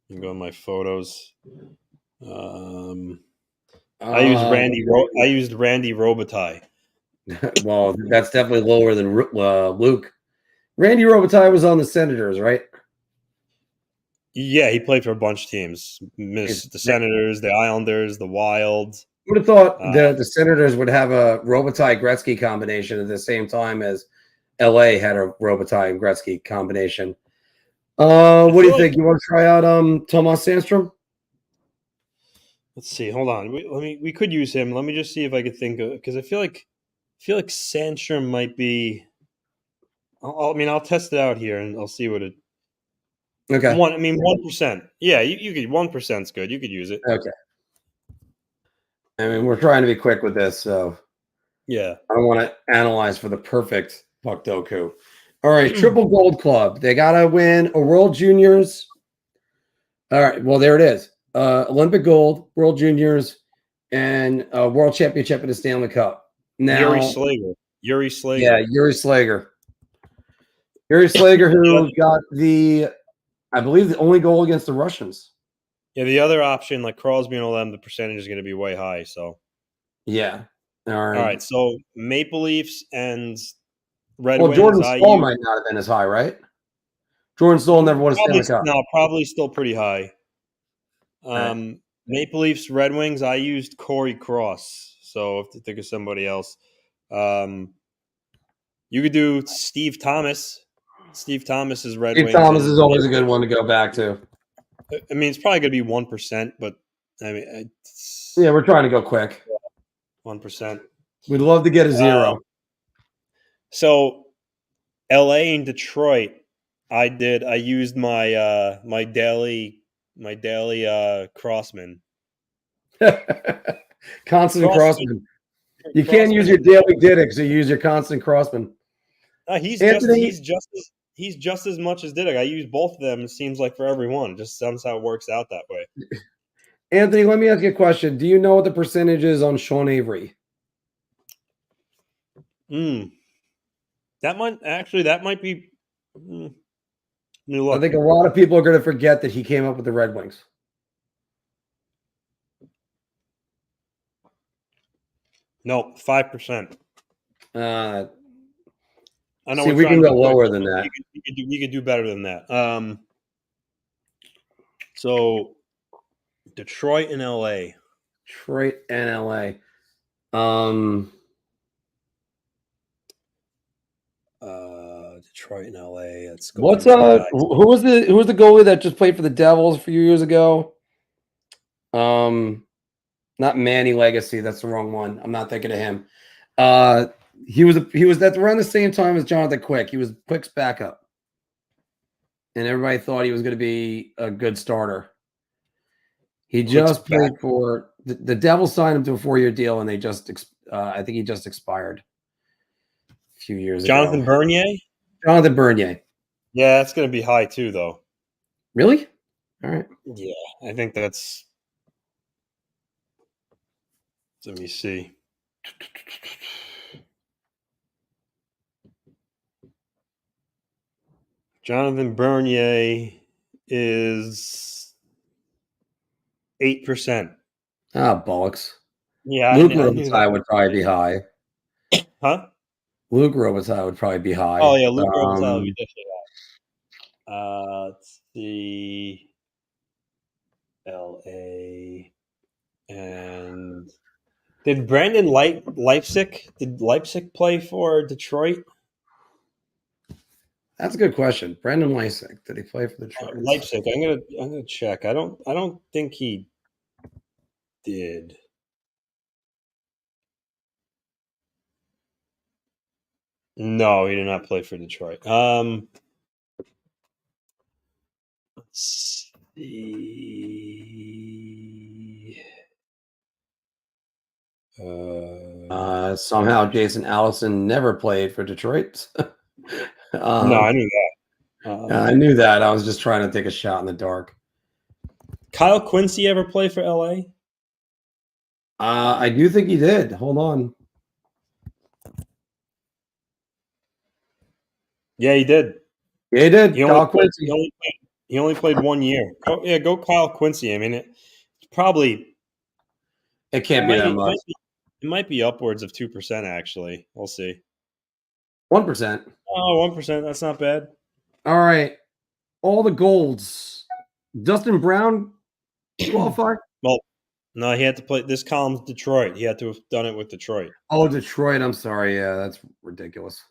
You can go on my photos. I used Randy Robitaille. Well, that's definitely lower than Luke. Randy Robitaille was on the Senators, right? Yeah, he played for a bunch of teams. The Senators, the Islanders, the Wild. Would have thought the Senators would have a Robitaille Gretzky combination at the same time as LA had a Robitaille and Gretzky combination. What do you think? You want to try out Tomas Sandstrom? Let's see. Hold on. We could use him. Let me just see if I could think of, because I feel like Sandstrom might be. I'll test it out here and I'll see what it. Okay. 1%. Yeah, you could. 1%'s good. You could use it. Okay. I mean, we're trying to be quick with this, so yeah. I don't want to analyze for the perfect Puck Doku. All right, Triple Gold Club. They gotta win a World Juniors. All right, well there it is. Olympic Gold, World Juniors, and World Championship in the Stanley Cup. Now, Yuri Slager. Yeah, Yuri Slager. Yuri Slager, who got I believe the only goal against the Russians. Yeah, the other option, like Crosby and all them, the percentage is going to be way high. So, yeah. All right. So Maple Leafs and Red Wings. Jordan Staal might not have been as high, right? Jordan Staal never won a Stanley Cup. No, probably still pretty high. Right. Maple Leafs, Red Wings. I used Corey Cross. So if to think of somebody else, you could do Steve Thomas. Steve Thomas is Red Wings. Steve Thomas is always a good one to go back to. I mean, it's probably going to be 1%, but I mean, yeah, we're trying to go quick. 1%. We'd love to get a 0. So, LA and Detroit, I used my my daily Crossman. Constant Crossman. You can't use your daily Didick, so you use your constant Crossman. He's just as much as Didick. I use both of them, it seems like, for everyone. Just somehow it works out that way. Anthony, let me ask you a question. Do you know what the percentage is on Sean Avery? That might be. I think a lot of people are going to forget that he came up with the Red Wings. No, 5%. I know. See, we can go lower than that. We could do better than that. So Detroit and LA. Detroit and LA. Detroit and LA. Let's go. What's who was the goalie that just played for the Devils a few years ago? Not Manny Legacy. That's the wrong one. I'm not thinking of him. He was that's around the same time as Jonathan Quick. He was Quick's backup, and everybody thought he was going to be a good starter. He just played for the Devils. Signed him to a 4-year deal, and they just I think he just expired a few years ago. Jonathan Bernier. Yeah, that's going to be high too, though. Really? All right. Yeah, I think that's. Let me see. Jonathan Bernier is 8%. Ah, bollocks. Yeah, Luke I knew that. Robitaille would probably be high. Huh? Luke Robitaille would probably be high. Oh yeah, Luke Robitaille would be definitely high. Let's see, L.A. and did Brandon Leipzig? Did Leipzig play for Detroit? That's a good question. Brendan Leipzig, did he play for the Detroit? Leipzig. I'm gonna check. I don't think he did. No, he did not play for Detroit. Let's see. Somehow Jason Allison never played for Detroit. No, I knew that. I knew that. I was just trying to take a shot in the dark. Kyle Quincy ever play for LA? I do think he did. Hold on. Yeah, he did. Yeah, he did. Kyle Quincy. He only played 1 year. Go Kyle Quincy. I mean, it can't be that much. It might be upwards of 2%, actually. We'll see. 1%. Oh, 1%. That's not bad. All right. All the golds. Dustin Brown qualified? Well, no, he had to play. This column's Detroit. He had to have done it with Detroit. Oh, Detroit. I'm sorry. Yeah, that's ridiculous.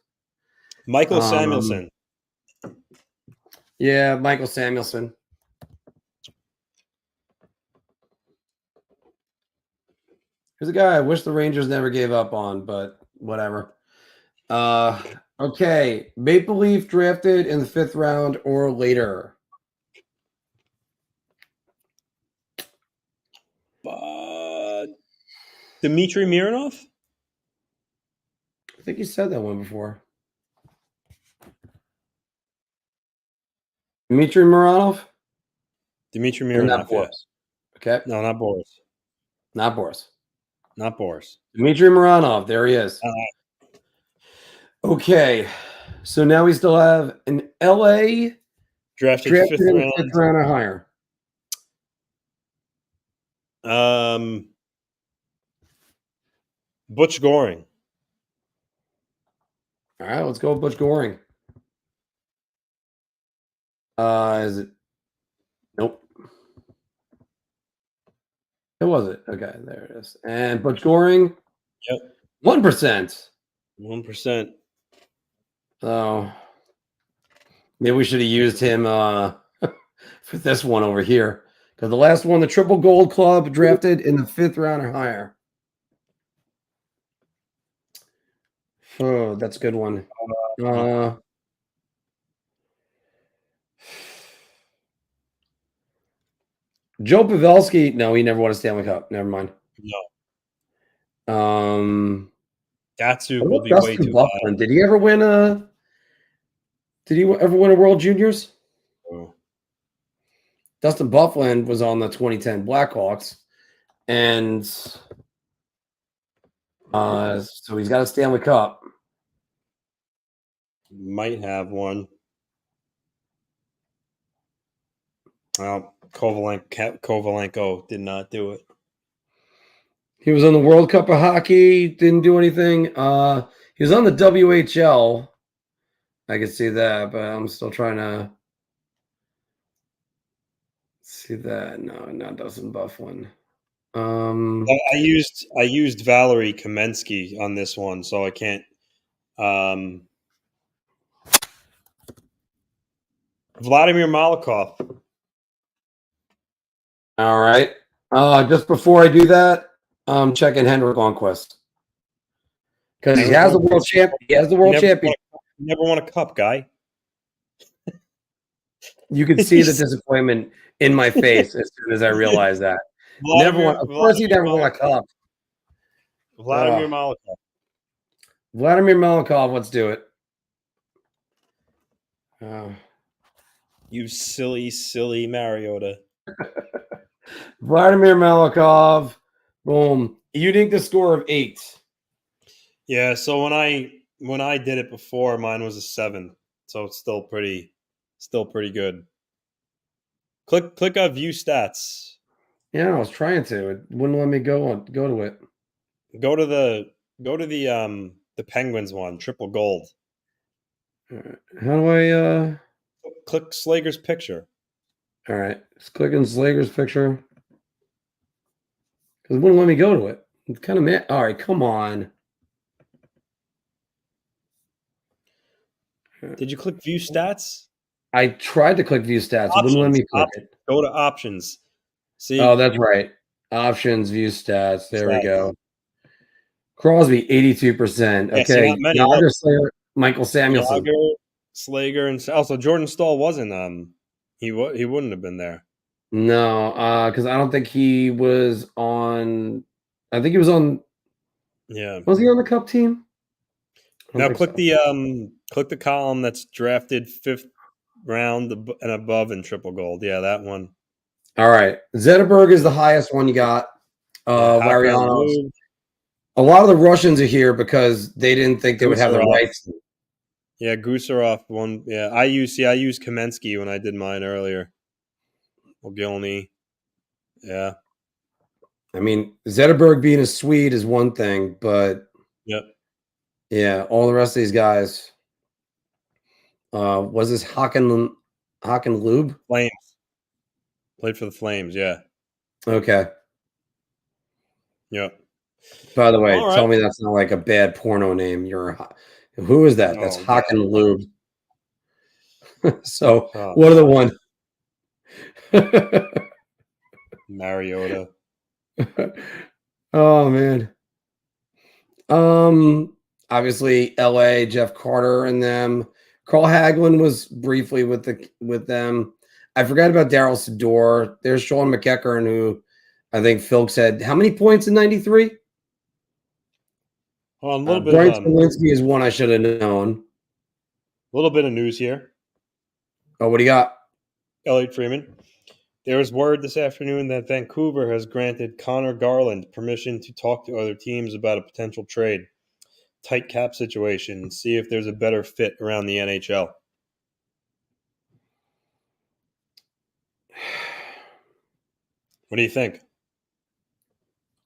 Michael Samuelson. Yeah, Michael Samuelson. Here's a guy I wish the Rangers never gave up on, but whatever. Okay. Maple Leaf drafted in the 5th round or later. Dmitry Mironov? I think you said that one before. Dmitry Mironov? Dmitry Mironov, yes. Okay. No, not Boris. Not Boris. Not Boris. Dmitry Mironov. There he is. Okay. So now we still have an LA drafted in the 5th round or higher. Butch Goring. All right, let's go with Butch Goring. Is it? Nope. It was it. Okay, there it is. And Butch Goring. Yep. 1%. 1%. So maybe we should have used him for this one over here. Because the last one, the Triple Gold Club, drafted in the 5th round or higher. Oh, that's a good one. Joe Pavelski. No, he never won a Stanley Cup. Never mind. No. Datsuk will be Dustin way too Buckland. high. Did he ever win a World Juniors? Oh. Dustin Buckland was on the 2010 Blackhawks, and so he's got a Stanley Cup. Might have one. Well, Kovalenko did not do it. He was on the World Cup of Hockey, didn't do anything. He was on the WHL. I can see that, but I'm still trying to see that. No, not Dustin Bufflin. I used Valerie Kamensky on this one, so I can't. Vladimir Malakov. All right. Just before I do that, I'm checking Henrik Lundqvist because he has the world champ. He has the world champion. Never won a cup, guy. You could see the disappointment in my face as soon as I realized that. Of course, he never won a cup. Vladimir Malakov. Vladimir Malakov. Let's do it. You silly Mariota. Vladimir Malakov. Boom. Uniqueness score of 8. Yeah. So when I did it before, mine was a 7. So it's still pretty good. Click on view stats. Yeah, I was trying to. It wouldn't let me go to it. Go to the Penguins one, triple gold. How do I? Click Slager's picture. All right, just click on Slager's picture because it wouldn't let me go to it. It's kind of mad. All right, come on. Did you click view stats? I tried to click view stats. It wouldn't let me click it. Go to options. See? Oh, that's right. Options, view stats. There we Stats. go. Crosby, 82%. Yeah, see, Okay. not many. Yager, Look, Slayer, Michael Samuelson. Yager, Slager, and also Jordan Staal wasn't. He wouldn't have been there. No, because I don't think he was on. I think he was on. Yeah. Was he on the Cup team? Now click the column that's drafted 5th round and above in triple gold. Yeah, that one. All right. Zetterberg is the highest one you got. Larionov. A lot of the Russians are here because they didn't think they would have the rights. Yeah, Gusarov one. Yeah, I used Kamensky when I did mine earlier. Ogilny. Yeah. I mean, Zetterberg being a Swede is one thing, but yep. Yeah, all the rest of these guys. Was this Hakan Lube? Flames. Played for the Flames, yeah. Okay. Yep. By the way, tell me that's not like a bad porno name. Who is that? That's Hakan Lube. So what are the one? Mariota. Oh man. Obviously LA, Jeff Carter and them. Carl Hagelin was briefly with them. I forgot about Daryl Sador. There's Sean McEachern, who I think Phil said, how many points in 93? A little bit. Brian Smolinski is one I should have known. A little bit of news here. Oh, what do you got? Elliot Freeman. There is word this afternoon that Vancouver has granted Connor Garland permission to talk to other teams about a potential trade. Tight cap situation. See if there's a better fit around the NHL. What do you think?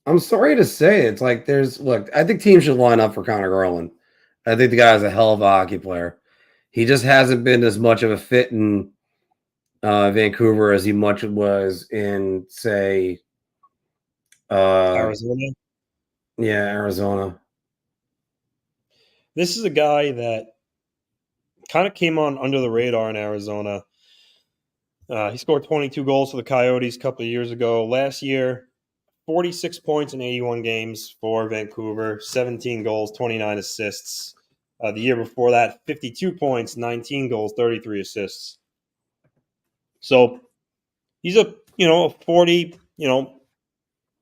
I'm sorry to say, it's like I think teams should line up for Connor Garland. I think the guy's a hell of a hockey player. He just hasn't been as much of a fit in Vancouver as he much was in, say, Arizona. Yeah, Arizona. This is a guy that kind of came on under the radar in Arizona. He scored 22 goals for the Coyotes a couple of years ago. Last year, 46 points in 81 games for Vancouver, 17 goals, 29 assists. The year before that, 52 points, 19 goals, 33 assists. So he's a 40,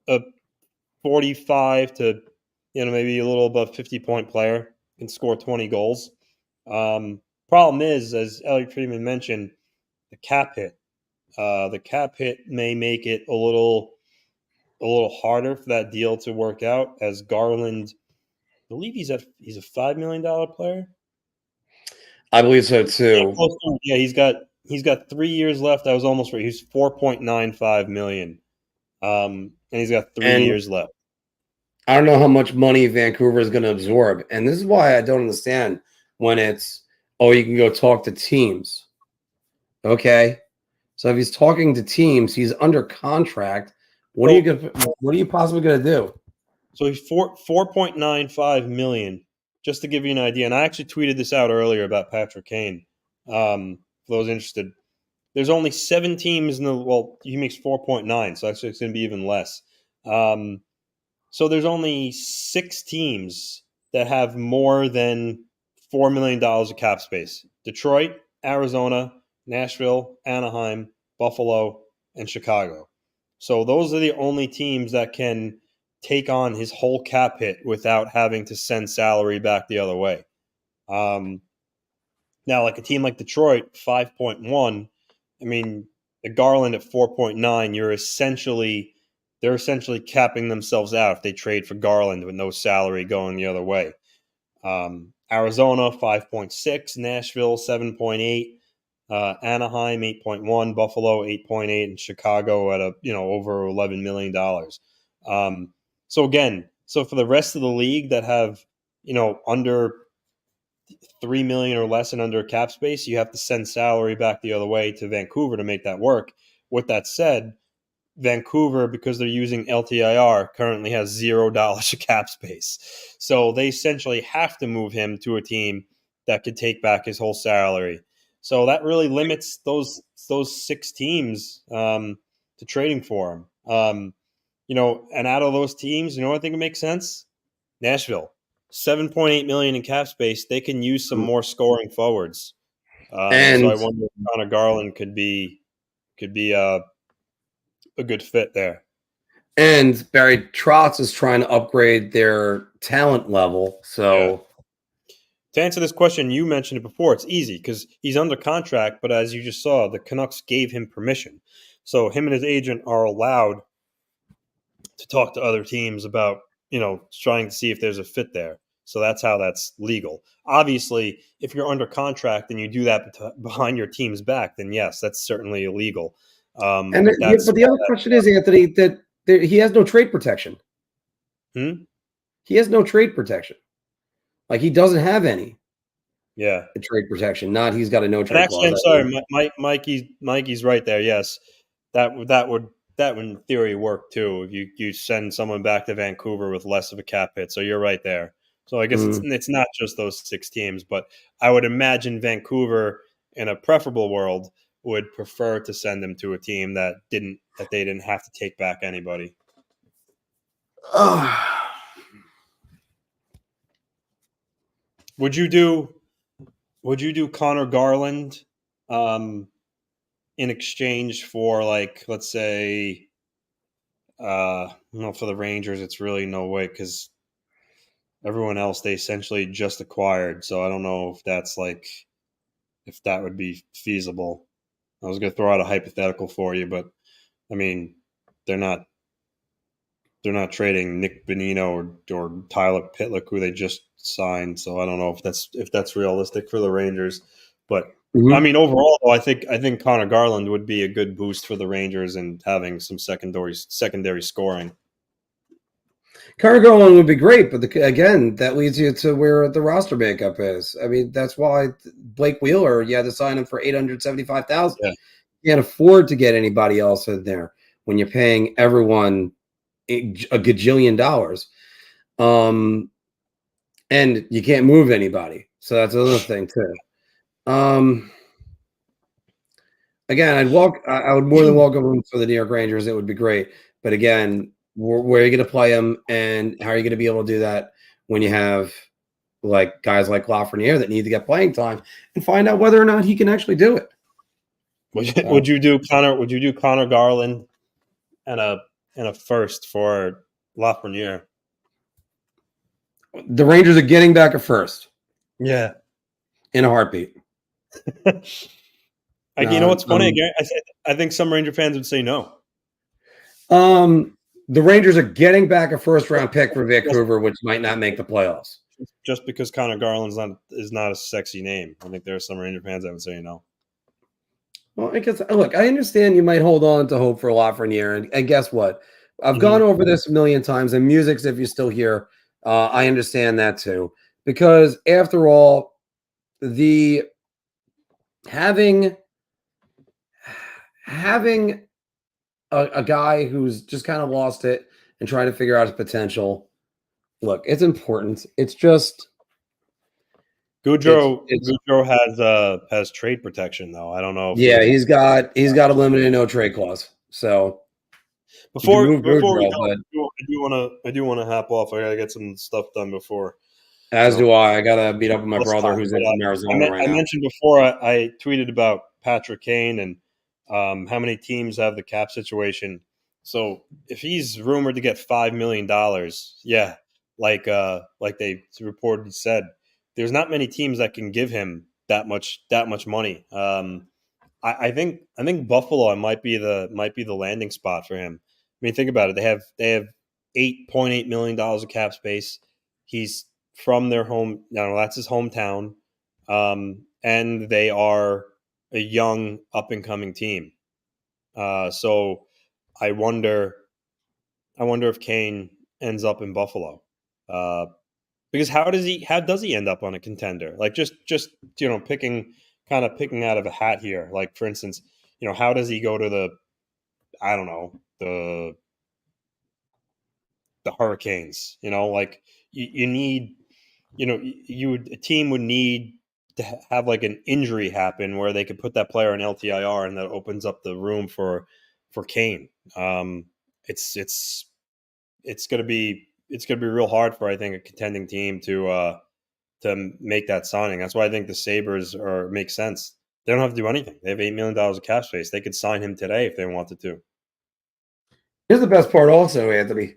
a 45 to maybe a little above 50-point player, can score 20 goals. Problem is, as Elliot Freeman mentioned, the cap hit. The cap hit may make it a little harder for that deal to work out, as Garland, I believe he's a $5 million player. I believe so too. Yeah, he's got 3 years left. I was almost right. He's $4.95 million. And he's got 3 years left. I don't know how much money Vancouver is going to absorb. And this is why I don't understand when it's, you can go talk to teams. Okay. So if he's talking to teams, he's under contract. What are you possibly going to do? So he's $4.95 million, just to give you an idea. And I actually tweeted this out earlier about Patrick Kane. For those interested, there's only 7 teams he makes 4.9, so actually it's going to be even less. So there's only 6 teams that have more than $4 million of cap space: Detroit, Arizona, Nashville, Anaheim, Buffalo, and Chicago. So those are the only teams that can take on his whole cap hit without having to send salary back the other way. Now, like a team like Detroit, 5.1, I mean, the Garland at 4.9, they're essentially capping themselves out if they trade for Garland with no salary going the other way. Arizona, 5.6, Nashville, 7.8. Anaheim 8.1, Buffalo 8.8, and Chicago at over $11 million. So for the rest of the league that have under 3 million or less and under cap space, you have to send salary back the other way to Vancouver to make that work. With that said, Vancouver, because they're using LTIR, currently has $0 of cap space. So they essentially have to move him to a team that could take back his whole salary. So that really limits those 6 teams to trading for him. And out of those teams, I think it makes sense? Nashville, $7.8 million in cap space. They can use some more scoring forwards. So I wonder if Connor Garland could be a good fit there. And Barry Trotz is trying to upgrade their talent level. So to answer this question, you mentioned it before. It's easy because he's under contract, but as you just saw, the Canucks gave him permission. So him and his agent are allowed to talk to other teams about, trying to see if there's a fit there. So that's how that's legal. Obviously, if you're under contract and you do that behind your team's back, then yes, that's certainly illegal. But the other question is, Anthony, that he has no trade protection. He has no trade protection. Like, he doesn't have any. Yeah, trade protection. Not he's got a no trade clause. I'm sorry, Mikey's right there. Yes, that would in theory work too. If you send someone back to Vancouver with less of a cap hit, so you're right there. So I guess it's not just those 6 teams, but I would imagine Vancouver, in a preferable world, would prefer to send them to a team that they didn't have to take back anybody. Would you do Connor Garland in exchange for, like, let's say, for the Rangers, it's really no way because everyone else they essentially just acquired. So I don't know if that would be feasible. I was going to throw out a hypothetical for you, but I mean, they're not trading Nick Bonino or Tyler Pitlick, who they just signed. So I don't know if that's realistic for the Rangers. But I mean, overall, though, I think Connor Garland would be a good boost for the Rangers and having some secondary scoring. Connor Garland would be great, but again, that leads you to where the roster makeup is. I mean, that's why Blake Wheeler, you had to sign him for $875,000. Yeah. You can't afford to get anybody else in there when you're paying everyone a gajillion dollars. And you can't move anybody. So that's another thing too. Again, I would more than welcome him for the New York Rangers. It would be great. But again, where are you going to play him, and how are you going to be able to do that when you have guys like Lafreniere that need to get playing time and find out whether or not he can actually do it? Would you do Connor Garland and a first for Lafreniere? The Rangers are getting back a first. Yeah, in a heartbeat. You know what's funny? I think some Ranger fans would say no. The Rangers are getting back a first-round pick for Vancouver, which might not make the playoffs. Just because Connor Garland is not a sexy name. I think there are some Ranger fans that would say no. Well, because look, I understand you might hold on to hope for Lafreniere, and guess what? I've gone over this a million times, and Music's, if you're still here, I understand that too. Because after all, having a guy who's just kind of lost it and trying to figure out his potential. Look, it's important. It's just Goudreau has trade protection though. I don't know. He's got a limited no trade clause. So before we go, I do want to hop off. I gotta get some stuff done before. Do I. I gotta meet up with my brother who's in Arizona right now. I mentioned before I tweeted about Patrick Kane and how many teams have the cap situation. So if he's rumored to get $5 million, like they reportedly said, there's not many teams that can give him that much money. I think Buffalo might be the landing spot for him. I mean, think about it. They have $8.8 million of cap space. He's from their home. That's his hometown. And they are a young up and coming team. So I wonder if Kane ends up in Buffalo. Because how does he end up on a contender? Like just picking out of a hat here. Like for instance, how does he go to the Hurricanes? Like you need, a team would need to have like an injury happen where they could put that player in LTIR, and that opens up the room for Kane. It's gonna be real hard for, I think, a contending team to make that signing. That's why I think the Sabres make sense. They don't have to do anything. They have $8 million of cap space. They could sign him today if they wanted to. Here's the best part also, Anthony.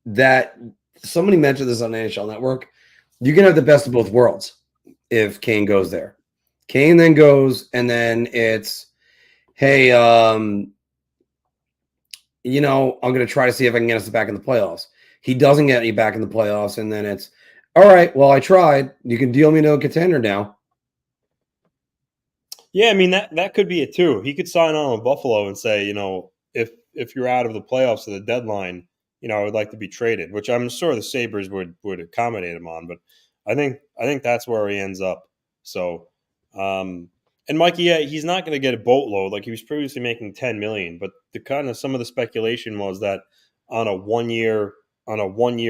That somebody mentioned this on the NHL Network. You can have the best of both worlds if Kane goes there. Kane then goes, and then it's, hey, I'm going to try to see if I can get us back in the playoffs. He doesn't get you back in the playoffs, and then it's, all right, well, I tried. You can deal me to a contender now. Yeah, I mean, that could be it too. He could sign on with Buffalo and say, if you're out of the playoffs at the deadline, I would like to be traded, which I'm sure the Sabres would accommodate him on. But I think that's where he ends up. So, and Mikey, yeah, he's not going to get a boatload. Like he was previously making $10 million, but some of the speculation was that on a one year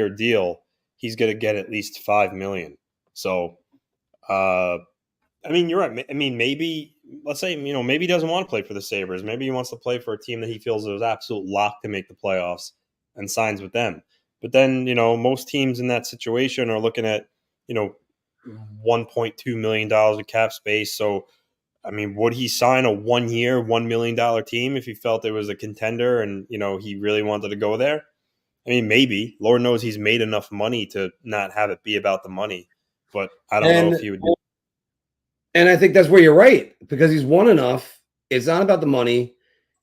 deal, he's going to get at least $5 million. So, I mean, you're right. I mean, maybe let's say maybe he doesn't want to play for the Sabres. Maybe he wants to play for a team that he feels is absolute lock to make the playoffs, and signs with them. But then most teams in that situation are looking at $1.2 million of cap space. So, I mean, would he sign a 1 year, $1 million team if he felt it was a contender and, he really wanted to go there? I mean, maybe. Lord knows he's made enough money to not have it be about the money. But I don't know if he would do it. And I think that's where you're right, because he's won enough. It's not about the money.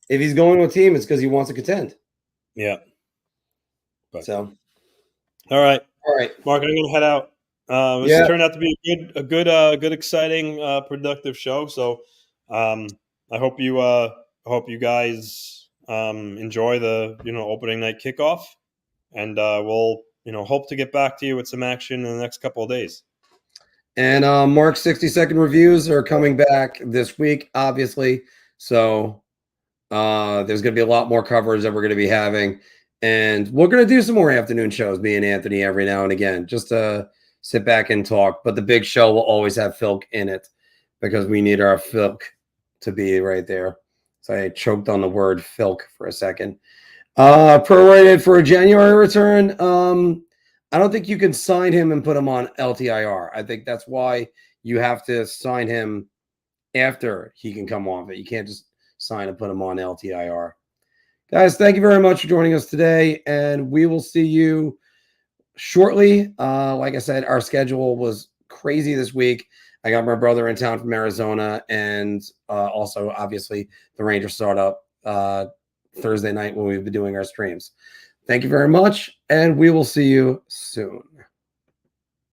If he's going to a team, it's because he wants to contend. Yeah. But, all right. Mark, I'm going to head out. This turned out to be a good, exciting, productive show. So, I hope you guys enjoy the opening night kickoff, and we'll hope to get back to you with some action in the next couple of days. And Mark's 60-second reviews are coming back this week, obviously. So there's going to be a lot more coverage that we're going to be having. And we're going to do some more afternoon shows, me and Anthony, every now and again, just to sit back and talk. But the big show will always have Filk in it, because we need our Filk to be right there. So I choked on the word Filk for a second. Prorated for a January return. I don't think you can sign him and put him on LTIR. I think that's why you have to sign him after he can come off it. You can't just sign and put him on LTIR. Guys, thank you very much for joining us today, and we will see you shortly. Like I said, our schedule was crazy this week. I got my brother in town from Arizona, and also, obviously, the Rangers start up Thursday night when we'll be doing our streams. Thank you very much, and we will see you soon.